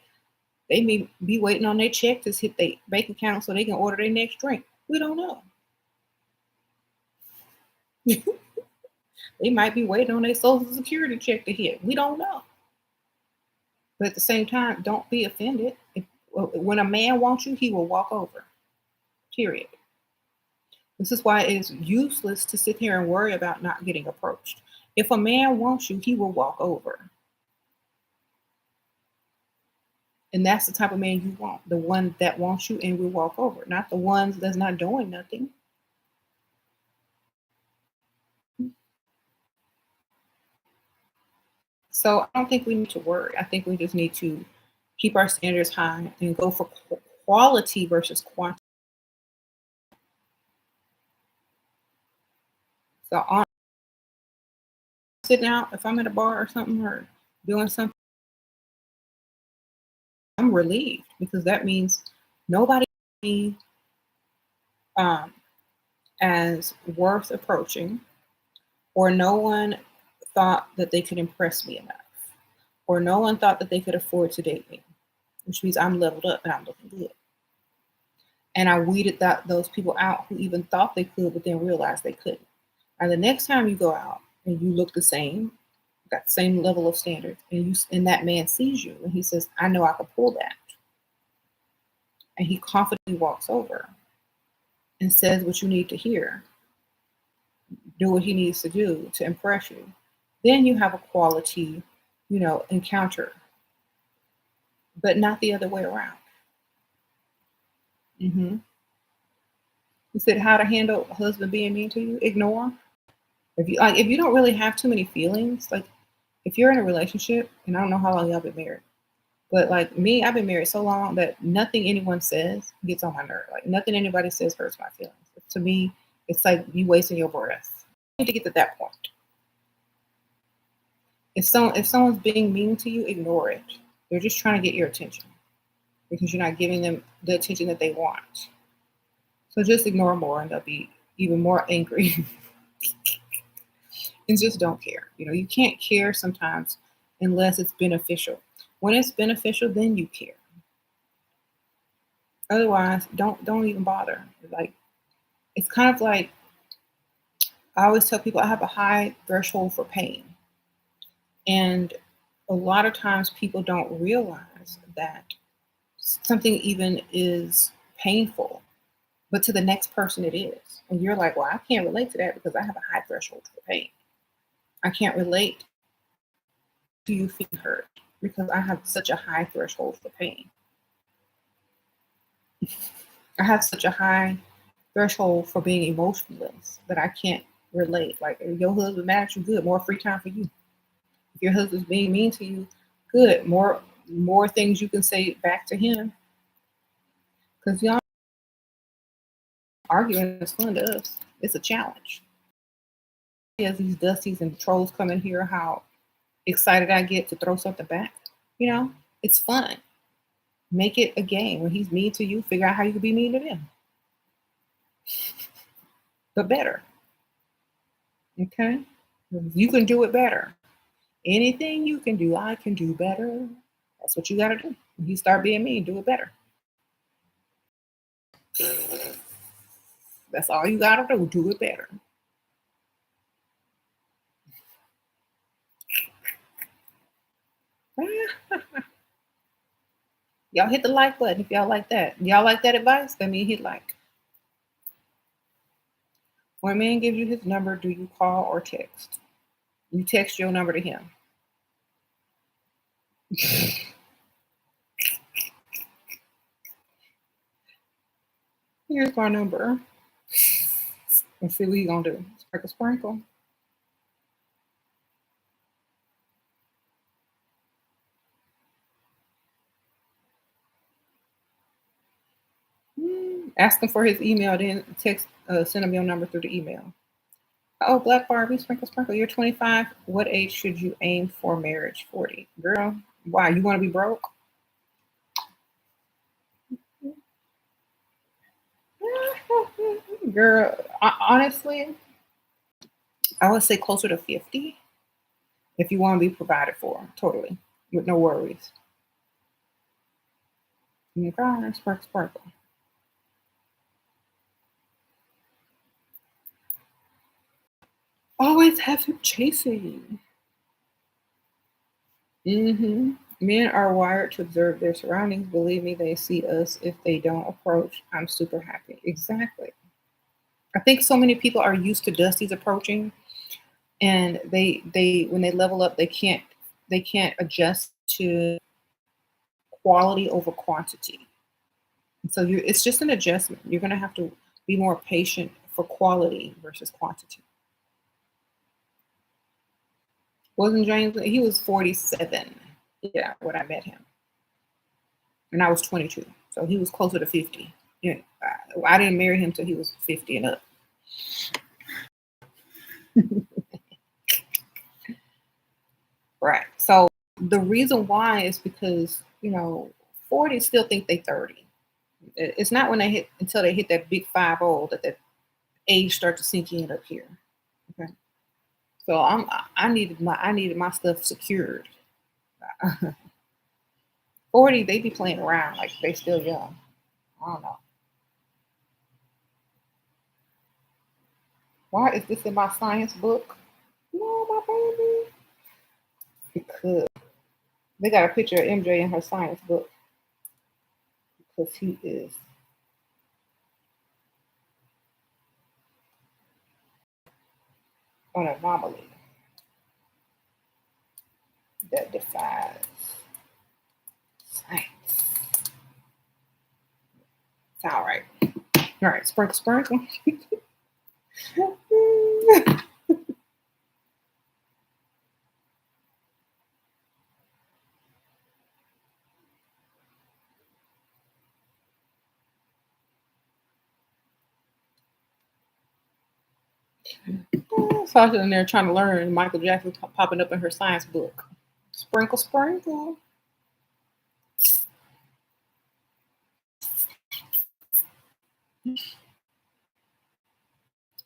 be waiting on their check to hit their bank account so they can order their next drink. We don't know. They might be waiting on their social security check to hit. We don't know. But at the same time, don't be offended. When a man wants you, he will walk over. Period. This is why it is useless to sit here and worry about not getting approached. If a man wants you, he will walk over. And that's the type of man you want. The one that wants you and will walk over, not the ones that's not doing nothing. So I don't think we need to worry. I think we just need to keep our standards high and go for quality versus quantity. So on sitting out, if I'm at a bar or something or doing something, I'm relieved because that means nobody um, as worth approaching, or no one thought that they could impress me enough, or no one thought that they could afford to date me, which means I'm leveled up and I'm looking good. And I weeded those people out who even thought they could, but then realized they couldn't. And the next time you go out and you look the same, got the same level of standards, and that man sees you and he says, "I know I can pull that," and he confidently walks over and says what you need to hear, do what he needs to do to impress you, then you have a quality, encounter, but not the other way around. hmm He said how to handle a husband being mean to you: ignore. If you don't really have too many feelings, like if you're in a relationship, and I don't know how long y'all been married, but like me, I've been married so long that nothing anyone says gets on my nerve. Like nothing anybody says hurts my feelings. To me, it's like you wasting your breath. You need to get to that point. If someone's being mean to you, ignore it. They're just trying to get your attention because you're not giving them the attention that they want. So just ignore more, and they'll be even more angry. And just don't care. You can't care sometimes unless it's beneficial. When it's beneficial, then you care. Otherwise, don't even bother. Like it's kind of like I always tell people I have a high threshold for pain. And a lot of times people don't realize that something even is painful, but to the next person it is. And you're like, well, I can't relate to that because I have a high threshold for pain. I can't relate to you feeling hurt because I have such a high threshold for pain. I have such a high threshold for being emotionless that I can't relate. Like if your husband mad at you, good, more free time for you. If your husband's being mean to you, good, more things you can say back to him. Because y'all arguing is fun to us. It's a challenge. As these dusties and trolls come in here, how excited I get to throw something back. It's fun. Make it a game. When he's mean to you, figure out how you can be mean to them, but better. Okay? You can do it better. Anything you can do, I can do better. That's what you got to do. When you start being mean, do it better. That's all you got to do. Do it better. Y'all hit the like button if y'all like that. Y'all like that advice? Let me hit like. When a man gives you his number, do you call or text? You text your number to him. Here's my number. Let's see what you gonna do. Sprinkle, sprinkle. Ask him for his email, then send him your number through the email. Oh, Black Barbie, sprinkle, sprinkle. You're 25. What age should you aim for marriage? 40. Girl, why? You want to be broke? Girl, honestly, I would say closer to 50 if you want to be provided for, totally, with no worries. Okay, sparkle, sparkle. Always have him chasing. Men are wired to observe their surroundings. Believe me, they see us. If they don't approach, I'm super happy. Exactly. I think so many people are used to Dusty's approaching, and they when they level up, they can't adjust to quality over quantity. So it's just an adjustment. You're gonna have to be more patient for quality versus quantity. Wasn't James? He was 47. Yeah, when I met him, and I was 22, so he was closer to 50. Yeah, I didn't marry him till he was 50 and up. Right. So the reason why is because 40 still think they 30. It's not when they hit until they hit that big 50 that age starts to sink in up here. Okay. So I needed my stuff secured. 40, they be playing around like they still young. I don't know. Why is this in my science book? No, my baby. Because they got a picture of MJ in her science book because he is an anomaly that defies science. It's all right. All right, sprinkle, sprinkle. Sasha in there trying to learn. Michael Jackson popping up in her science book. Sprinkle, sprinkle.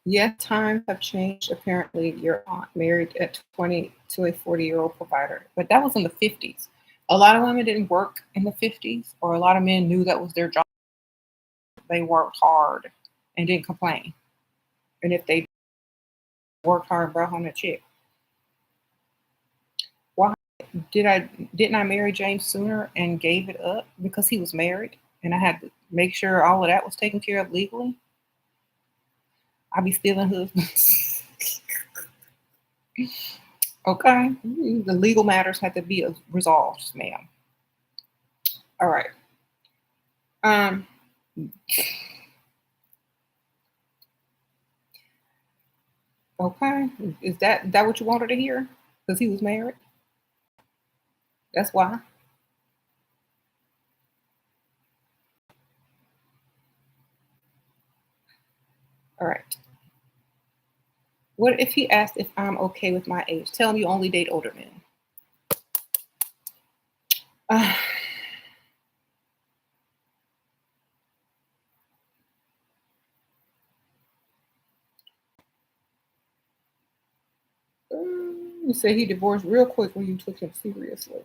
Yes, times have changed. Apparently, your aunt married at 20 to a 40-year-old provider, but that was in the 50s. A lot of women didn't work in the 50s, or a lot of men knew that was their job. They worked hard and didn't complain. And if they worked hard and brought home a check, why didn't I marry James sooner and gave it up because he was married and I had to make sure all of that was taken care of legally? I be stealing husbands. Okay, the legal matters had to be resolved, ma'am. All right. Um. Okay. Is that what you wanted to hear? Because he was married. That's why. All right. What if he asked if I'm okay with my age? Tell him you only date older men. Uh, you say he divorced real quick when you took him seriously.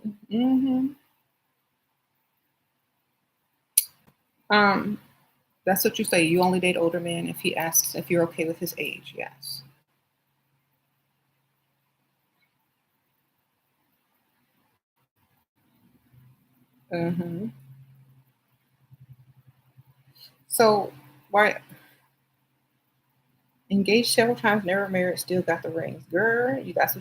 Um, that's what you say. You only date older men if he asks if you're okay with his age. Yes. Mm-hmm. So, why engaged several times, never married, still got the rings, girl? You that's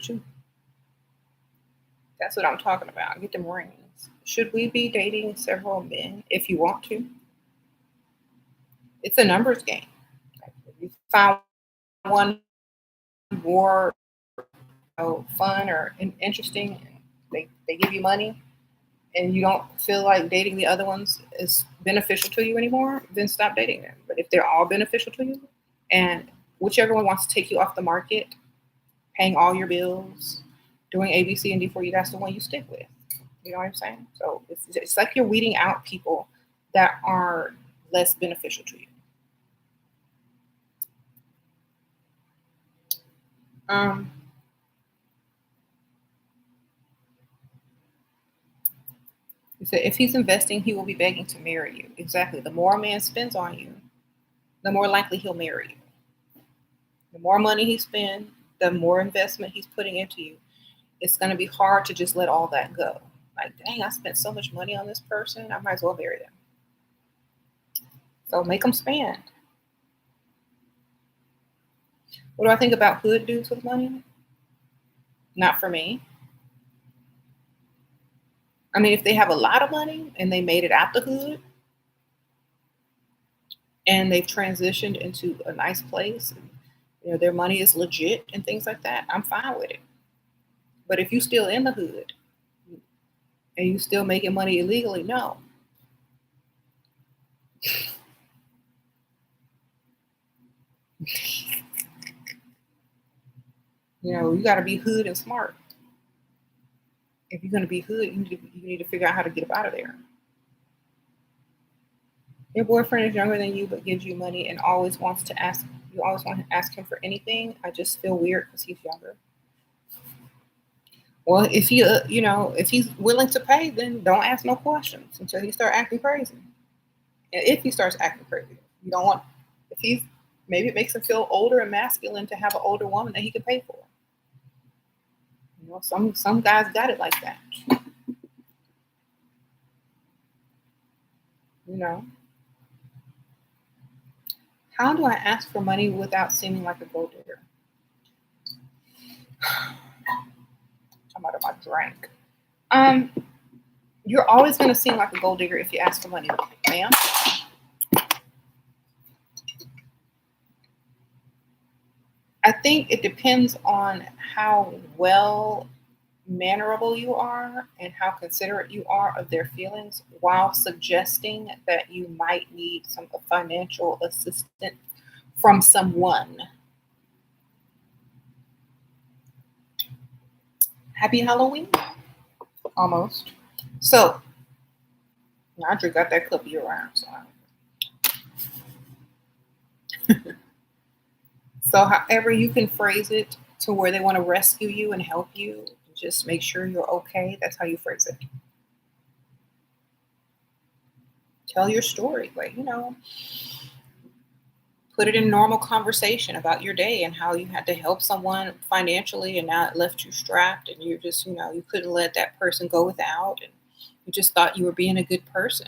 what I'm talking about. Get them rings. Should we be dating several men if you want to? It's a numbers game. Like, if you found one more fun or interesting, and they give you money. and you don't feel like dating the other ones is beneficial to you anymore, then stop dating them. But if they're all beneficial to you, and whichever one wants to take you off the market, paying all your bills, doing A, B, C, and D for you, that's the one you stick with. You know what I'm saying? So it's like you're weeding out people that are less beneficial to you. Um, you said if he's investing, he will be begging to marry you. Exactly. The more a man spends on you, the more likely he'll marry you. The more money he spends, the more investment he's putting into you. It's going to be hard to just let all that go. Like, dang, I spent so much money on this person. I might as well marry them. So make them spend. What do I think about hood dudes with money? Not for me. I mean, if they have a lot of money and they made it out the hood and they've transitioned into a nice place, and, their money is legit and things like that, I'm fine with it. But if you still in the hood and you still making money illegally, no. You got to be hood and smart. If you're going to be hood, you need to figure out how to get up out of there. Your boyfriend is younger than you but gives you money and always wants to ask you always want to ask him for anything. I just feel weird because he's younger. Well, if if he's willing to pay, then don't ask no questions until he start acting crazy. And if he starts acting crazy, you don't want. If he's maybe it makes him feel older and masculine to have an older woman that he can pay for. Some guys got it like that. You know, how do I ask for money without seeming like a gold digger? I'm out of my drink. Um, you're always going to seem like a gold digger if you ask for money, ma'am. I think it depends on how well mannerable you are and how considerate you are of their feelings while suggesting that you might need some financial assistance from someone. Happy Halloween? Almost. So, I just got that cup year round. So, however you can phrase it to where they want to rescue you and help you, just make sure you're okay. That's how you phrase it. Tell your story. Like, put it in normal conversation about your day and how you had to help someone financially and now it left you strapped and you just, you couldn't let that person go without and you just thought you were being a good person.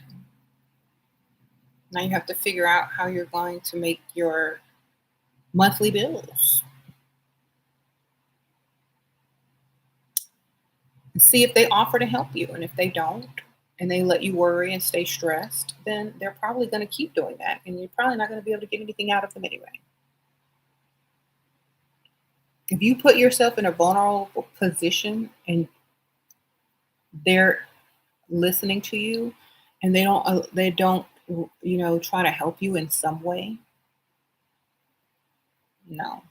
Now you have to figure out how you're going to make your monthly bills. And see if they offer to help you. And if they don't, and they let you worry and stay stressed, then they're probably going to keep doing that. And you're probably not going to be able to get anything out of them anyway. If you put yourself in a vulnerable position and they're listening to you and they don't try to help you in some way, no.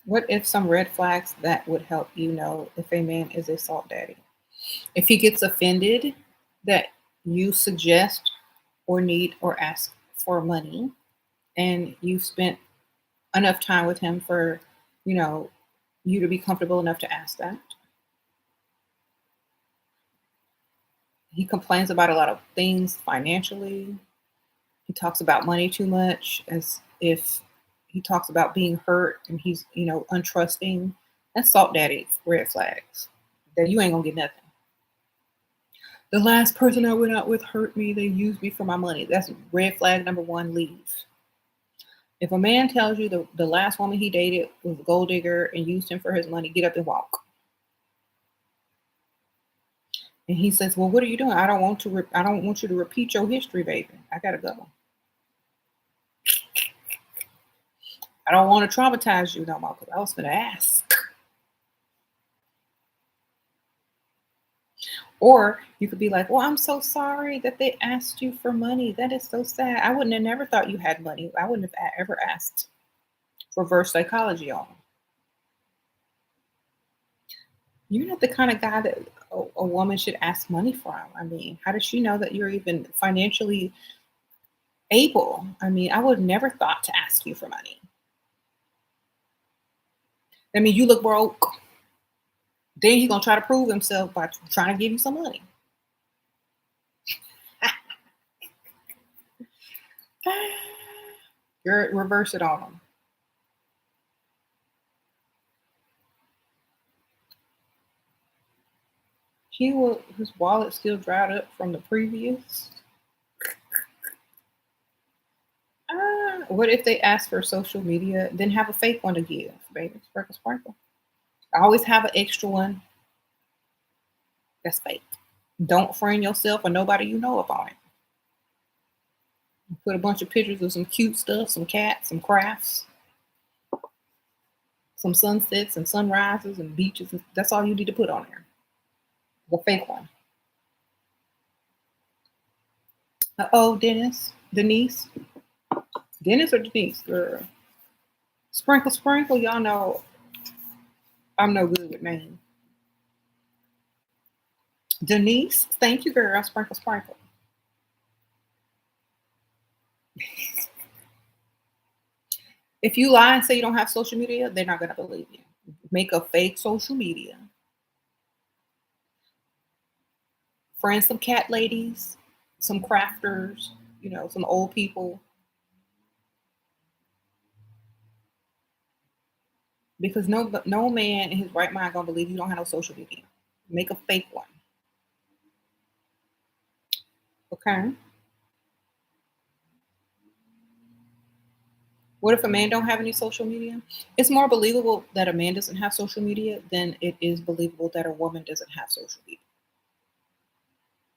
What if some red flags that would help you know if a man is a salt daddy? If he gets offended that you suggest or need or ask for money and you've spent enough time with him for, you know, you to be comfortable enough to ask that. He complains about a lot of things financially. He talks about money too much as if he talks about being hurt and he's, untrusting. That's salt daddy red flags. That you ain't gonna get nothing. The last person I went out with hurt me. They used me for my money. That's red flag number one, leave. If a man tells you the last woman he dated was a gold digger and used him for his money, get up and walk. And he says, "Well, what are you doing? I don't want to. I don't want you to repeat your history, baby. I gotta go. I don't want to traumatize you no more because I was gonna ask." Or you could be like, well, I'm so sorry that they asked you for money. That is so sad. I wouldn't have never thought you had money. I wouldn't have ever asked. Reverse psychology, y'all. You're not the kind of guy that a woman should ask money from. I mean, how does she know that you're even financially able? I mean, I would never thought to ask you for money. I mean, you look broke. Then he's gonna try to prove himself by trying to give you some money. You're reverse it on him. His wallet still dried up from the previous. What if they ask for social media, then have a fake one to give, baby? Sprinkle, sprinkle. I always have an extra one that's fake. Don't friend yourself or nobody you know up on it. Put a bunch of pictures of some cute stuff, some cats, some crafts, some sunsets and sunrises and beaches. That's all you need to put on there. The fake one. Oh, Denise, Dennis or Denise, girl. Sprinkle, sprinkle. Y'all know I'm no good with names. Denise, thank you, girl. Sprinkle, sprinkle. If you lie and say you don't have social media, they're not going to believe you. Make a fake social media. Friend some cat ladies, some crafters, some old people. Because no man in his right mind gonna believe you don't have no social media. Make a fake one. Okay. What if a man don't have any social media? It's more believable that a man doesn't have social media than it is believable that a woman doesn't have social media.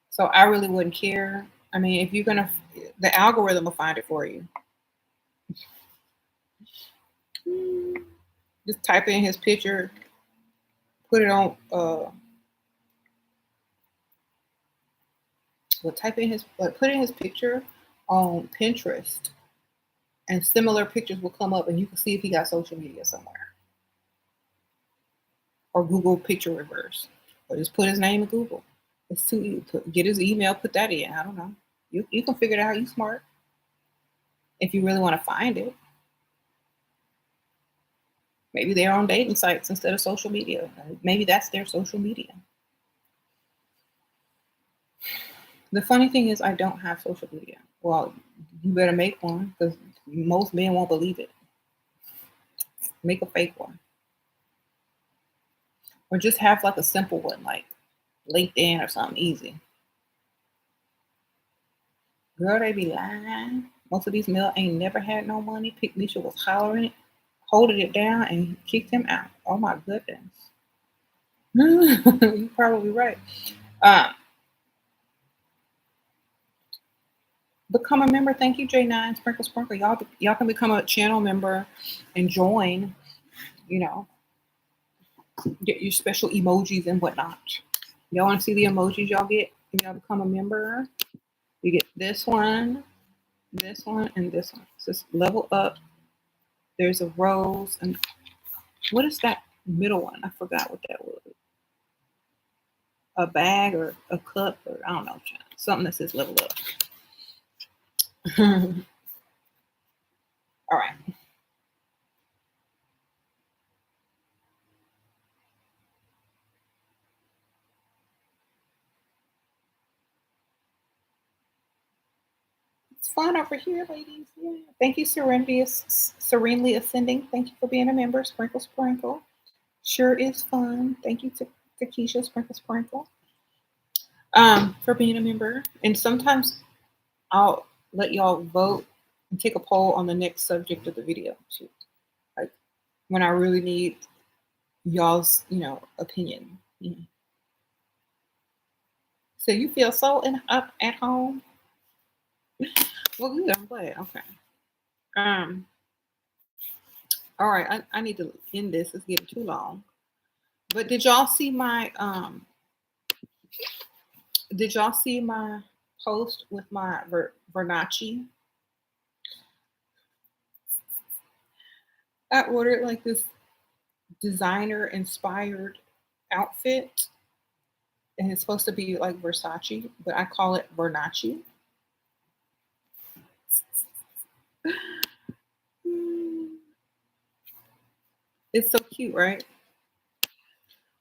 So I really wouldn't care. I mean, if you're gonna, the algorithm will find it for you. Just type in his picture, put it on. Put in his picture on Pinterest, and similar pictures will come up, and you can see if he got social media somewhere. Or Google picture reverse, or just put his name in Google. It's too easy. Get his email, put that in. I don't know. You can figure it out. You smart. If you really want to find it, maybe they're on dating sites instead of social media. Maybe that's their social media. The funny thing is, I don't have social media. Well, you better make one because most men won't believe it. Make a fake one, or just have like a simple one, like LinkedIn or something easy. Girl, they be lying. Most of these male ain't never had no money. Pick Misha was hollering it, holding it down, and kicked him out. Oh my goodness. You're probably right. Um, Become a member. Thank you, J9. Sprinkle, sprinkle. Y'all can become a channel member and join, you know, get your special emojis and whatnot. Y'all want to see the emojis y'all get when y'all become a member? You get this one, and this one. It says level up. There's a rose. And what is that middle one? I forgot what that was. A bag or a cup or I don't know. Something that says level up. All right. It's fun over here, ladies. Yeah. Thank you, Serenely Ascending. Thank you for being a member. Sprinkle, sprinkle. Sure is fun. Thank you to Keisha. Sprinkle, sprinkle. For being a member. And sometimes I'll let y'all vote and take a poll on the next subject of the video too. Like when I really need y'all's, opinion. Yeah. So you feel so up at home? Well, good. I'm glad. Okay. Um. All right. I need to end this. It's getting too long. But did y'all see my Did y'all see my post with my Vernace? I ordered like this designer inspired outfit, and it's supposed to be like Versace, but I call it Vernace. It's so cute, right?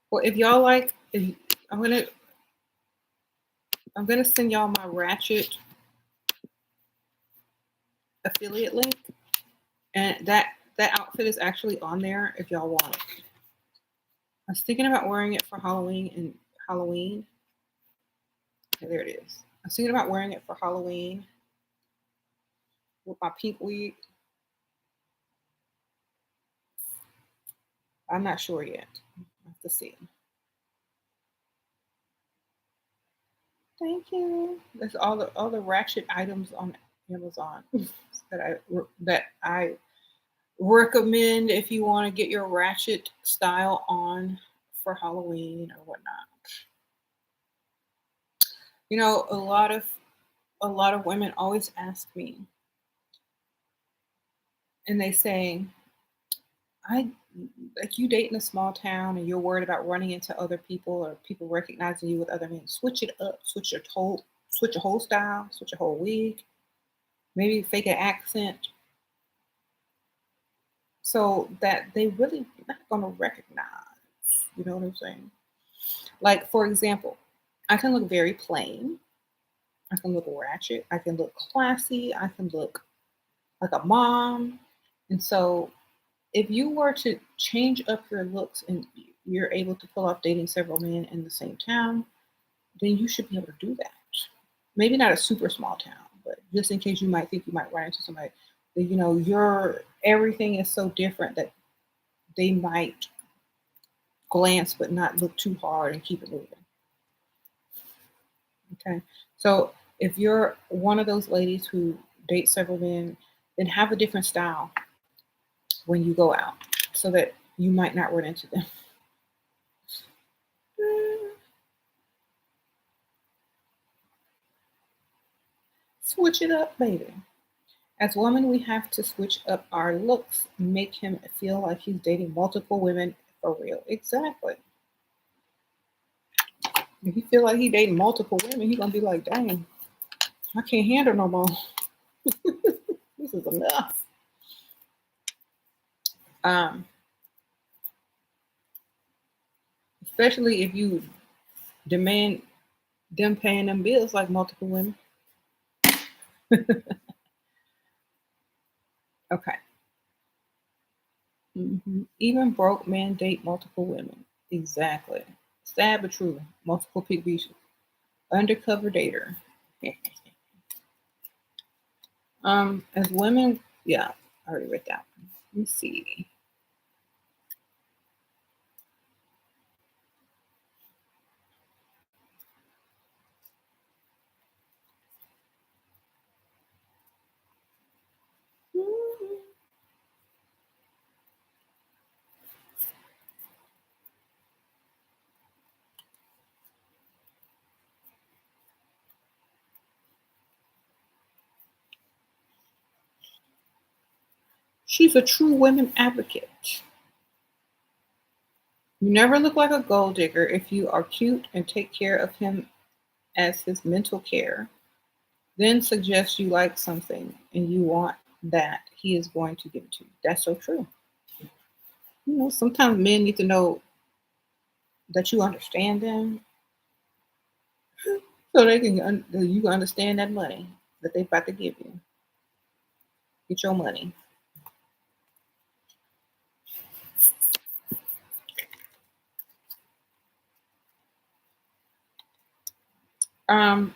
Well, if y'all like, if, I'm gonna I'm gonna send y'all my Ratchet affiliate link, and that outfit is actually on there if y'all want it. I was thinking about wearing it for Halloween and Halloween. Okay, there it is. I was thinking about wearing it for Halloween with my pink wig. I'm not sure yet. I have to see. Thank you. That's all the ratchet items on Amazon that I recommend if you want to get your ratchet style on for Halloween or whatnot. You know, a lot of women always ask me, and they say, "I like you date in a small town, and you're worried about running into other people or people recognizing you with other men. Switch it up. Switch your whole style. Switch your whole wig. Maybe fake an accent, so that they really not gonna recognize." You know what I'm saying? Like for example, I can look very plain. I can look ratchet. I can look classy. I can look like a mom. And so if you were to change up your looks and you're able to pull off dating several men in the same town, then you should be able to do that. Maybe not a super small town, but just in case you might think you might run into somebody, that, your everything is so different that they might glance but not look too hard and keep it moving. Okay. So if you're one of those ladies who date several men, then have a different style when you go out so that you might not run into them. Switch it up, baby. As women, we have to switch up our looks, make him feel like he's dating multiple women for real. Exactly. If he feel like he dating multiple women, he gonna be like, dang, I can't handle no more. This is enough. Um, Especially if you demand them paying them bills like multiple women. Okay. Even broke men date multiple women. Exactly. Sad but true. Multiple pig beaches. Undercover dater. As women, yeah, I already read that one. Let me see. She's a true women advocate. You never look like a gold digger if you are cute and take care of him as his mental care. Then suggest you like something and you want that, he is going to give it to you. That's so true. Sometimes men need to know that you understand them so you can understand that money that they about to give you. Get your money. Um,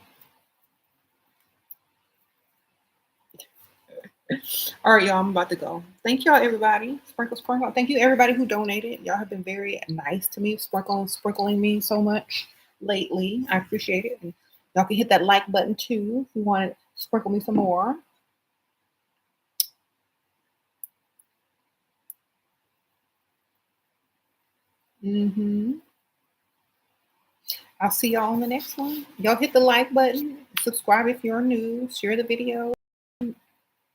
all right, y'all, I'm about to go. Thank y'all, everybody. Sprinkle, sprinkle. Thank you, everybody who donated. Y'all have been very nice to me, sprinkling me so much lately. I appreciate it. And y'all can hit that like button too if you want to sprinkle me some more. hmm I'll see y'all on the next one. Y'all hit the like button, subscribe if you're new, share the video.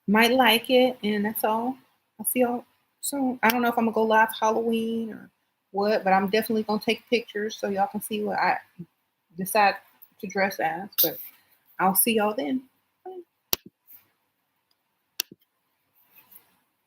Might like it, and that's all. I'll see y'all soon. I don't know if I'm gonna go live Halloween or what, but I'm definitely gonna take pictures so y'all can see what I decide to dress as. But I'll see y'all then.